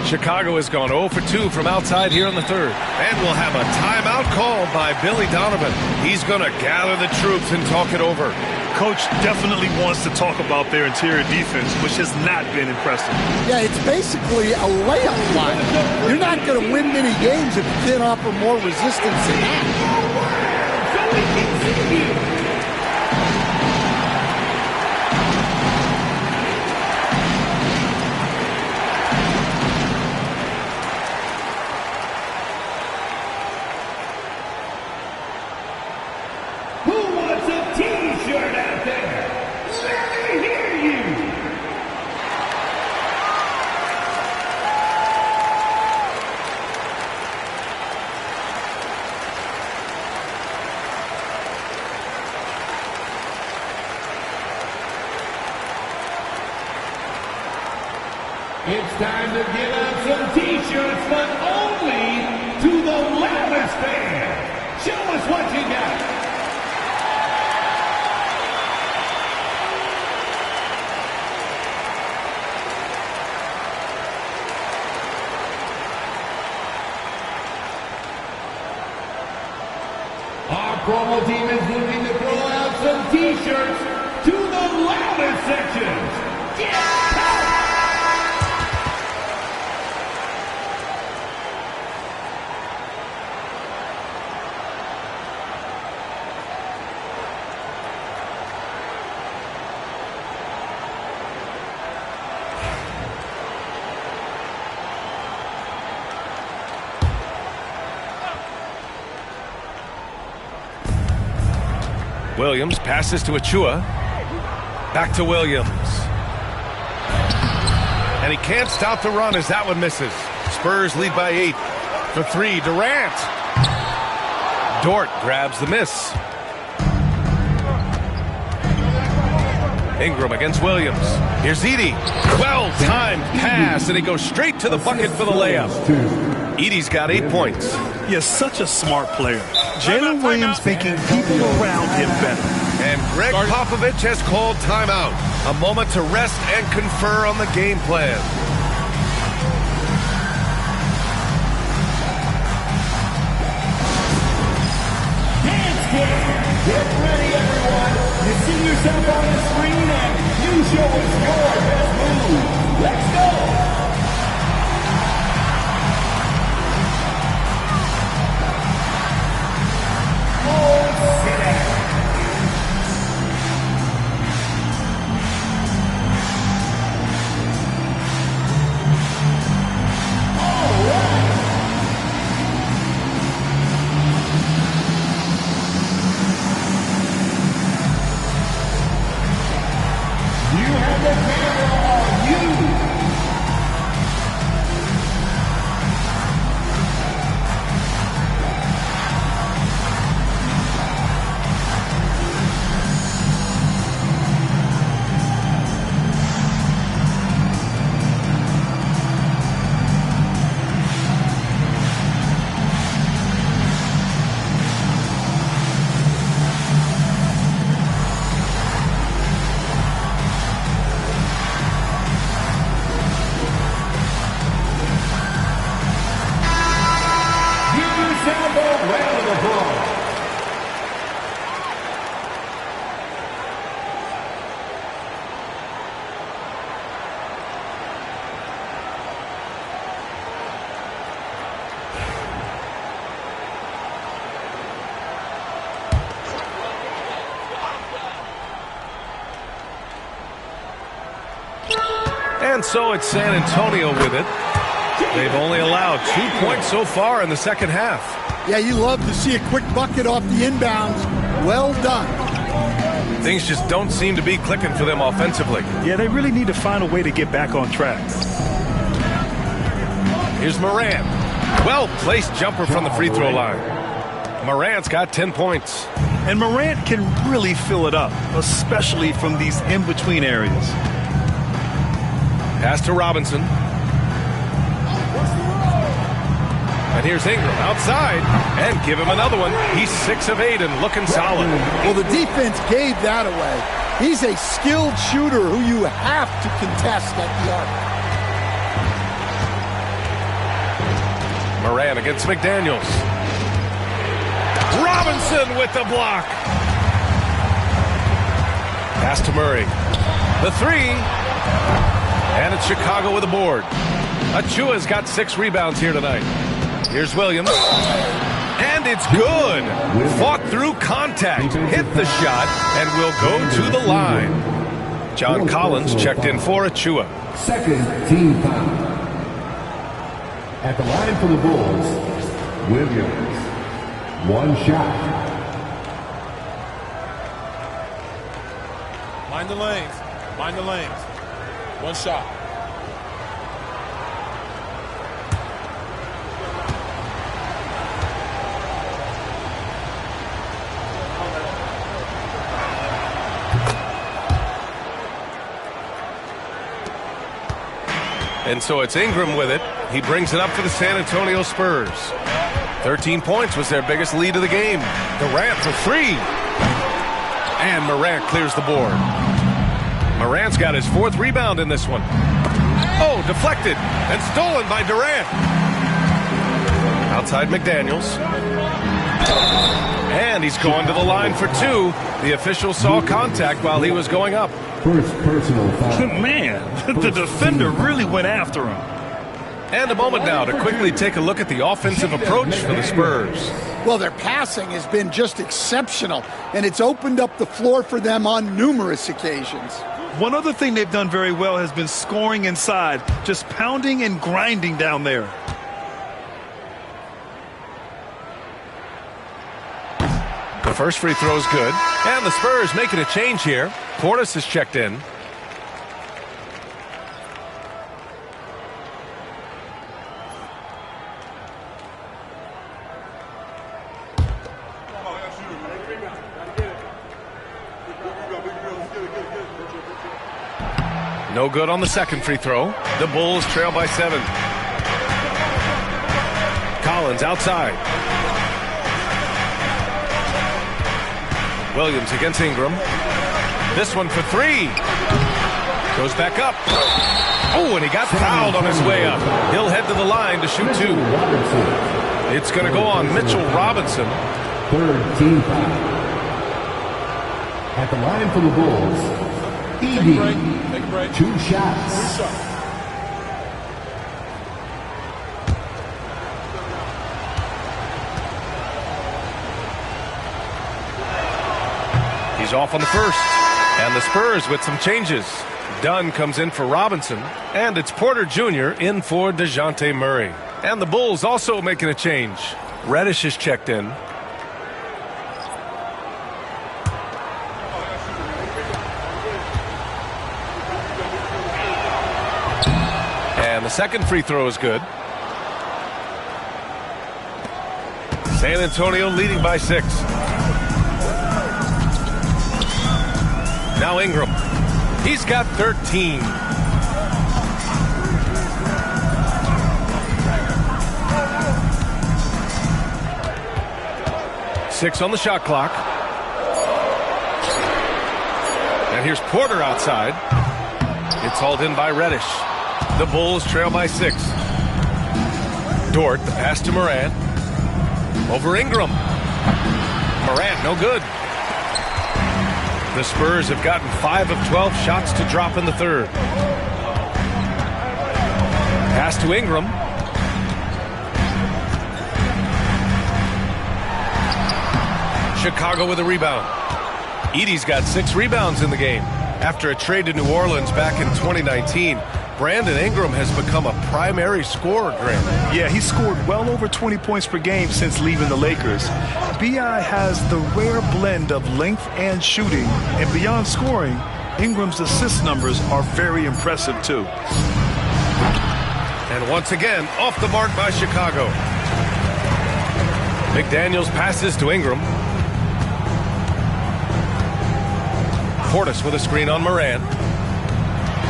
Chicago has gone 0 for 2 from outside here in the third. And we'll have a timeout called by Billy Donovan. He's going to gather the troops and talk it over. Coach definitely wants to talk about their interior defense, which has not been impressive. Yeah, it's basically a layup line. You're not going to win many games if you can't offer more resistance than that. It's time to give out some T-shirts, but only to the loudest fan. Show us what you got. Our promo team is looking to throw out some T-shirts to the loudest sections. Yeah! Williams passes to Achua. Back to Williams. And he can't stop the run as that one misses. Spurs lead by 8. For 3, Durant. Dort grabs the miss. Ingram against Williams. Here's Edey. Well-timed pass, and he goes straight to the bucket for the layup. Edey's got 8 points. He is such a smart player. Jalen Williams making people around him better. And Greg Popovich has called timeout. A moment to rest and confer on the game plan. Dance Game! Get ready, everyone! You see yourself on the screen and you show us your best move. Let's go! And so it's San Antonio with it. They've only allowed 2 points so far in the second half. Yeah, you love to see a quick bucket off the inbounds. Well done. Things just don't seem to be clicking for them offensively. Yeah, they really need to find a way to get back on track. Here's Morant. Well-placed jumper from the free throw line. Morant's got 10 points. And Morant can really fill it up, especially from these in-between areas. Pass to Robinson. And here's Ingram outside, and give him another one. He's 6 of 8 and looking solid. Well, the defense gave that away. He's a skilled shooter who you have to contest at the arc. Morant against McDaniels. Robinson with the block. Pass to Murray. The three. And it's Chicago with a board. Achua's got 6 rebounds here tonight. Here's Williams. And it's good. Fought through contact. Hit the shot and will go to the line. John Collins checked in for Achua. Second team foul. At the line for the Bulls, Williams. 1 shot. Mind the lanes. Mind the lanes. 1 shot. And so it's Ingram with it. He brings it up for the San Antonio Spurs. 13 points was their biggest lead of the game. Durant for 3. And Morant clears the board. Morant's got his 4th rebound in this one. Oh, deflected and stolen by Durant. Outside McDaniels. And he's going to the line for 2. The official saw contact while he was going up. First personal foul. Man, the defender really went after him. And a moment now to quickly take a look at the offensive approach for the Spurs. Well, their passing has been just exceptional, and it's opened up the floor for them on numerous occasions. One other thing they've done very well has been scoring inside, just pounding and grinding down there. The first free throw is good. And the Spurs making a change here. Portis is checked in. No good on the second free throw. The Bulls trail by 7. Collins outside. Williams against Ingram. This one for 3. Goes back up. Oh, and he got fouled on his way up. He'll head to the line to shoot 2. It's going to go on Mitchell Robinson. Third team foul. At the line for the Bulls, Take a break. 2 shots. 2 shots. He's off on the first. And the Spurs with some changes. Dunn comes in for Robinson. And it's Porter Jr. in for DeJounte Murray. And the Bulls also making a change. Reddish is checked in. And the second free throw is good. San Antonio leading by 6. Now Ingram. He's got 13. Six on the shot clock. And here's Porter outside. It's hauled in by Reddish. The Bulls trail by 6. Dort, the pass to Morant. Over Ingram. Morant, no good. The Spurs have gotten 5 of 12 shots to drop in the third. Pass to Ingram. Chicago with a rebound. Edey's got 6 rebounds in the game. After a trade to New Orleans back in 2019, Brandon Ingram has become a primary scorer, Grant. Yeah, he scored well over 20 points per game since leaving the Lakers. B.I. has the rare blend of length and shooting, and beyond scoring, Ingram's assist numbers are very impressive, too. And once again, off the mark by Chicago. McDaniels passes to Ingram. Portis with a screen on Moran.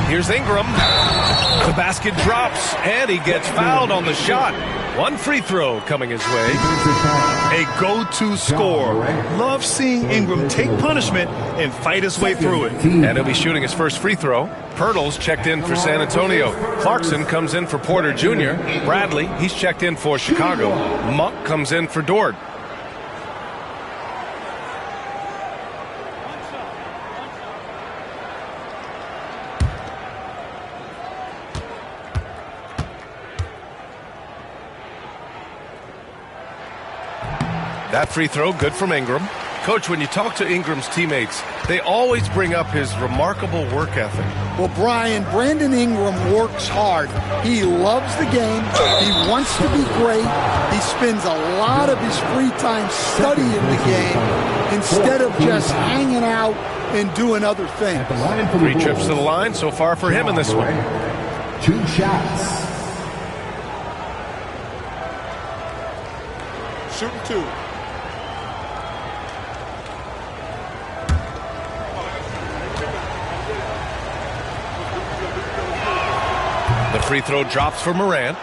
Here's Ingram. The basket drops, and he gets fouled on the shot. One free throw coming his way. A go-to scorer. Love seeing Ingram take punishment and fight his way through it. And he'll be shooting his first free throw. Pirtle's checked in for San Antonio. Clarkson comes in for Porter Jr. Bradley, he's checked in for Chicago. Monk comes in for Dort. That free throw, good from Ingram. Coach, when you talk to Ingram's teammates, they always bring up his remarkable work ethic. Well, Brian, Brandon Ingram works hard. He loves the game. He wants to be great. He spends a lot of his free time studying the game instead of just hanging out and doing other things. 3 trips to the line so far for him in this one. 2 shots. Shooting 2. The free throw drops for Moran.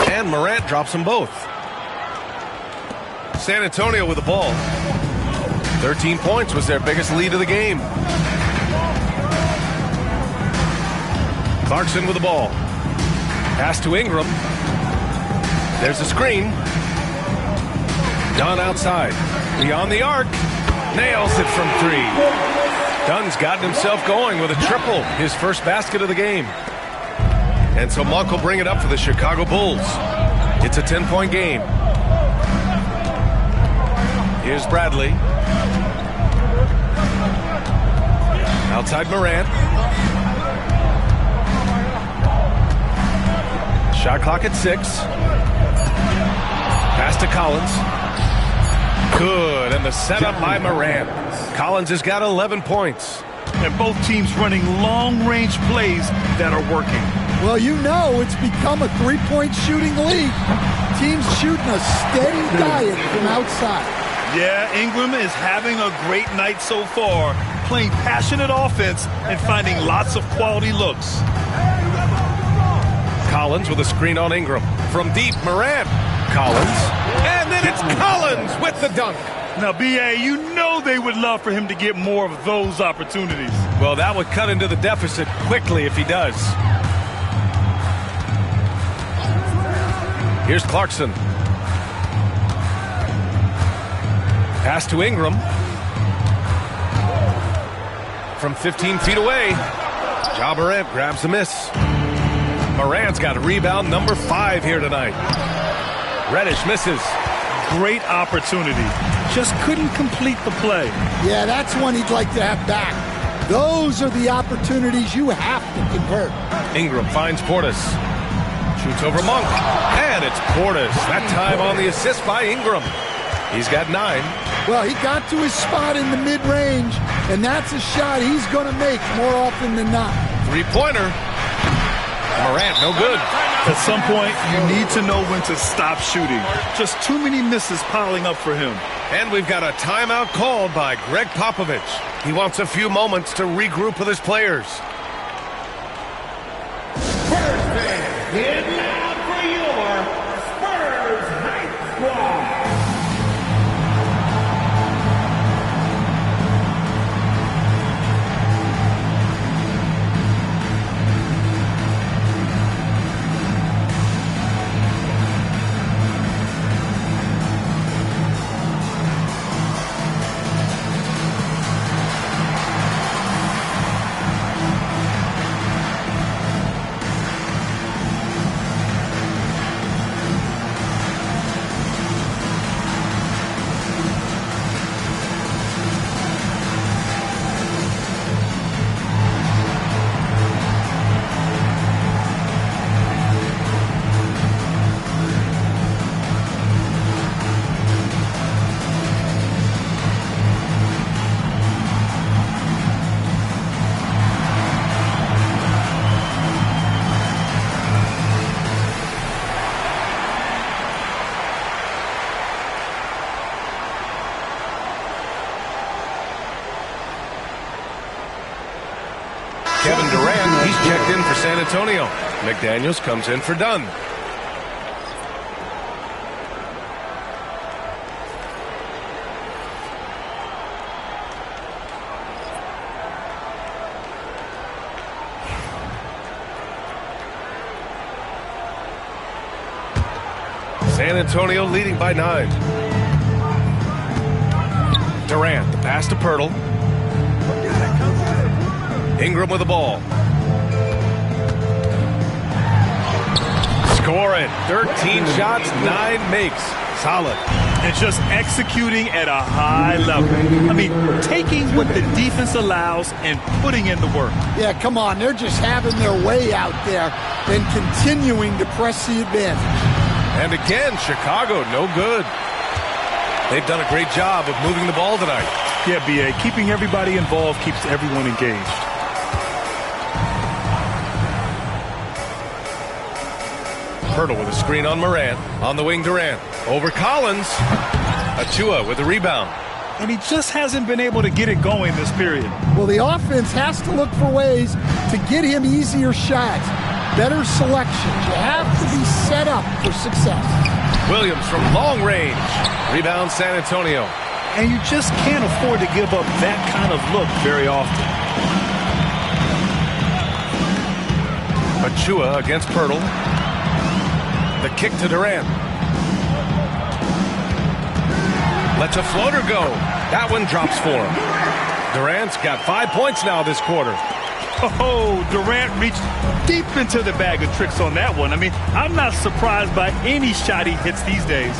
And Morant drops them both. San Antonio with the ball. 13 points was their biggest lead of the game. Clarkson with the ball. Pass to Ingram. There's a screen. Dunn outside. Beyond the arc. Nails it from 3. Dunn's gotten himself going with a triple. His first basket of the game. And so Monk will bring it up for the Chicago Bulls. It's a 10-point game. Here's Bradley. Outside Morant. Shot clock at 6. Pass to Collins. Good, and the setup by Morant. Collins has got 11 points. And both teams running long-range plays that are working. Well, you know it's become a three-point shooting league. Teams shooting a steady diet from outside. Yeah, Ingram is having a great night so far, playing passionate offense and finding lots of quality looks. Collins with a screen on Ingram. From deep, Morant. Collins. And then it's Collins with the dunk. Now, B.A., you know they would love for him to get more of those opportunities. Well, that would cut into the deficit quickly if he does. Here's Clarkson. Pass to Ingram. From 15 feet away. Ja Morant grabs the miss. Morant's got a rebound number 5 here tonight. Reddish misses. Great opportunity. Just couldn't complete the play. Yeah, that's one he'd like to have back. Those are the opportunities you have to convert. Ingram finds Portis. Shoots over Monk. And it's Portis. That time on the assist by Ingram. He's got 9. Well, he got to his spot in the mid-range, and that's a shot he's going to make more often than not. 3-pointer. Morant, no good. At some point, you need to know when to stop shooting. Just too many misses piling up for him. And we've got a timeout called by Greg Popovich. He wants a few moments to regroup with his players. Spurs fans, get loud for your Spurs Hype Squad. Kevin Durant. He's checked in for San Antonio. McDaniels comes in for Dunn. San Antonio leading by 9. Durant, the pass to Pirtle. Ingram with the ball. Scoring. 13 shots, 9 makes. Solid. And just executing at a high level. I mean, taking what the defense allows and putting in the work. Yeah, come on. They're just having their way out there and continuing to press the advantage. And again, Chicago, no good. They've done a great job of moving the ball tonight. Yeah, B.A., keeping everybody involved keeps everyone engaged. Pirtle with a screen on Morant. On the wing, Durant. Over Collins. Achua with the rebound. And he just hasn't been able to get it going this period. Well, the offense has to look for ways to get him easier shots, better selections. You have to be set up for success. Williams from long range. Rebound San Antonio. And you just can't afford to give up that kind of look very often. Achua against Pirtle. The kick to Durant. Lets a floater go. That one drops for him. Durant's got 5 points now this quarter. Oh, Durant reached deep into the bag of tricks on that one. I mean, I'm not surprised by any shot he hits these days.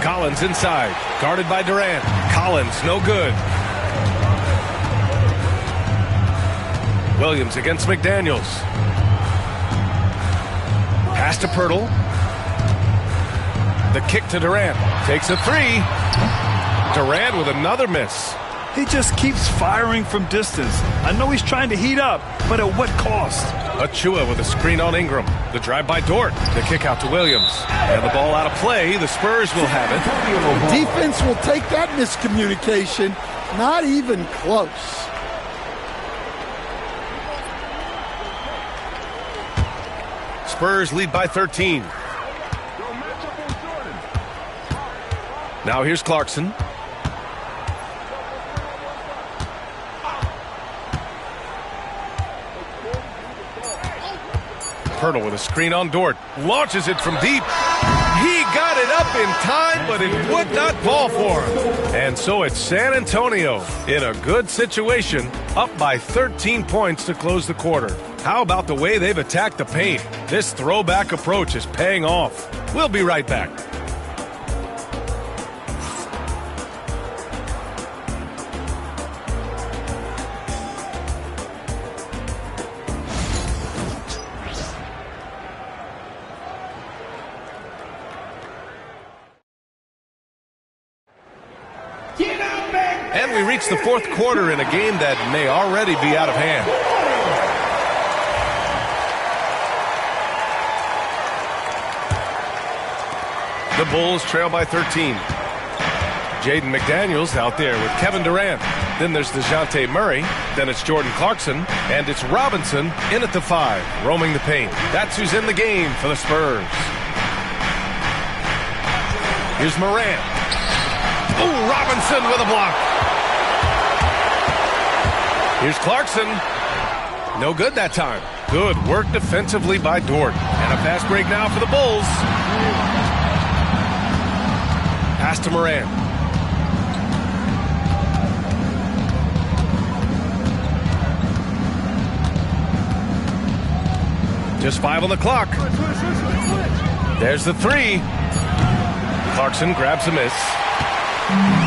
Collins inside. Guarded by Durant. Collins, no good. Williams against McDaniels. Pass to Pirtle. The kick to Durant. Takes a 3. Durant with another miss. He just keeps firing from distance. I know he's trying to heat up, but at what cost? Achua with a screen on Ingram. The drive by Dort. The kick out to Williams. And the ball out of play. The Spurs will have it. The defense will take that miscommunication. Not even close. Spurs lead by 13. Now here's Clarkson. Pirtle with a screen on Dort. Launches it from deep. He got it up in time, but it would not fall for him. And so it's San Antonio in a good situation, up by 13 points to close the quarter. How about the way they've attacked the paint? This throwback approach is paying off. We'll be right back. And we reach the fourth quarter in a game that may already be out of hand. The Bulls trail by 13. Jaden McDaniels out there with Kevin Durant. Then there's DeJounte Murray. Then it's Jordan Clarkson. And it's Robinson in at the 5, roaming the paint. That's who's in the game for the Spurs. Here's Morant. Ooh, Robinson with a block. Here's Clarkson. No good that time. Good work defensively by Dort. And a fast break now for the Bulls. Pass to Morant. Just 5 on the clock. There's the 3. Clarkson grabs a miss.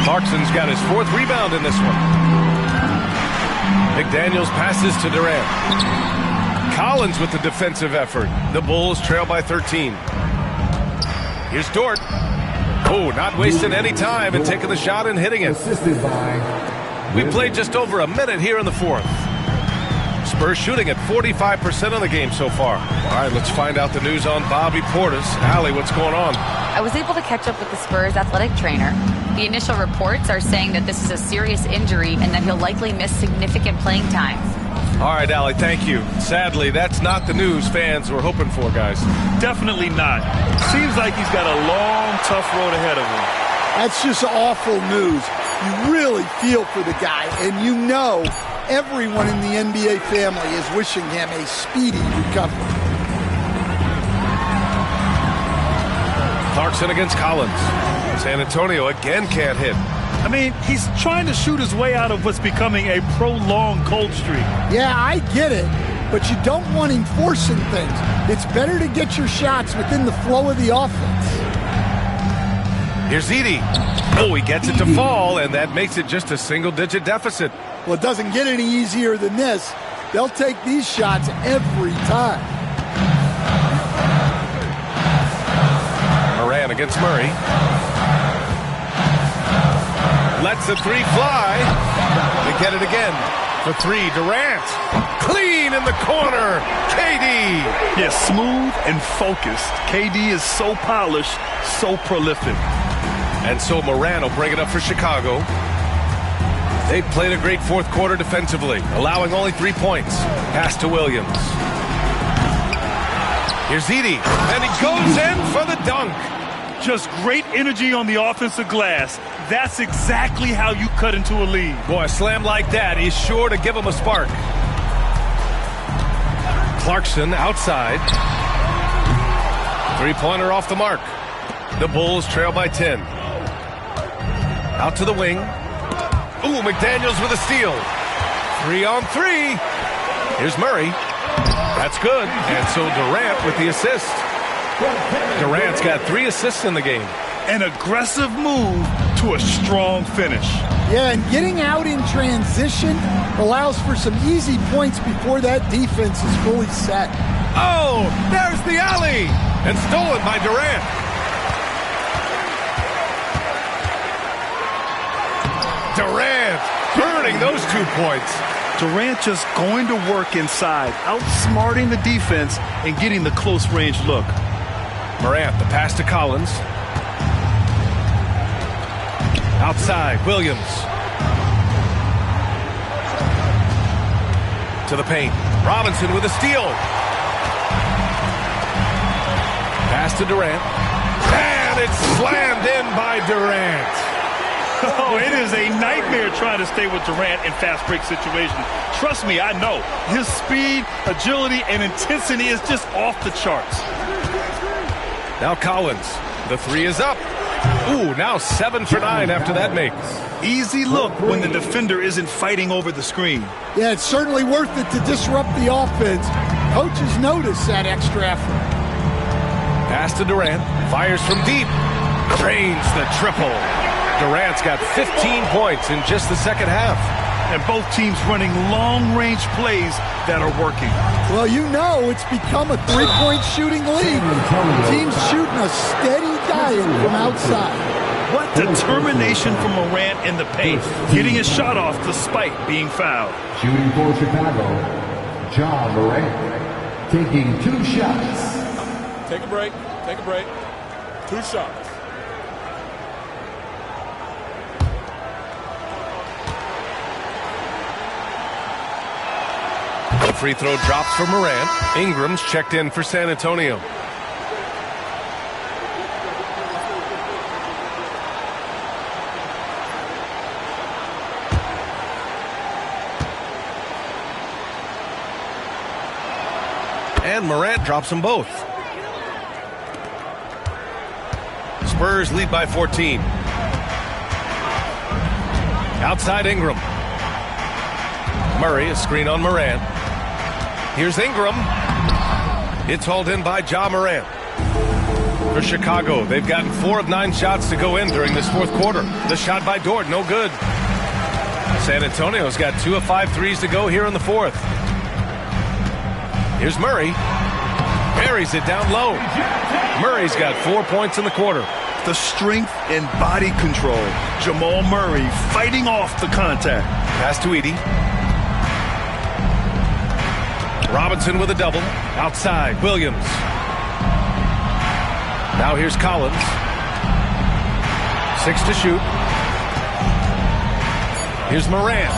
Clarkson's got his 4th rebound in this one. McDaniels passes to Durant. Collins with the defensive effort. The Bulls trail by 13. Here's Dort. Oh, not wasting any time and taking the shot and hitting it. We played just over a minute here in the fourth. Spurs shooting at 45% of the game so far. All right, let's find out the news on Bobby Portis. Allie, what's going on? I was able to catch up with the Spurs athletic trainer. The initial reports are saying that this is a serious injury and that he'll likely miss significant playing time. All right, Allie, thank you. Sadly, that's not the news fans were hoping for, guys. Definitely not. Seems like he's got a long, tough road ahead of him. That's just awful news. You really feel for the guy, and you know everyone in the NBA family is wishing him a speedy recovery. Clarkson against Collins. San Antonio again can't hit. I mean, he's trying to shoot his way out of what's becoming a prolonged cold streak. Yeah, I get it, but you don't want him forcing things. It's better to get your shots within the flow of the offense. Here's Edey. Oh, he gets it to fall, and that makes it just a single-digit deficit. Well, it doesn't get any easier than this. They'll take these shots every time. Moran against Murray. Lets the three fly. They get it again. For three, Durant. Clean in the corner. KD. Yeah, smooth and focused. KD is so polished, so prolific. And so Moran will bring it up for Chicago. They played a great fourth quarter defensively, allowing only 3 points. Pass to Williams. Here's Edey. And he goes in for the dunk. Just great energy on the offensive glass. That's exactly how you cut into a lead. Boy, a slam like that is sure to give him a spark. Clarkson outside. Three-pointer off the mark. The Bulls trail by 10. Out to the wing. Ooh, McDaniels with a steal. 3-on-3. Here's Murray. That's good. And so Durant with the assist. Durant's got 3 assists in the game. An aggressive move to a strong finish. Yeah, and getting out in transition allows for some easy points before that defense is fully set. Oh, there's the alley. And stolen by Durant. Durant burning those 2 points. Durant just going to work inside, outsmarting the defense and getting the close range look. Morant, the pass to Collins. Outside, Williams. To the paint. Robinson with a steal. Pass to Durant. And it's slammed in by Durant. Oh, it is a nightmare trying to stay with Durant in fast break situations. Trust me, I know. His speed, agility, and intensity is just off the charts. Now Collins. The three is up. Ooh, now 7 for 9 after that make. Easy look when the defender isn't fighting over the screen. Yeah, it's certainly worth it to disrupt the offense. Coaches notice that extra effort. Pass to Durant. Fires from deep. Drains the triple. Durant's got 15 points in just the second half. And both teams running long-range plays that are working. Well, you know it's become a three-point shooting league. Teams shooting a steady diet from outside. What determination from Morant in the paint, getting his shot off despite being fouled. Shooting for Chicago, Ja Morant, taking 2 shots. Take a break. Take a break. 2 shots. The free throw drops for Morant. Ingram's checked in for San Antonio. And Morant drops them both. Spurs lead by 14. Outside Ingram. Murray, a screen on Morant. Here's Ingram. It's hauled in by Ja Morant. For Chicago, they've gotten 4 of 9 shots to go in during this fourth quarter. The shot by Dort, no good. San Antonio's got 2 of 5 threes to go here in the fourth. Here's Murray. Buries it down low. Murray's got 4 points in the quarter. The strength and body control. Jamal Murray fighting off the contact. Pass to Edey. Robinson with a double. Outside, Williams. Now here's Collins. 6 to shoot. Here's Morant.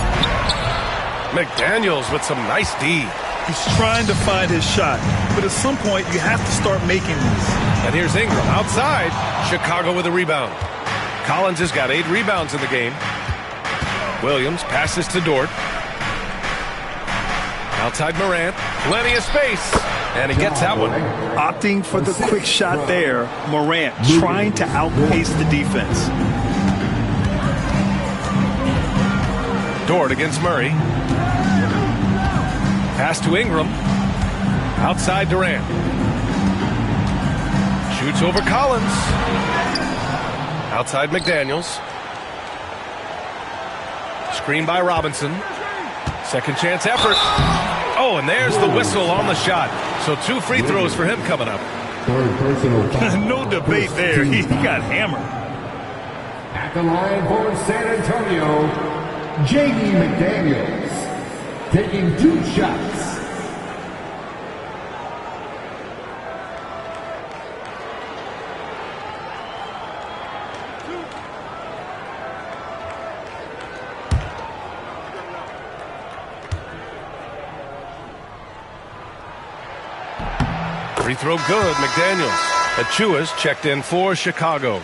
McDaniels with some nice D. He's trying to find his shot, but at some point you have to start making these. And here's Ingram outside. Chicago with a rebound. Collins has got 8 rebounds in the game. Williams passes to Dort. Outside Morant. Plenty of space. And he gets that one. Opting for the quick shot there. Morant trying to outpace the defense. Dort against Murray. Pass to Ingram. Outside Durant. Shoots over Collins. Outside McDaniels. Screen by Robinson. Second chance effort. Oh, and there's the whistle on the shot. So 2 free throws for him coming up. No debate there. He got hammered. At the line for San Antonio, J.D. McDaniels, taking 2 shots. Free throw good, McDaniels. Achua's checked in for Chicago.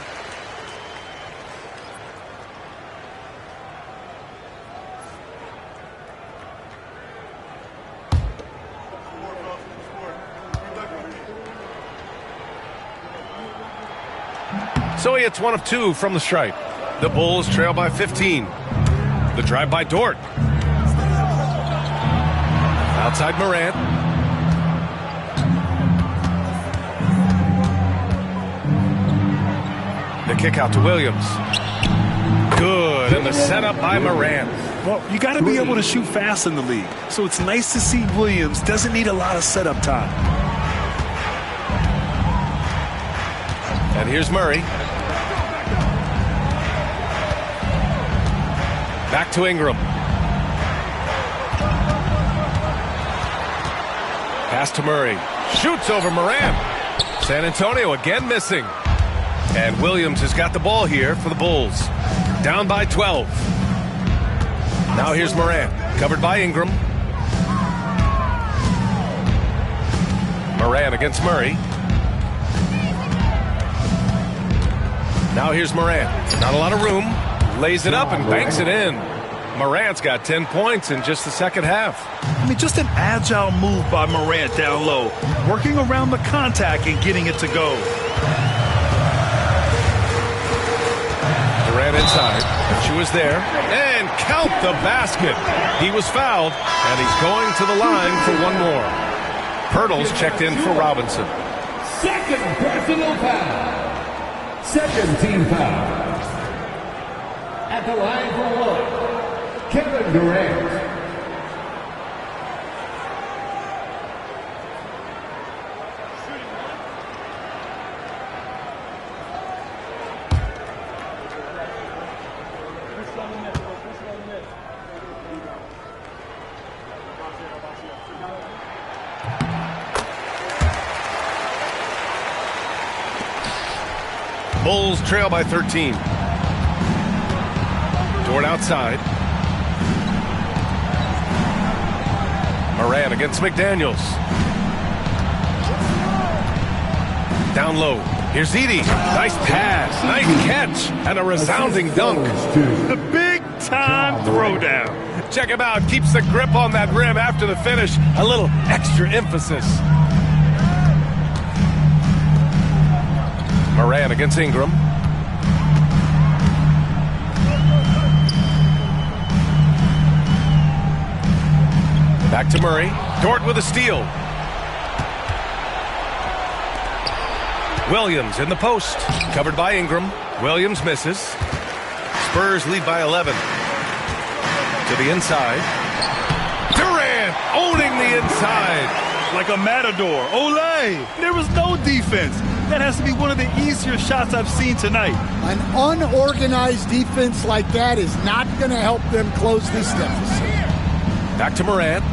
So he hits 1 of 2 from the stripe. The Bulls trail by 15. The drive by Dort. Outside Morant. The kick out to Williams. Good, and the setup by Morant. Well, you got to be able to shoot fast in the league. So it's nice to see Williams doesn't need a lot of setup time. And here's Murray. Back to Ingram. Pass to Murray. Shoots over Morant. San Antonio again missing. And Williams has got the ball here for the Bulls. Down by 12. Now here's Morant. Covered by Ingram. Morant against Murray. Now here's Morant. Not a lot of room. Lays it up and banks it in. Morant's got 10 points in just the second half. I mean, just an agile move by Morant down low. Working around the contact and getting it to go. Durant inside. She was there. And count the basket. He was fouled, and he's going to the line for 1 more. Pirtle's checked in for Robinson. Second personal foul. Second team foul. At the line for 1, Kevin Durant. Bulls trail by 13. Dort outside. Morant against McDaniels. Down low. Here's Edey. Nice pass. Nice catch. And a resounding dunk. The big-time throwdown. Check him out. Keeps the grip on that rim after the finish. A little extra emphasis. Morant against Ingram. Back to Murray. Dort with a steal. Williams in the post. Covered by Ingram. Williams misses. Spurs lead by 11. To the inside. Durant owning the inside. Like a matador. Olay! There was no defense. That has to be one of the easier shots I've seen tonight. An unorganized defense like that is not going to help them close this deficit. Back to Morant.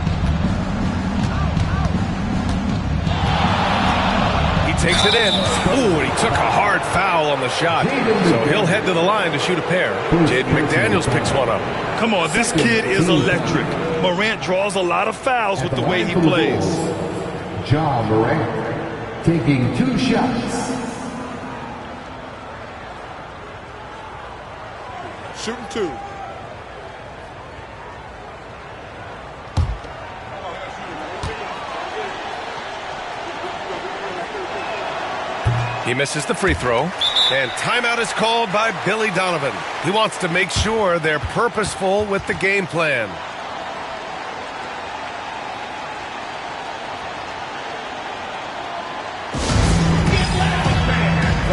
takes it in. Ooh, and he took a hard foul on the shot. So he'll head to the line to shoot a pair. Jaden McDaniels picks one up. Come on, this kid is electric. Morant draws a lot of fouls with the way he plays. Ja Morant taking 2 shots. Shooting 2. He misses the free throw. And timeout is called by Billy Donovan. He wants to make sure they're purposeful with the game plan.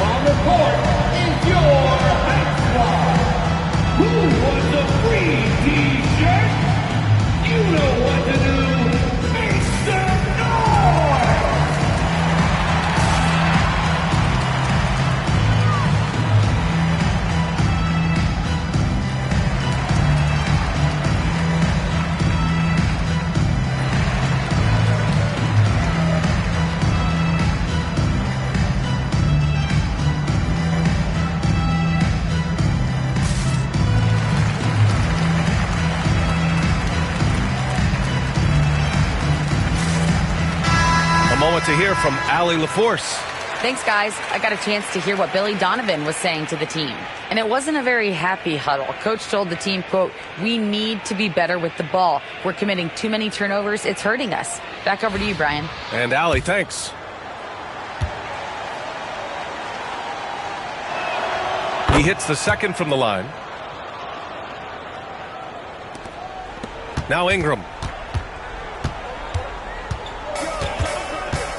On the court is your high squad. Who wants a free t-shirt? You know what to do. Make some noise! Moment to hear from Allie LaForce. Thanks, guys. I got a chance to hear what Billy Donovan was saying to the team. And it wasn't a very happy huddle. Coach told the team, quote, "We need to be better with the ball. We're committing too many turnovers. It's hurting us." Back over to you, Brian. And Allie, thanks. He hits the second from the line. Now Ingram.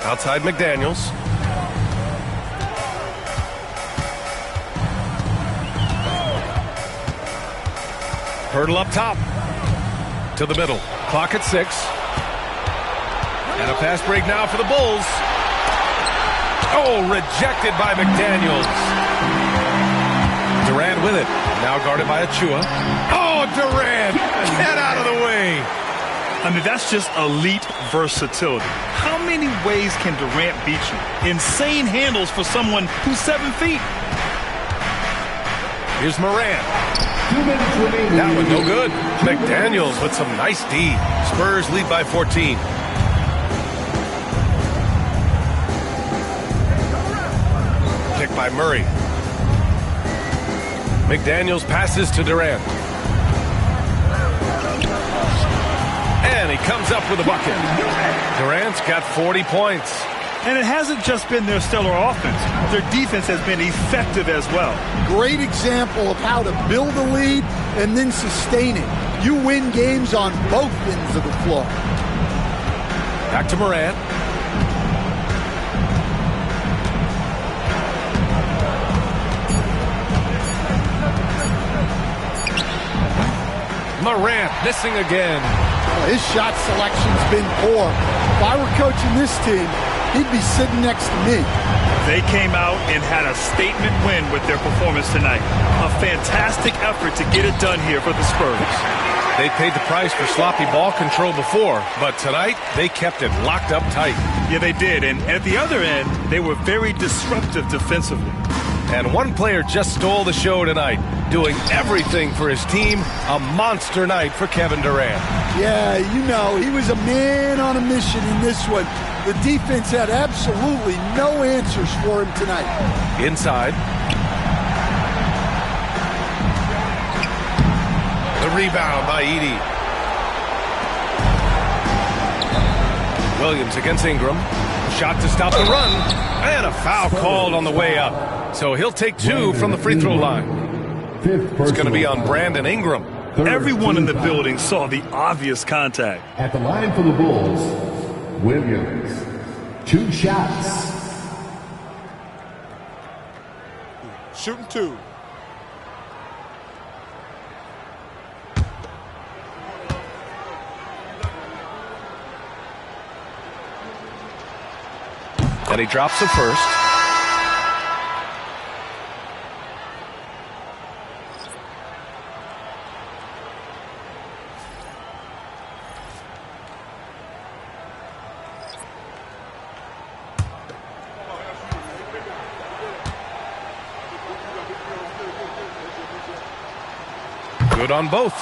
Outside McDaniels. Hurdle up top. To the middle. Clock at 6. And a fast break now for the Bulls. Oh, rejected by McDaniels. Durant with it. Now guarded by Achua. Oh, Durant! Get out of the way! I mean, that's just elite versatility. How many ways can Durant beat you? Insane handles for someone who's 7 feet. Here's Morant. That one no good. McDaniels with some nice D. Spurs lead by 14. Kick by Murray. McDaniels passes to Durant. And he comes up with a bucket. Durant's got 40 points. And it hasn't just been their stellar offense. Their defense has been effective as well. Great example of how to build a lead and then sustain it. You win games on both ends of the floor. Back to Morant. Morant missing again. His shot selection's been poor. If I were coaching this team, he'd be sitting next to me. They came out and had a statement win with their performance tonight. A fantastic effort to get it done here for the Spurs. They paid the price for sloppy ball control before, but tonight they kept it locked up tight. Yeah, they did. And at the other end, they were very disruptive defensively. And one player just stole the show tonight, doing everything for his team. A monster night for Kevin Durant. Yeah, you know, he was a man on a mission in this one. The defense had absolutely no answers for him tonight. Inside. The rebound by Edey. Williams against Ingram. Shot to stop the run. And a foul called on the way up. So he'll take 2 from the free throw line. It's going to be on Brandon Ingram. Everyone in the building saw the obvious contact. At the line for the Bulls, Williams. 2 shots. Shooting 2. And he drops the first. Good on both.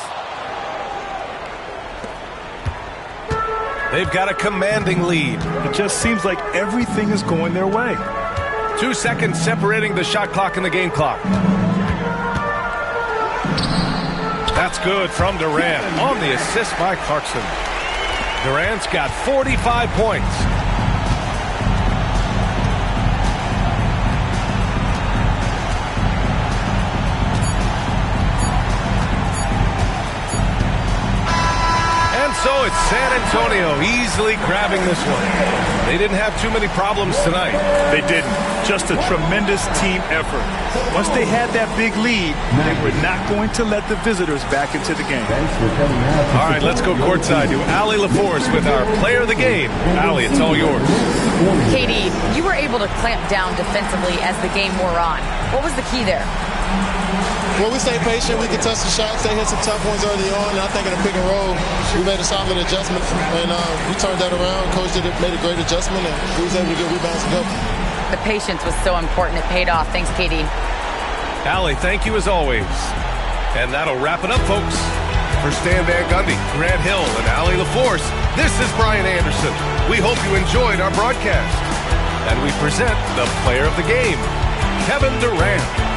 They've got a commanding lead. It just seems like everything is going their way. 2 seconds separating the shot clock and the game clock. That's good from Durant on the assist by Clarkson. Durant's got 45 points. So it's San Antonio easily grabbing this one. They didn't have too many problems tonight. They didn't. Just a tremendous team effort. Once they had that big lead, they were not going to let the visitors back into the game. All right, let's go courtside to Allie LaForce with our player of the game. Allie, it's all yours. KD, you were able to clamp down defensively as the game wore on. What was the key there? Well, we stayed patient. We could touch the shots. They hit some tough ones early on, and I think in the pick and roll, we made a solid adjustment, and we turned that around. Coach made a great adjustment, and we was able to get rebounds and help. The patience was so important. It paid off. Thanks, KD. Allie, thank you as always. And that'll wrap it up, folks. For Stan Van Gundy, Grant Hill, and Allie LaForce, this is Brian Anderson. We hope you enjoyed our broadcast. And we present the player of the game, Kevin Durant.